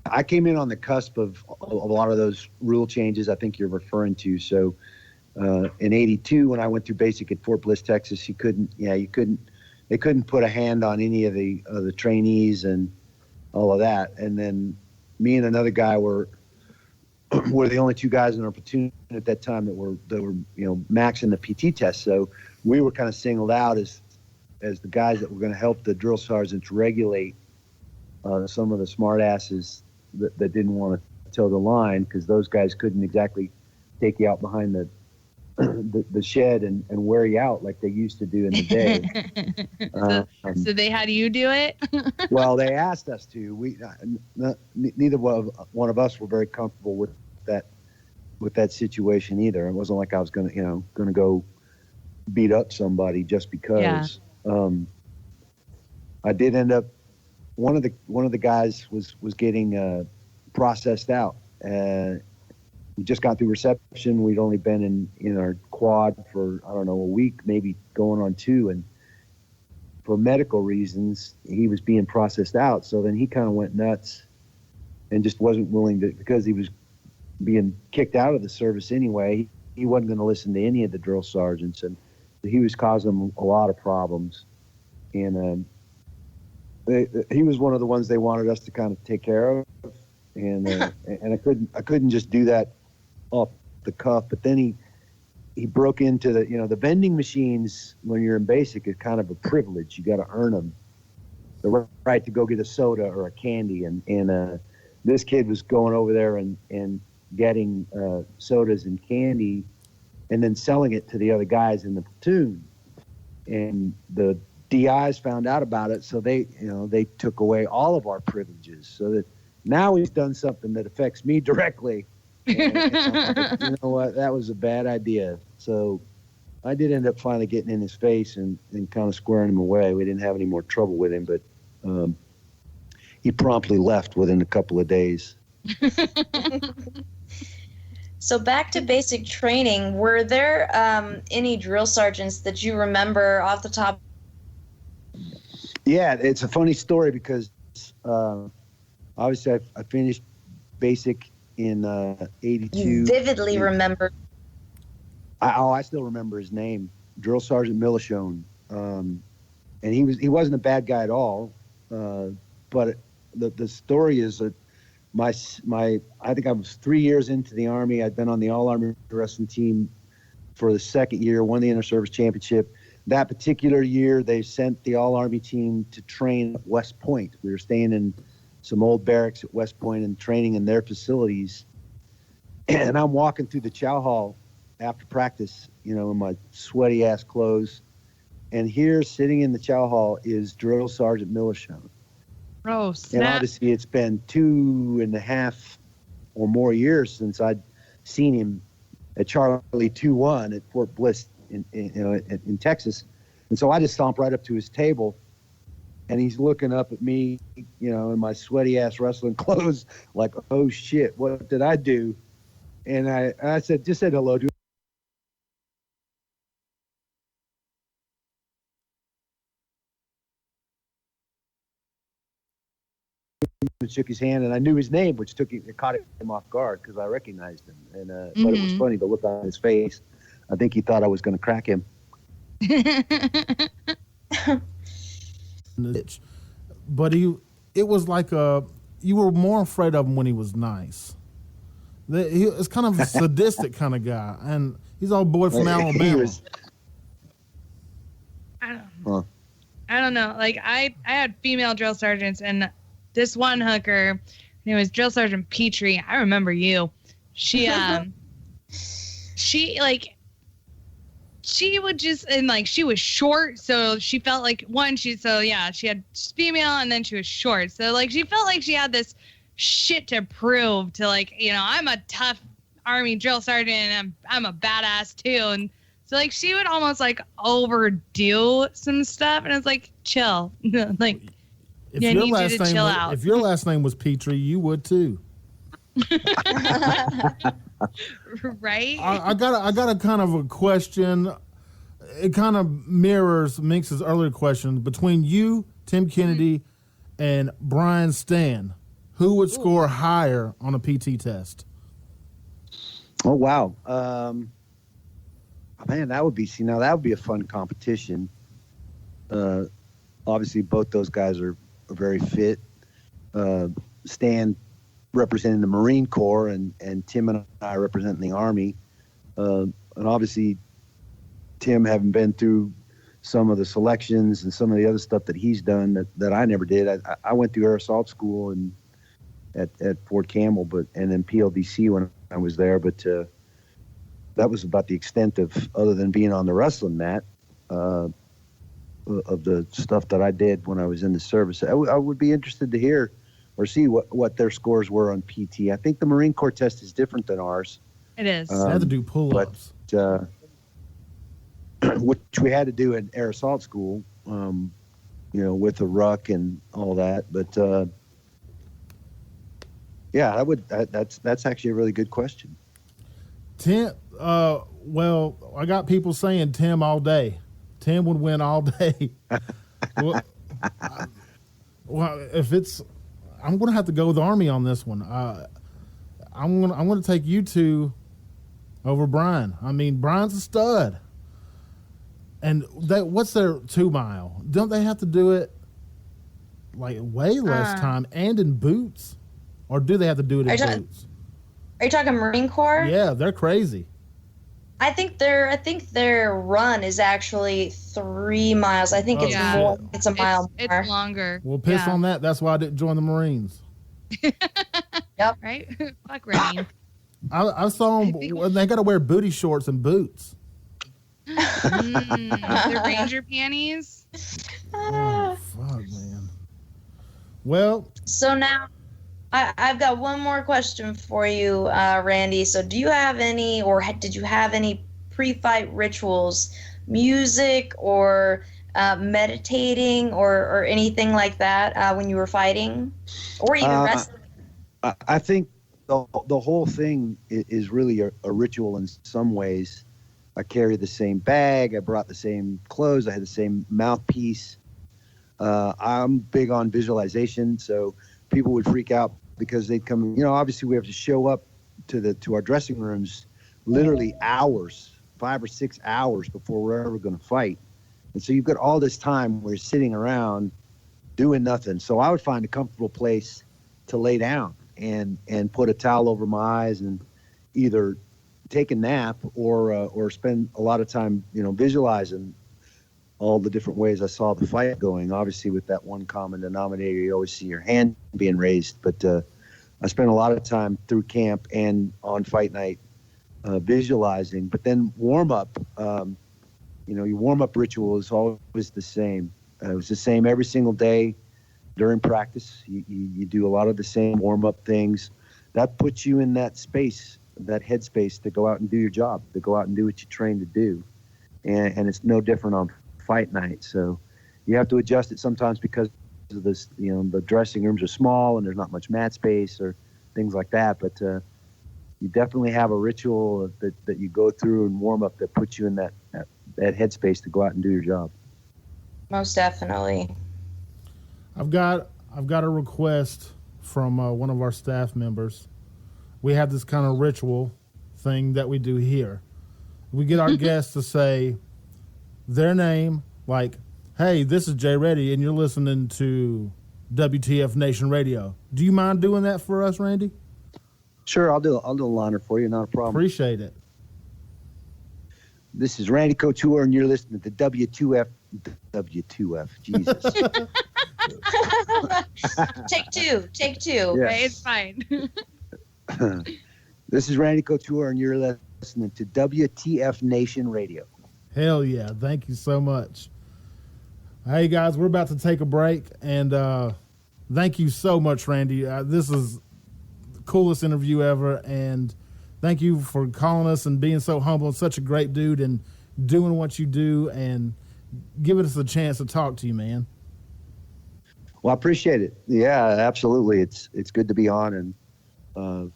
I came in on the cusp of a lot of those rule changes I think you're referring to. So in 82, when I went through basic at Fort Bliss, Texas, they couldn't put a hand on any of the trainees and all of that. And then me and another guy were the only 2 guys in our platoon at that time that were maxing the PT test. So we were kind of singled out as the guys that were going to help the drill sergeants regulate some of the smart asses that didn't want to toe the line, because those guys couldn't exactly take you out behind the shed and wear you out like they used to do in the day. So they had you do it? Well, they asked us to. Neither one of us were very comfortable with that situation either. It wasn't like I was going to go beat up somebody just because. Yeah. I did end up. One of the guys was getting processed out. We just got through reception. We'd only been in our quad for, I don't know, a week, maybe going on 2. And for medical reasons, he was being processed out. So then he kind of went nuts and just wasn't willing to, because he was being kicked out of the service anyway. He wasn't going to listen to any of the drill sergeants, and he was causing them a lot of problems. And he was one of the ones they wanted us to kind of take care of. And and I couldn't just do that off the cuff. But then he broke into the vending machines. When you're in basic, is kind of a privilege. You got to earn them, the right to go get a soda or a candy. And this kid was going over there and getting sodas and candy, and then selling it to the other guys in the platoon. And the DIs found out about it, so they took away all of our privileges. So that now he's done something that affects me directly. And you know what? That was a bad idea. So I did end up finally getting in his face and kind of squaring him away. We didn't have any more trouble with him, but he promptly left within a couple of days. So back to basic training, were there any drill sergeants that you remember off the top? Yeah, it's a funny story because obviously I finished basic in 82. You vividly remember. I still remember his name, Drill Sergeant Milichone. And he wasn't a bad guy at all. But the story is that I think I was 3 years into the Army. I'd been on the All-Army Wrestling team for the second year, won the Inter-Service Championship. That particular year, they sent the All-Army team to train at West Point. We were staying in some old barracks at West Point and training in their facilities. And I'm walking through the chow hall after practice, in my sweaty-ass clothes. And here, sitting in the chow hall, is Drill Sergeant Milichone. Oh, snap. And obviously, it's been 2.5 or more years since I'd seen him at Charlie 2-1 at Fort Bliss in Texas. And so I just stomped right up to his table, and he's looking up at me, in my sweaty-ass wrestling clothes, like, oh, shit, what did I do? And I said hello to him. And shook his hand, and I knew his name, which caught him off guard because I recognized him. And but it was funny, the look on his face. I think he thought I was going to crack him. But it was like you were more afraid of him when he was nice. He was kind of a sadistic kind of guy, and he's all boy from Alabama. I don't know. Like I had female drill sergeants, and this one hooker, her name was Drill Sergeant Petrie. I remember you. She would just, and like she was short, so she felt like she had female, and then she was short, so like she felt like she had this shit to prove to, like, I'm a tough Army drill sergeant, and I'm a badass too, and so like she would almost like overdo some stuff, and it's like, chill. Like, if your last name was Petrie, you would too. Right? I got a kind of a question. It kind of mirrors Minx's earlier question. Between you, Tim Kennedy, and Brian Stan, who would score higher on a PT test? Oh, wow. Man, that would be a fun competition. Obviously, both those guys are very fit. Stan representing the Marine Corps, and Tim and I representing the Army. And obviously, Tim, having been through some of the selections and some of the other stuff that he's done that I never did. I went through Air Assault School and at Fort Campbell, and then PLDC when I was there. But that was about the extent of, other than being on the wrestling mat, of the stuff that I did when I was in the service. I would be interested to hear or see what their scores were on PT. I think the Marine Corps test is different than ours. It is. I had to do pull-ups. But, which we had to do in Air Assault School, with the ruck and all that. But yeah, that's actually a really good question. Tim, well, I got people saying Tim all day. Tim would win all day. Well, if it's, I'm going to have to go with the Army on this one. I'm going to take you two over Brian. I mean, Brian's a stud. And what's their 2 mile? Don't they have to do it like way less time and in boots? Or do they have to do it in boots? Are you talking Marine Corps? Yeah, they're crazy. I think their run is actually 3 miles. I think it's more. It's a mile more. It's longer. Well, piss on that. That's why I didn't join the Marines. Yep. Right? Fuck Marines. I saw them. They got to wear booty shorts and boots. The Ranger panties. Oh, fuck, man. Well, so now I've got one more question for you, Randy. So do you have any, or did you have any pre-fight rituals, music or meditating or anything like that when you were fighting, or even wrestling? I think the whole thing is really a ritual in some ways. I carry the same bag. I brought the same clothes. I had the same mouthpiece. I'm big on visualization, so people would freak out because they'd come. Obviously we have to show up to our dressing rooms literally hours, 5 or 6 hours before we're ever going to fight. And so you've got all this time where you're sitting around doing nothing. So I would find a comfortable place to lay down and put a towel over my eyes and either take a nap or spend a lot of time, visualizing all the different ways I saw the fight going. Obviously, with that one common denominator, you always see your hand being raised. But I spent a lot of time through camp and on fight night visualizing. But then warm up, your warm up ritual is always the same. It was the same every single day during practice. You do a lot of the same warm up things. That puts you in that space, that headspace to go out and do your job, to go out and do what you trained to do. And it's no different on fight night. So you have to adjust it sometimes because of this, the dressing rooms are small and there's not much mat space or things like that. But you definitely have a ritual that you go through and warm up that puts you in that headspace to go out and do your job. Most definitely. I've got a request from one of our staff members. We have this kind of ritual thing that we do here. We get our guests to say their name, like, "Hey, this is Jay Reddy, and you're listening to WTF Nation Radio." Do you mind doing that for us, Randy? Sure, I'll do a liner for you, not a problem. Appreciate it. This is Randy Couture, and you're listening to W2F. Jesus. Take two. Yes. Okay, it's fine. This is Randy Couture, and you're listening to WTF Nation Radio. Hell yeah. Thank you so much. Hey, guys, we're about to take a break, and thank you so much, Randy. This is the coolest interview ever, and thank you for calling us and being so humble and such a great dude and doing what you do and giving us a chance to talk to you, man. Well, I appreciate it. Yeah, absolutely. It's good to be on, and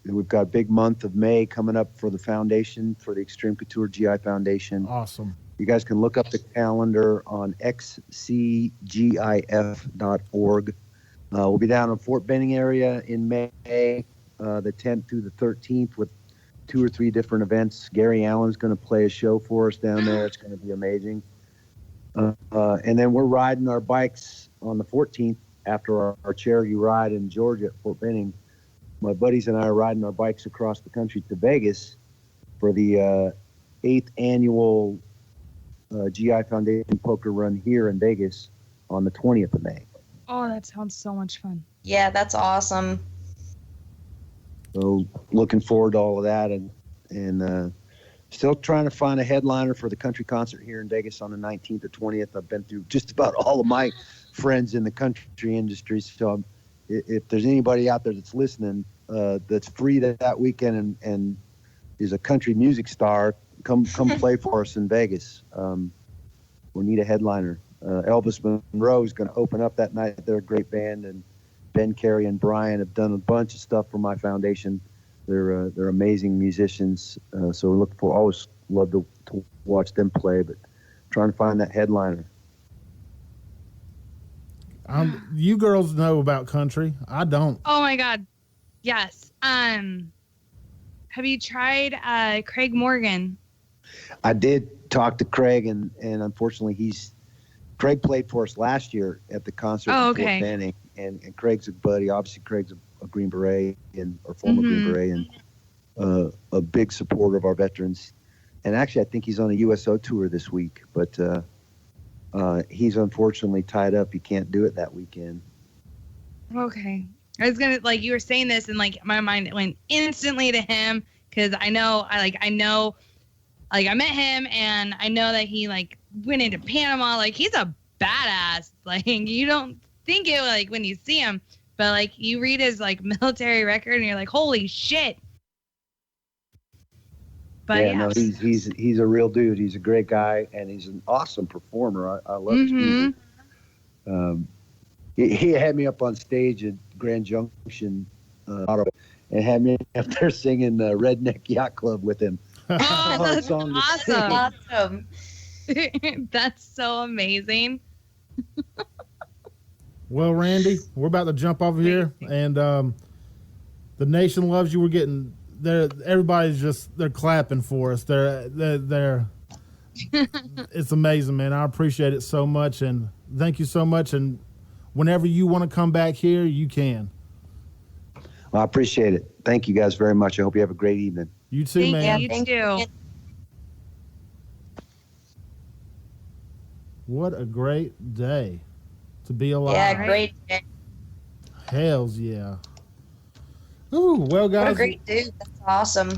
we've got a big month of May coming up for the foundation, for the Extreme Couture GI Foundation. Awesome. You guys can look up the calendar on xcgif.org. We'll be down in Fort Benning area in May, the 10th through the 13th, with 2 or 3 different events. Gary Allen's going to play a show for us down there. It's going to be amazing. And then we're riding our bikes on the 14th after our charity ride in Georgia at Fort Benning. My buddies and I are riding our bikes across the country to Vegas for the 8th annual GI Foundation Poker Run here in Vegas on the 20th of May. Oh, that sounds so much fun. Yeah, that's awesome. So looking forward to all of that, and still trying to find a headliner for the country concert here in Vegas on the 19th or 20th. I've been through just about all of my friends in the country industry, so if there's anybody out there that's listening that's free that weekend and is a country music star, come play for us in Vegas. We need a headliner. Elvis Monroe is going to open up that night. They're a great band, and Ben Carey and Brian have done a bunch of stuff for my foundation. They're amazing musicians, so we always love to watch them play, but trying to find that headliner. You girls know about country. I don't. Oh my God. Yes. Have you tried Craig Morgan? I did talk to Craig, and unfortunately Craig played for us last year at the concert in Fort Benning, and Craig's a buddy. Obviously, Craig's a Green Beret or former Green Beret, and a big supporter of our veterans. And actually, I think he's on a USO tour this week, but he's unfortunately tied up. He can't do it that weekend. Okay. I was gonna, like, you were saying this, and like my mind went instantly to him because I met him, and I know that he like went into Panama. Like, he's a badass. Like, you don't think it like when you see him, but like you read his like military record and you're like, holy shit. But yeah, no, he's a real dude. He's a great guy, and he's an awesome performer. I love his music. He had me up on stage at Grand Junction, and had me up there singing Redneck Yacht Club with him. Oh, that's awesome. That's so amazing. Well, Randy, we're about to jump off of here, and the nation loves you. We're getting there. Everybody's they're clapping for us. They're it's amazing, man. I appreciate it so much, and thank you so much. And whenever you want to come back here, you can. Well, I appreciate it. Thank you guys very much. I hope you have a great evening. You too, man. You too. What a great day to be alive. Yeah, great day. Hells yeah. Ooh, well, guys. What a great dude. That's awesome.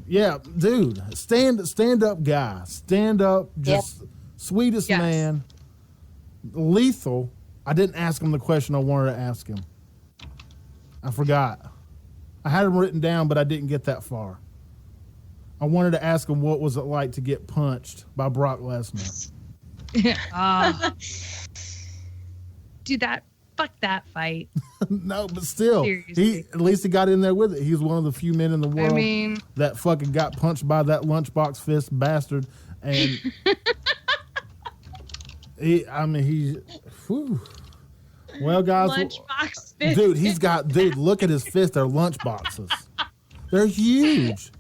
Yeah, dude. Stand up guy. Stand up, just sweetest man. Lethal. I didn't ask him the question I wanted to ask him. I forgot. I had him written down, but I didn't get that far. I wanted to ask him what was it like to get punched by Brock Lesnar. Dude, fuck that fight. No, but still, Seriously. at least he got in there with it. He was one of the few men in the world that fucking got punched by that lunchbox fist bastard. And whew. Well, guys, Lunchbox fist. Dude, look at his fist. They're lunchboxes. They're huge.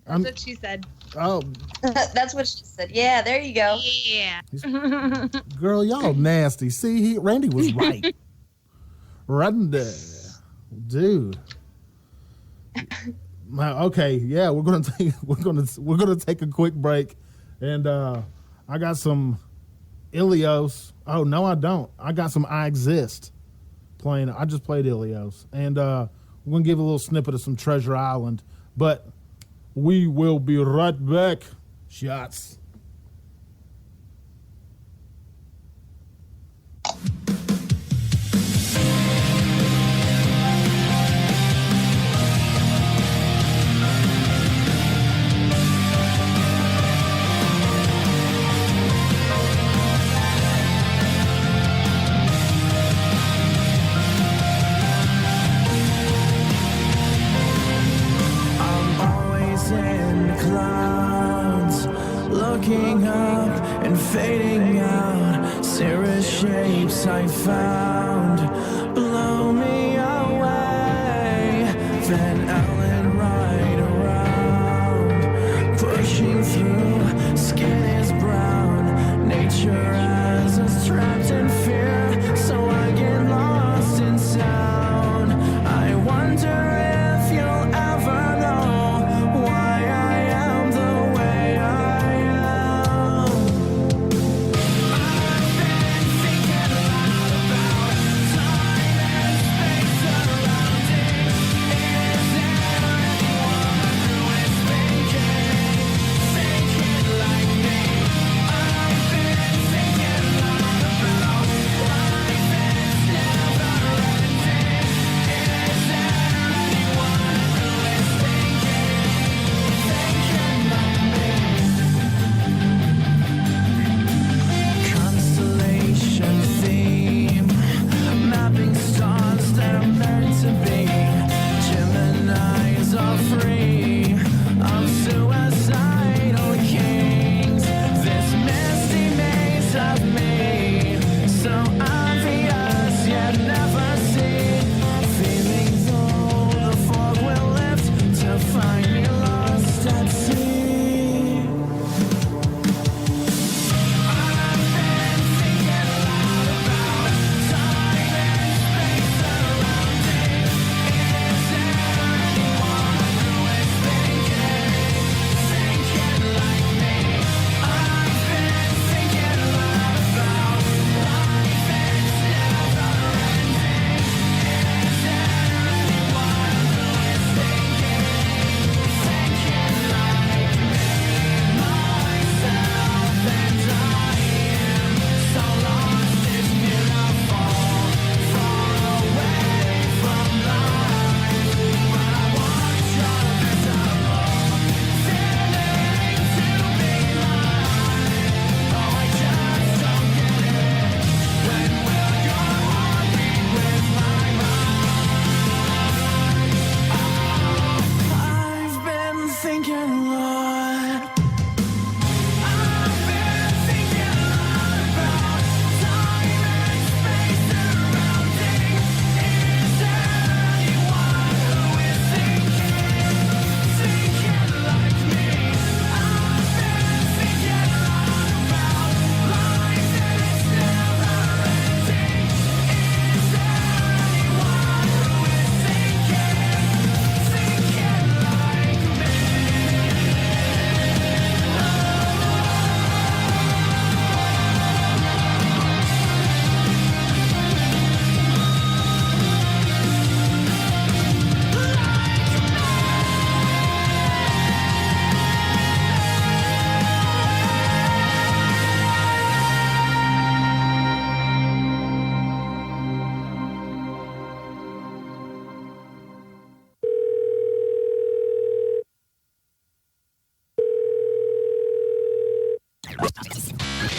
That's what she said. Oh. That's what she said. Yeah, there you go. Yeah. Girl, y'all nasty. See, Randy was right. Randy. Dude. Okay, yeah, we're gonna take a quick break. And I got some Ilios. Oh no, I don't. I got some I Exist playing. I just played Ilios. And we're gonna give a little snippet of some Treasure Island. But we will be right back. Shots. Looking up and fading out, cirrus shapes I found blow me away. Van Allen right around, pushing through. Skin is brown, nature has us trapped in fear, so I get lost in sound. I wonder if you'll ever know why I am the way I am. I've been thinking a lot about time and space surrounding. Is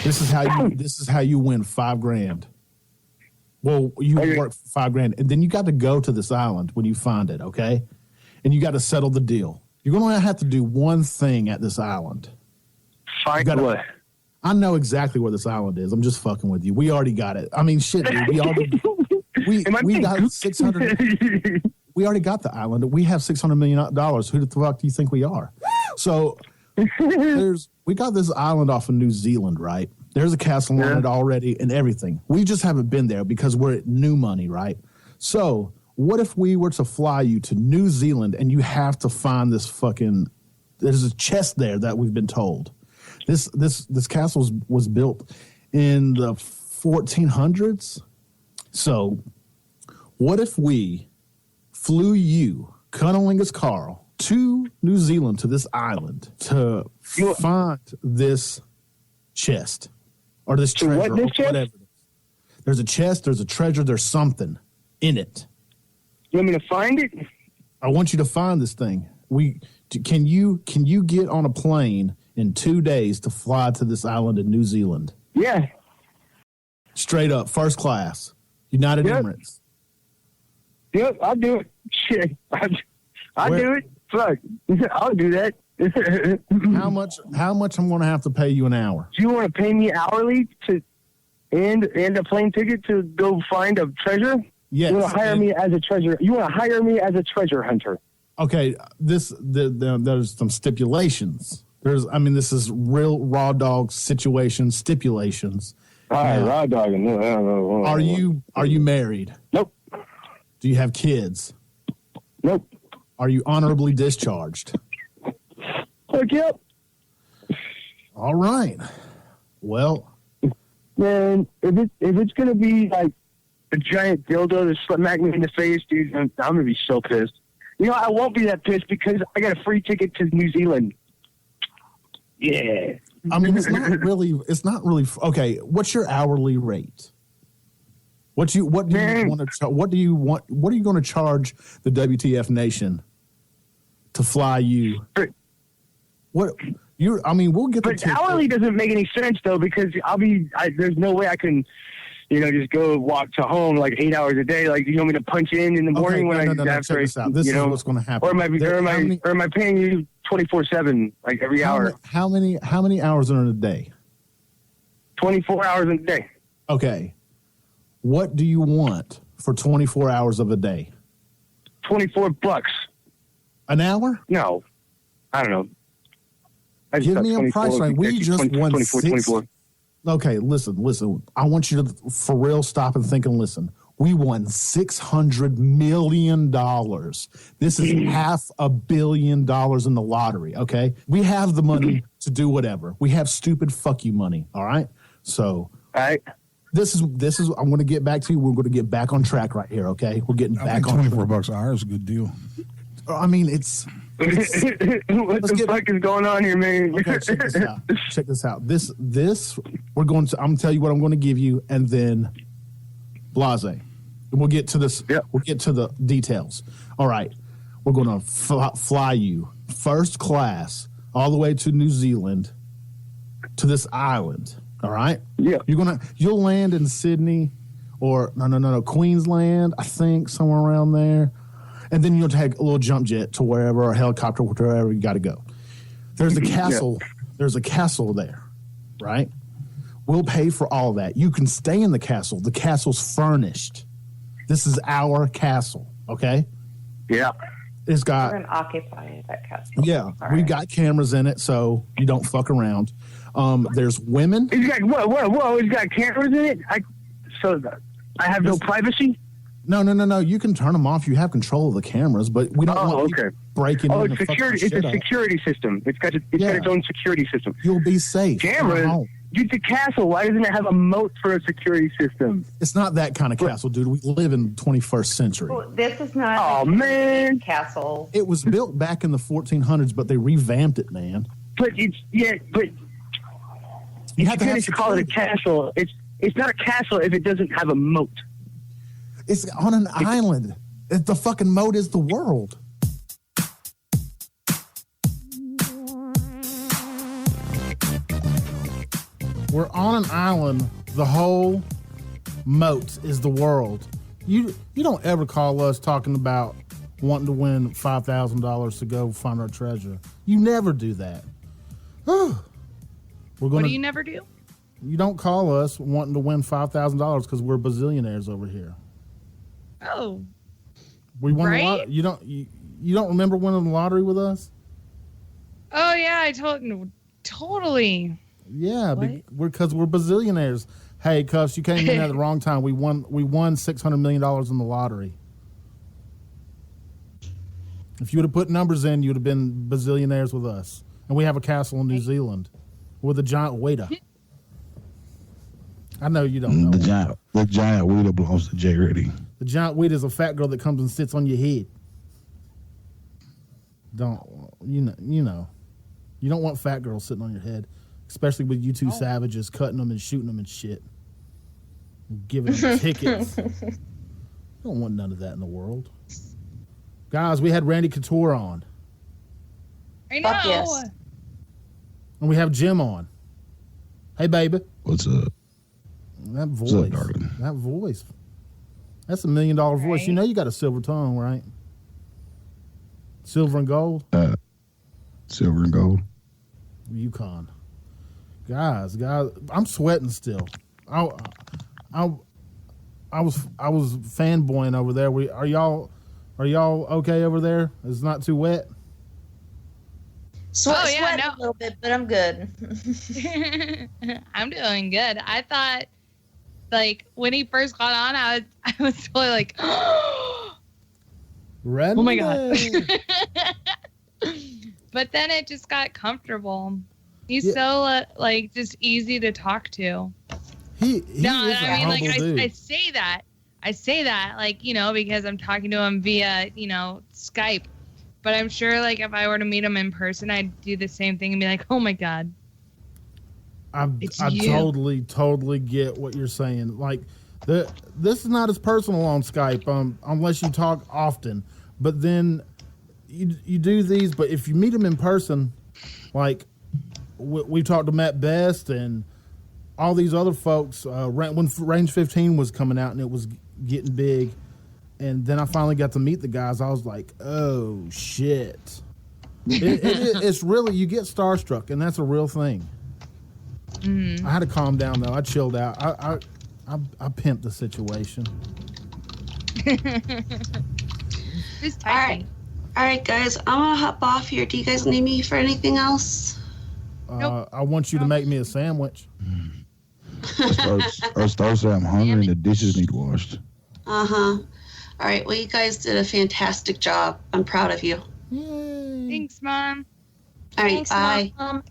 This is how you win $5,000. Well, you work for $5,000, and then you got to go to this island when you find it, okay? And you got to settle the deal. You're going to have to do one thing at this island. Find what? I know exactly where this island is. I'm just fucking with you. We already got it. I mean, shit, dude. We got 600. We already got the island. We have $600 million. Who the fuck do you think we are? So we got this island off of New Zealand, right? There's a castle on it already and everything. We just haven't been there because we're at new money, right? So what if we were to fly you to New Zealand and you have to find this fucking? There's a chest there that we've been told. This castle was built in the 1400s. So what if we flew you, Cunnilingus Carl, to New Zealand, to this island, to find this chest or this treasure or whatever it is? There's a chest, there's a treasure, there's something in it. You want me to find it? I want you to find this thing. Can you get on a plane in 2 days to fly to this island in New Zealand? Yeah. Straight up, first class, United Emirates. Yep, I'll do it. Shit, I'll do it. Fuck, I'll do that. How much I'm going to have to pay you an hour? Do you want to pay me hourly and a plane ticket to go find a treasure? Yes. You want to hire me as a treasure? You want to hire me as a treasure hunter? Okay, there's some stipulations. This is real raw dog situation stipulations. All right, raw dog. No. Are you married? Nope. Do you have kids? Nope. Are you honorably discharged? Fuck yep. All right. Well, man, if it's gonna be like a giant dildo to smack me in the face, dude, I'm gonna be so pissed. You know, I won't be that pissed because I got a free ticket to New Zealand. Yeah. I mean, it's not really. Okay, what's your hourly rate? What are you going to charge the WTF Nation to fly you? We'll get the But hourly doesn't make any sense though, because there's no way I can, just go walk to home like 8 hours a day. Like, you want me to punch in the morning check this out. This is what's going to happen. Or am I paying you 24/7, like every hour? How many hours in a day? 24 hours in a day. Okay. What do you want for 24 hours of a day? $24. An hour? No. I don't know. Give me a price range. We just won 24. Okay, listen. I want you to, for real, stop and think and listen. We won $600 million. This is $500 million in the lottery, okay? We have the money to do whatever. We have stupid fuck you money, all right? So, all right. This is. I'm going to get back to you. We're going to get back on track right here, okay? We're getting back on track. $24 an hour is a good deal. I mean, it's what the fuck is going on here, man? Okay, check this out. This we're going to. I'm going to tell you what I'm going to give you, and then blase. And we'll get to this. Yep. We'll get to the details. All right. We're going to fly you first class all the way to New Zealand to this island. All right. Yeah. You'll land in Sydney or no, Queensland, I think, somewhere around there. And then you'll take a little jump jet to wherever, or a helicopter, wherever you got to go. There's a castle. Yeah. There's a castle there, right? We'll pay for all that. You can stay in the castle. The castle's furnished. This is our castle, okay? Yeah. It's got. We're going to occupy that castle. Yeah, we've got cameras in it, so you don't fuck around. There's women. It's got whoa! It's got cameras in it. I have no privacy. No. You can turn them off. You have control of the cameras, but we don't want people breaking in. It's security. It's a security system. It's got its own security system. You'll be safe. Cameras. Dude, the castle. Why doesn't it have a moat for a security system? It's not that kind of castle, dude. We live in the 21st century. Well, this is not. A castle. It was built back in the 1400s, but they revamped it, man. But you have to call it a castle. It's not a castle if it doesn't have a moat. It's on an island. The fucking moat is the world. We're on an island. The whole moat is the world. You don't ever call us talking about wanting to win $5,000 to go find our treasure. You never do that. What do you never do? You don't call us wanting to win $5,000 because we're bazillionaires over here. Oh. We won right? the lottery. You don't remember winning the lottery with us? Oh yeah, I totally. Yeah, because we're bazillionaires. Hey, Cuffs, you came in at the wrong time. We won $600 million in the lottery. If you would have put numbers in, you'd have been bazillionaires with us. And we have a castle in New Zealand with a giant waiter. I know you don't know. The giant waiter belongs to Jay Reddy. The giant waiter is a fat girl that comes and sits on your head. You know. You don't want fat girls sitting on your head, especially with you two savages cutting them and shooting them and shit. And giving them tickets. You don't want none of that in the world. Guys, we had Randy Couture on. I know. Yes. And we have Jim on. Hey, baby. What's up? That voice. What's up, darling? That voice. That's $1 million voice. Right. You know you got a silver tongue, right? Silver and gold? Silver and gold. Yukon. Guys, I'm sweating still. I was fanboying over there. Are y'all okay over there? It's not too wet? Sweating a little bit, but I'm good. I'm doing good. I thought, like, when he first got on, I was totally like, Randy. oh my God. But then it just got comfortable. He's so, like, just easy to talk to. He is a humble dude. I say that, like, you know, because I'm talking to him via, you know, Skype. But I'm sure, like, if I were to meet him in person, I'd do the same thing and be like, oh, my God. I totally get what you're saying. Like, this is not as personal on Skype unless you talk often. But then you do these. But if you meet him in person, like, we talked to Matt Best and all these other folks. When Range 15 was coming out and it was getting big. And then I finally got to meet the guys. I was like, oh, shit. It's really, you get starstruck, and that's a real thing. I had to calm down, though. I chilled out. I pimped the situation. All right, guys. I'm going to hop off here. Do you guys need me for anything else? Nope. I want you to make me a sandwich. Or start saying I'm hungry and the dishes need washed. Uh-huh. All right, well, you guys did a fantastic job. I'm proud of you. Yay. Thanks, Mom. All right, bye. Mom.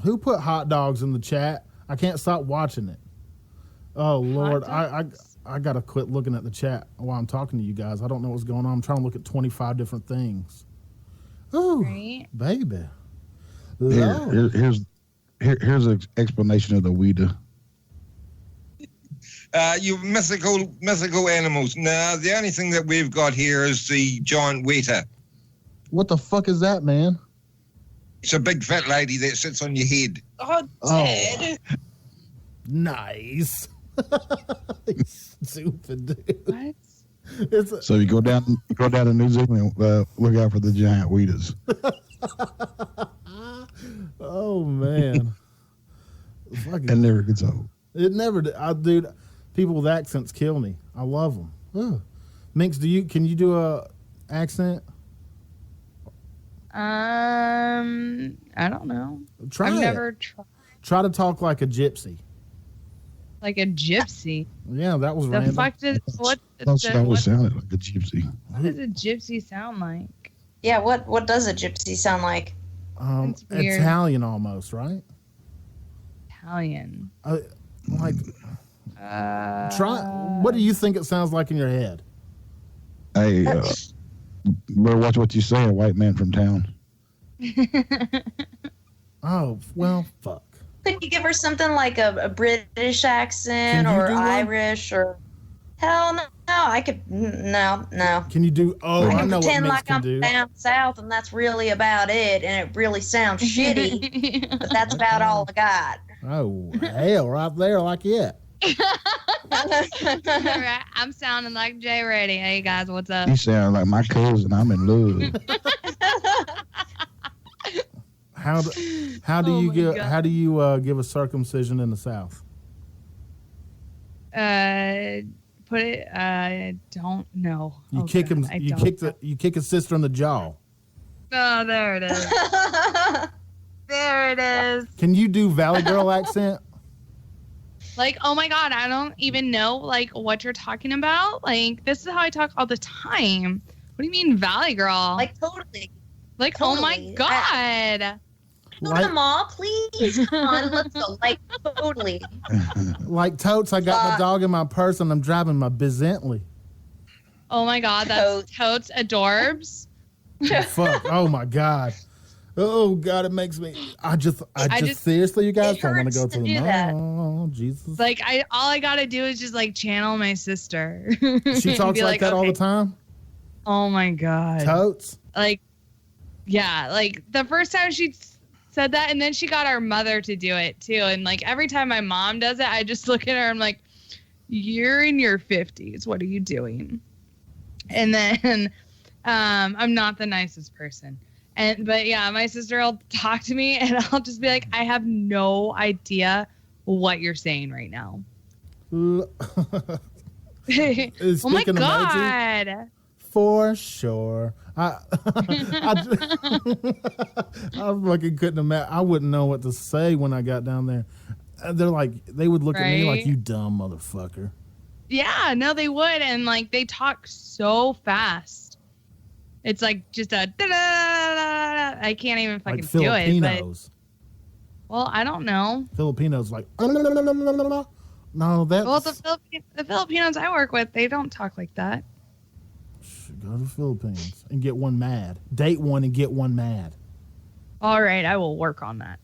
Who put hot dogs in the chat? I can't stop watching it. Oh, Lord. I got to quit looking at the chat while I'm talking to you guys. I don't know what's going on. I'm trying to look at 25 different things. Oh, right. Baby. Here's an explanation of the Ouija. You mythical animals. Now, the only thing that we've got here is the giant waiter. What the fuck is that, man? It's a big fat lady that sits on your head. Oh, Ted. Nice. Stupid dude. What? So you go down to New Zealand, look out for the giant Ouidas. Oh, man. It never gets old. It never did. Dude, people with accents kill me. I love them. Ugh. Minx, can you do a accent? I don't know. Try I've it. never tried. Try to talk like a gypsy. Like a gypsy. Yeah, that was the random. fuck does what? Sounded like a gypsy. What does a gypsy sound like? Yeah, what does a gypsy sound like? It's weird. Italian almost, right? Italian. Try. What do you think it sounds like in your head? Hey, better watch what you say, a white man from town. Oh, well, fuck. Could you give her something like a British accent or Irish or... Hell I could. No. Can you do? Oh, I I know what pretend Minx like can I'm do. down south, and that's really about it, and it really sounds shitty, but that's about all I got. Oh, hell, right there, like it. Right, I'm sounding like Jay Reddy. Hey guys, what's up? You sound like my cousin. I'm in love. How do you give a circumcision in the South? Put it. I don't know. You kick him. You kick his sister in the jaw. Oh, there it is. There it is. Can you do Valley Girl accent? Like, oh my God, I don't even know like what you're talking about. Like, this is how I talk all the time. What do you mean, Valley Girl? Like totally. Like, totally. Oh my God. Go to the mall, please. Come on, let's go. Like totally. Like Totes, I got my dog in my purse and I'm driving my Bentley. Oh my God, that's Totes Adorbs. Oh, fuck. Oh my God. Oh God, it makes me. I just seriously, you guys don't want to go to the mall. Oh, Jesus. Like all I gotta do is just like channel my sister. She talks like that all the time. Oh my God. Totes. Like, yeah, like the first time she said that, and then she got our mother to do it too. And like every time my mom does it, I just look at her. I'm like, "You're in your 50s. What are you doing?" And then I'm not the nicest person. But yeah, my sister will talk to me and I'll just be like, I have no idea what you're saying right now. Oh my God. Emoji, for sure. I fucking couldn't imagine. I wouldn't know what to say when I got down there. They're like, they would look at me like, you dumb motherfucker. Yeah, no, they would. And like, they talk so fast. It's like just a da-da-da-da-da. I can't even fucking like do it. But, well, I don't know. Filipinos like, no, that's... Well, the Filipinos I work with, they don't talk like that. Go to the Philippines and get one mad. Date one and get one mad. All right, I will work on that.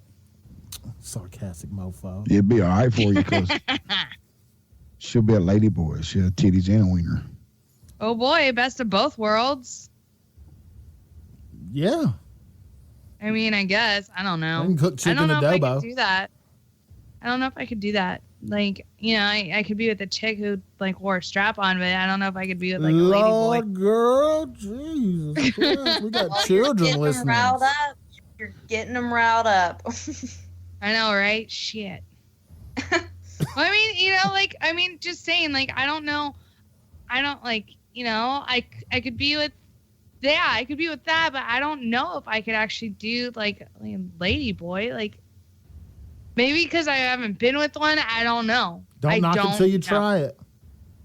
Sarcastic mofo. It'd be all right for you because she'll be a lady boy. She'll have titties and a wiener. Oh boy, best of both worlds. Yeah. I mean, I guess. I don't know. I can cook chicken I don't know if adobo. I could do that. I don't know if I could do that. Like, you know, I could be with a chick who like wore a strap on, but I don't know if I could be with like a lady boy. Girl, Jesus Christ. We got children listening. You're getting them riled up. I know, right? Shit. Well, I mean, you know, like, I mean, just saying, like, I don't know. I don't like, you know, I could be with, yeah, I could be with that, but I don't know if I could actually do like a lady boy. Like, maybe because I haven't been with one, I don't know. Don't knock until you try it.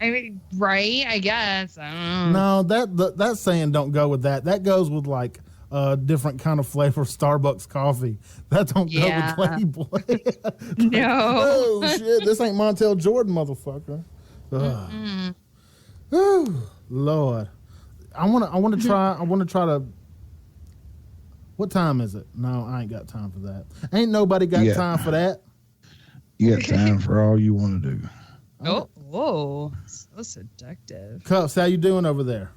I mean, right? I guess. I don't know. No, that's saying don't go with that. That goes with like a different kind of flavor Starbucks coffee. That don't go with Playboy. No. Oh shit! This ain't Montel Jordan, motherfucker. Ooh, Lord, I want to try to. What time is it? No, I ain't got time for that. Ain't nobody got time for that. You got time for all you want to do. Oh, whoa, so seductive. Cuffs, how you doing over there?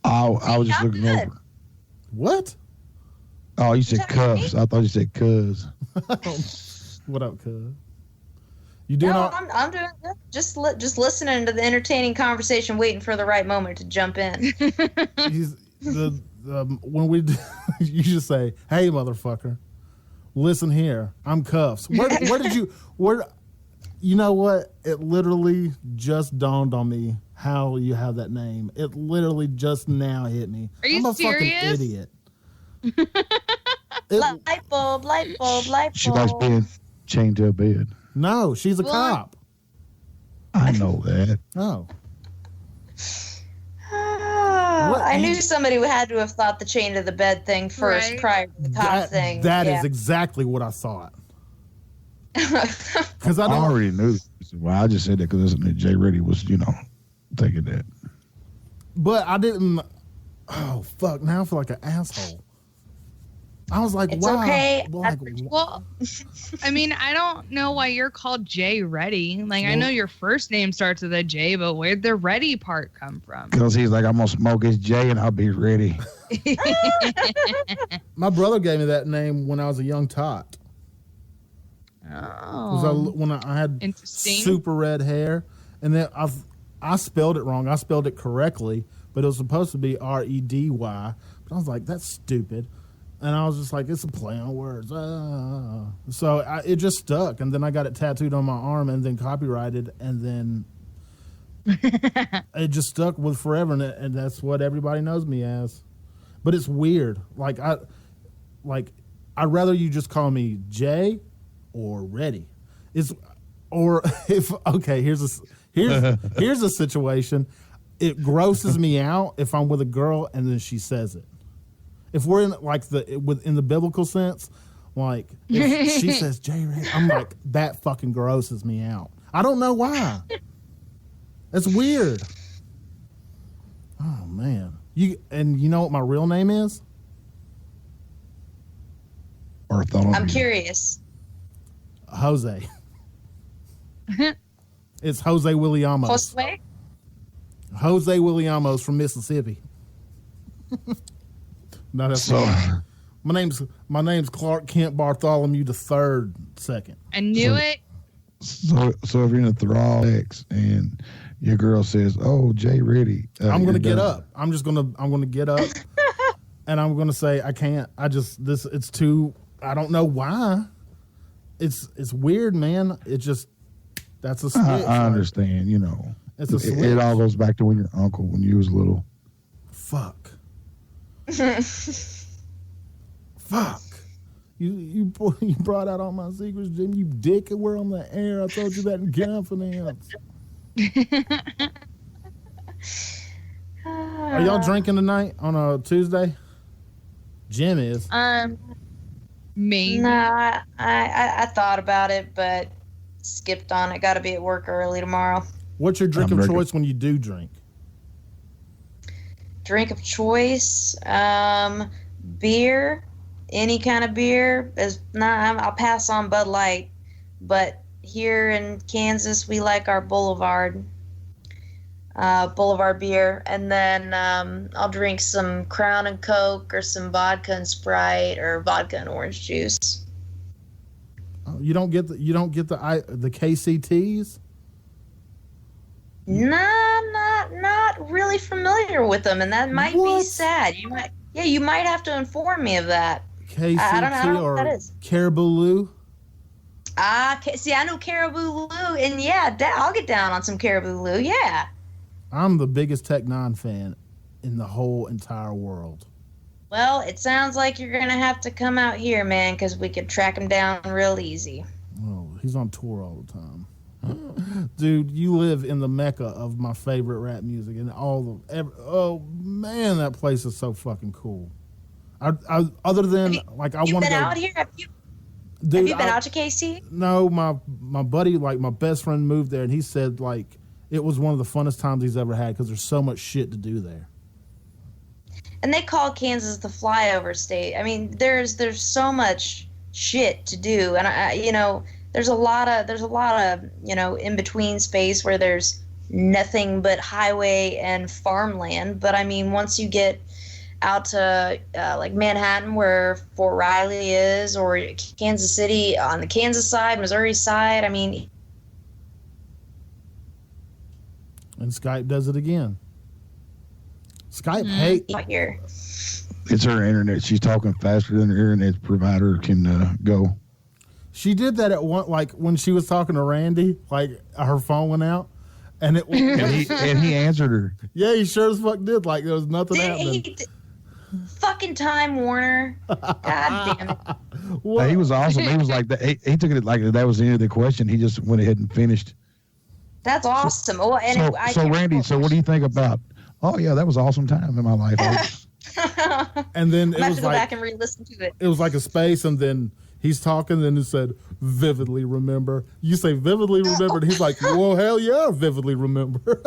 I was just looking over. What? Oh, you said cuffs. I thought you said cuz. What up, cuz? You doing? No, I'm doing good. Just listening to the entertaining conversation, waiting for the right moment to jump in. When we, you just say, "Hey, motherfucker, listen here. I'm Cuffs." Where did you? You know what? It literally just dawned on me how you have that name. It literally just now hit me. Are you I'm a serious? fucking idiot. Light bulb. She likes being chained to a bed. No, she's a cop. I know that. Oh. I knew somebody who had to have thought the chain to the bed thing first, prior to the cop thing. That is exactly what I thought. Because I already knew this. Well, I just said that because Jay Reddy was, thinking that. But I didn't. Oh fuck! Now I feel like an asshole. I was like, It's wow. okay. Well, I mean, I don't know why you're called Jay Ready. Like, I know your first name starts with a J, but where'd the Ready part come from? Because he's like, I'm going to smoke his J and I'll be ready. My brother gave me that name when I was a young tot. Oh. When I had super red hair. And then I spelled it wrong. I spelled it correctly, but it was supposed to be Redy. But I was like, that's stupid. And I was just like, it's a play on words. So it just stuck. And then I got it tattooed on my arm and then copyrighted. And then it just stuck with forever. And that's what everybody knows me as. But it's weird. I'd rather you just call me Jay or Ready. Here's a situation. It grosses me out if I'm with a girl and then she says it. If we're in in the biblical sense, like if she says Jay Ready, I'm like, that fucking grosses me out. I don't know why. It's weird. Oh man. You know what my real name is? I'm curious. Jose. It's Jose Williamos. Jose Williamos from Mississippi. No, that's so. My name's Clark Kent Bartholomew III. Second. I knew it. So if you're in a thrall X and your girl says, "Oh, Jay Ready," I'm gonna get up. I'm gonna get up, and I'm gonna say I can't. It's too. I don't know why. It's weird, man. It just that's a switch. I understand. You know, it's a switch. It all goes back to when your uncle, when you was little. Fuck. Fuck. You brought out all my secrets, Jim. You dick. We're on the air. I told you that in confidence. Are y'all drinking tonight on a Tuesday? Jim is. Maybe. Nah, I thought about it, but skipped on it. Got to be at work early tomorrow. What's your drink of choice when you do drink? Drink of choice, beer, any kind of beer. I'll pass on Bud Light, but here in Kansas we like our Boulevard beer, and then I'll drink some Crown and Coke or some vodka and Sprite or vodka and orange juice. Oh, you don't get the KCTs? Nah, not really familiar with them, and that might be sad. You might have to inform me of that. KCT I don't know or what that is. Caribou Lou? See, I know Caribou Lou, and yeah, I'll get down on some Caribou Lou, yeah. I'm the biggest Tech Nine fan in the whole entire world. Well, it sounds like you're going to have to come out here, man, because we could track him down real easy. Oh, he's on tour all the time. Dude, you live in the mecca of my favorite rap music, and oh man, that place is so fucking cool. Other than I want to go. Been out here? Have you been out to KC? No, my buddy, my best friend moved there, and he said it was one of the funnest times he's ever had because there's so much shit to do there. And they call Kansas the flyover state. I mean, there's so much shit to do, and there's a lot of in between space where there's nothing but highway and farmland. But I mean, once you get out to Manhattan, where Fort Riley is, or Kansas City on the Kansas side, Missouri side, I mean. And Skype does it again. Skype hates here. It's her internet. She's talking faster than her internet provider can go. She did that at one, when she was talking to Randy, her phone went out, and he answered her. Yeah, he sure as fuck did. There was nothing happening. Fucking Time Warner. God damn it. He was awesome. He was like that. He took it like that was the end of the question. He just went ahead and finished. That's awesome. So Randy, so what do you think about? Oh yeah, that was an awesome time in my life. And then I have to go back and re-listen to it. It was like a space, and then He's talking, and it said, vividly remember. You say vividly remember, and he's like, well, hell yeah, vividly remember.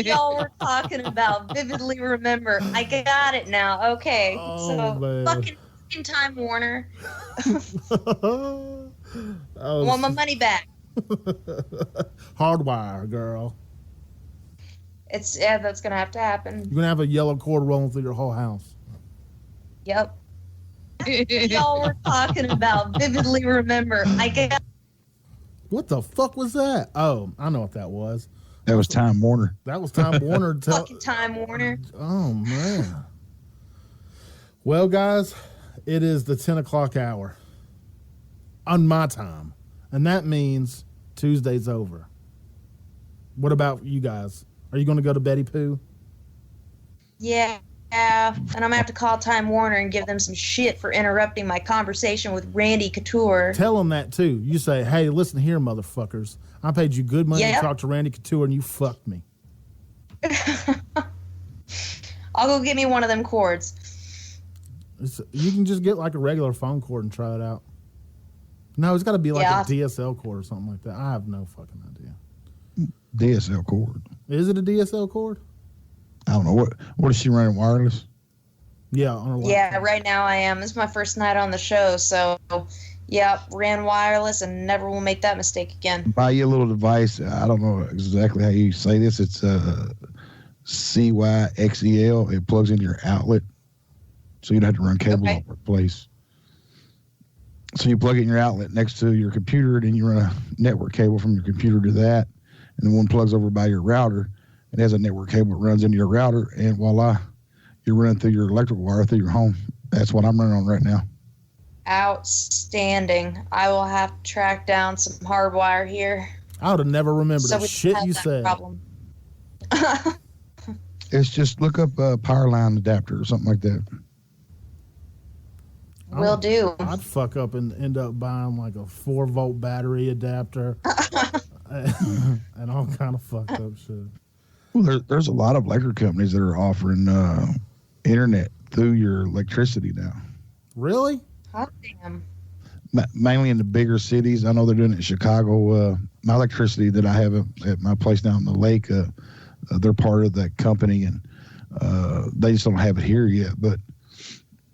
Y'all were talking about vividly remember. I got it now. Okay. Man. Fucking Time Warner. I want my money back. Hardwire, girl. That's gonna have to happen. You're gonna have a yellow cord rolling through your whole house. Yep. Y'all were talking about vividly remember. I get. What the fuck was that? Oh, I know what that was. That was Time Warner. That was Time Warner. Fucking Time Warner. Oh man. Well, guys, it is the 10 o'clock hour on my time, and that means Tuesday's over. What about you guys? Are you going to go to Betty Pooh? Yeah. And I'm going to have to call Time Warner and give them some shit for interrupting my conversation with Randy Couture. Tell them that, too. You say, hey, listen here, motherfuckers. I paid you good money to talk to Randy Couture, and you fucked me. I'll go get me one of them cords. You can just get like a regular phone cord and try it out. No, it's got to be like a DSL cord or something like that. I have no fucking idea. DSL cord. Is it a DSL cord? I don't know. What is she running, wireless? Yeah, on her laptop. Yeah, right now I am. This is my first night on the show, so ran wireless and never will make that mistake again. Buy you a little device. I don't know exactly how you say this. It's CYXEL. It plugs into your outlet, so you don't have to run cables all over the place. So you plug it in your outlet next to your computer, then you run a network cable from your computer to that, and the one plugs over by your router. It has a network cable that runs into your router, and voila, you're running through your electrical wire through your home. That's what I'm running on right now. Outstanding. I will have to track down some hardwire here. I would have never remembered the shit you said. Problem. It's just look up a power line adapter or something like that. Will do. I'd fuck up and end up buying like a 4-volt battery adapter and all kind of fucked up shit. Well, there's a lot of electric companies that are offering internet through your electricity now. Really? Hot damn. Mainly in the bigger cities. I know they're doing it in Chicago. My electricity that I have at my place down in the lake, they're part of that company, and they just don't have it here yet. But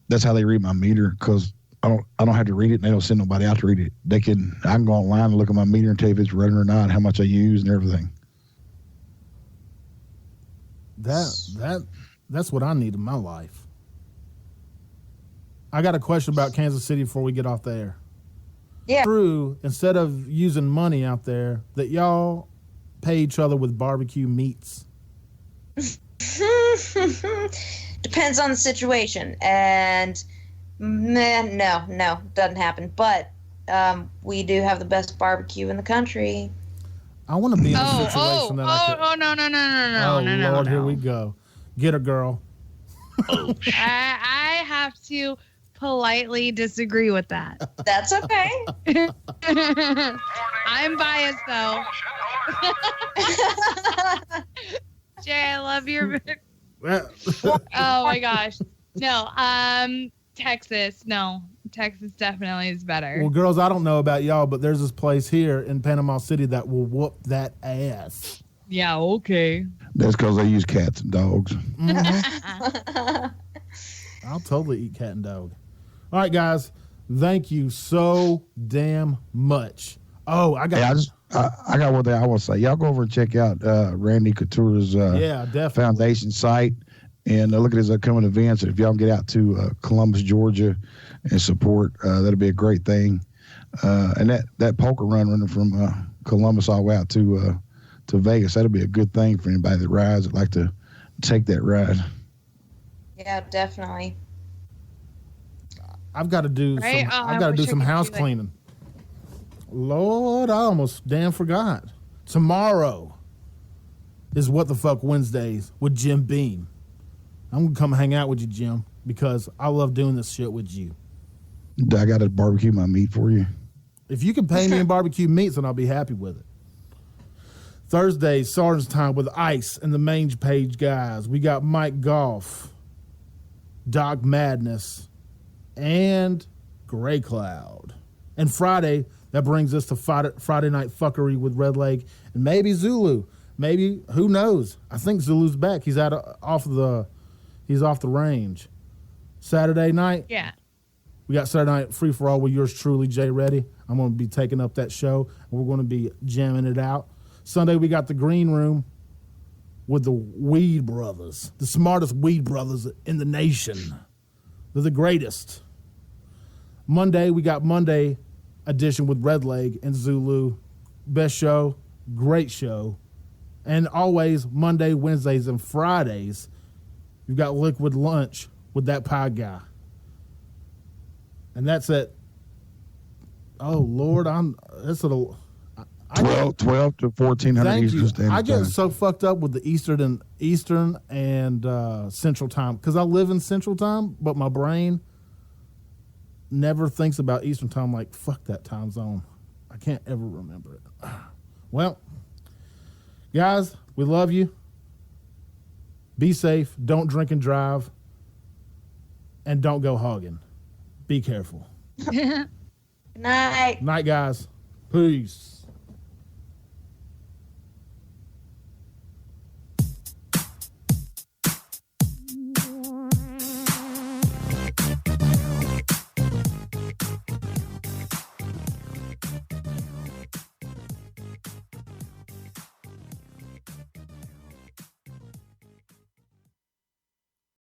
that's how they read my meter, because I don't have to read it, and they don't send nobody out to read it. I can go online and look at my meter and tell if it's running or not, how much I use and everything. That's what I need in my life. I got a question about Kansas City before we get off the air. Yeah. True, instead of using money out there, that y'all pay each other with barbecue meats. Depends on the situation, and no, doesn't happen. But we do have the best barbecue in the country. I want to be in a situation that I could. No, Lord, here we go. Get her, girl. I have to politely disagree with that. That's okay. I'm biased though. Jay, I love your. Oh my gosh, no. Texas, no. Texas definitely is better. Well, girls, I don't know about y'all, but there's this place here in Panama City that will whoop that ass. Yeah, okay. That's because they use cats and dogs. Mm-hmm. I'll totally eat cat and dog. All right, guys. Thank you so damn much. Oh, I got one thing I want to say. Y'all go over and check out Randy Couture's foundation site, and look at his upcoming events. If y'all can get out to Columbus, Georgia, and support, that'll be a great thing. And that poker run running from Columbus all the way out to Vegas, that'll be a good thing for anybody that rides that'd like to take that ride. Yeah, definitely. I've got to do some house cleaning. Lord, I almost damn forgot. Tomorrow is What the Fuck Wednesdays with Jim Beam. I'm gonna come hang out with you, Jim, because I love doing this shit with you. I got to barbecue my meat for you. If you can pay me in barbecue meats, then I'll be happy with it. Thursday, Sergeant's Time with Ice and the Mange Page guys. We got Mike Goff, Doc Madness, and Gray Cloud. And Friday, that brings us to Friday Night Fuckery with Red Leg and maybe Zulu. Maybe, who knows? I think Zulu's back. He's off the range. Saturday night. Yeah. We got Saturday Night Free for All with yours truly, Jay Reddy. I'm going to be taking up that show, and we're going to be jamming it out. Sunday, we got the Green Room with the Weed Brothers, the smartest Weed Brothers in the nation. They're the greatest. Monday, we got Monday edition with Red Leg and Zulu. Best show, great show. And always Monday, Wednesdays, and Fridays, you've got Liquid Lunch with that pie guy. And that's at, oh, Lord, that's at 12 to 1400 Eastern Standard Time. I get so fucked up with the Eastern and Central Time because I live in Central Time, but my brain never thinks about Eastern Time. Like, fuck that time zone. I can't ever remember it. Well, guys, we love you. Be safe. Don't drink and drive. And don't go hogging. Be careful. Good night. Night, guys. Peace.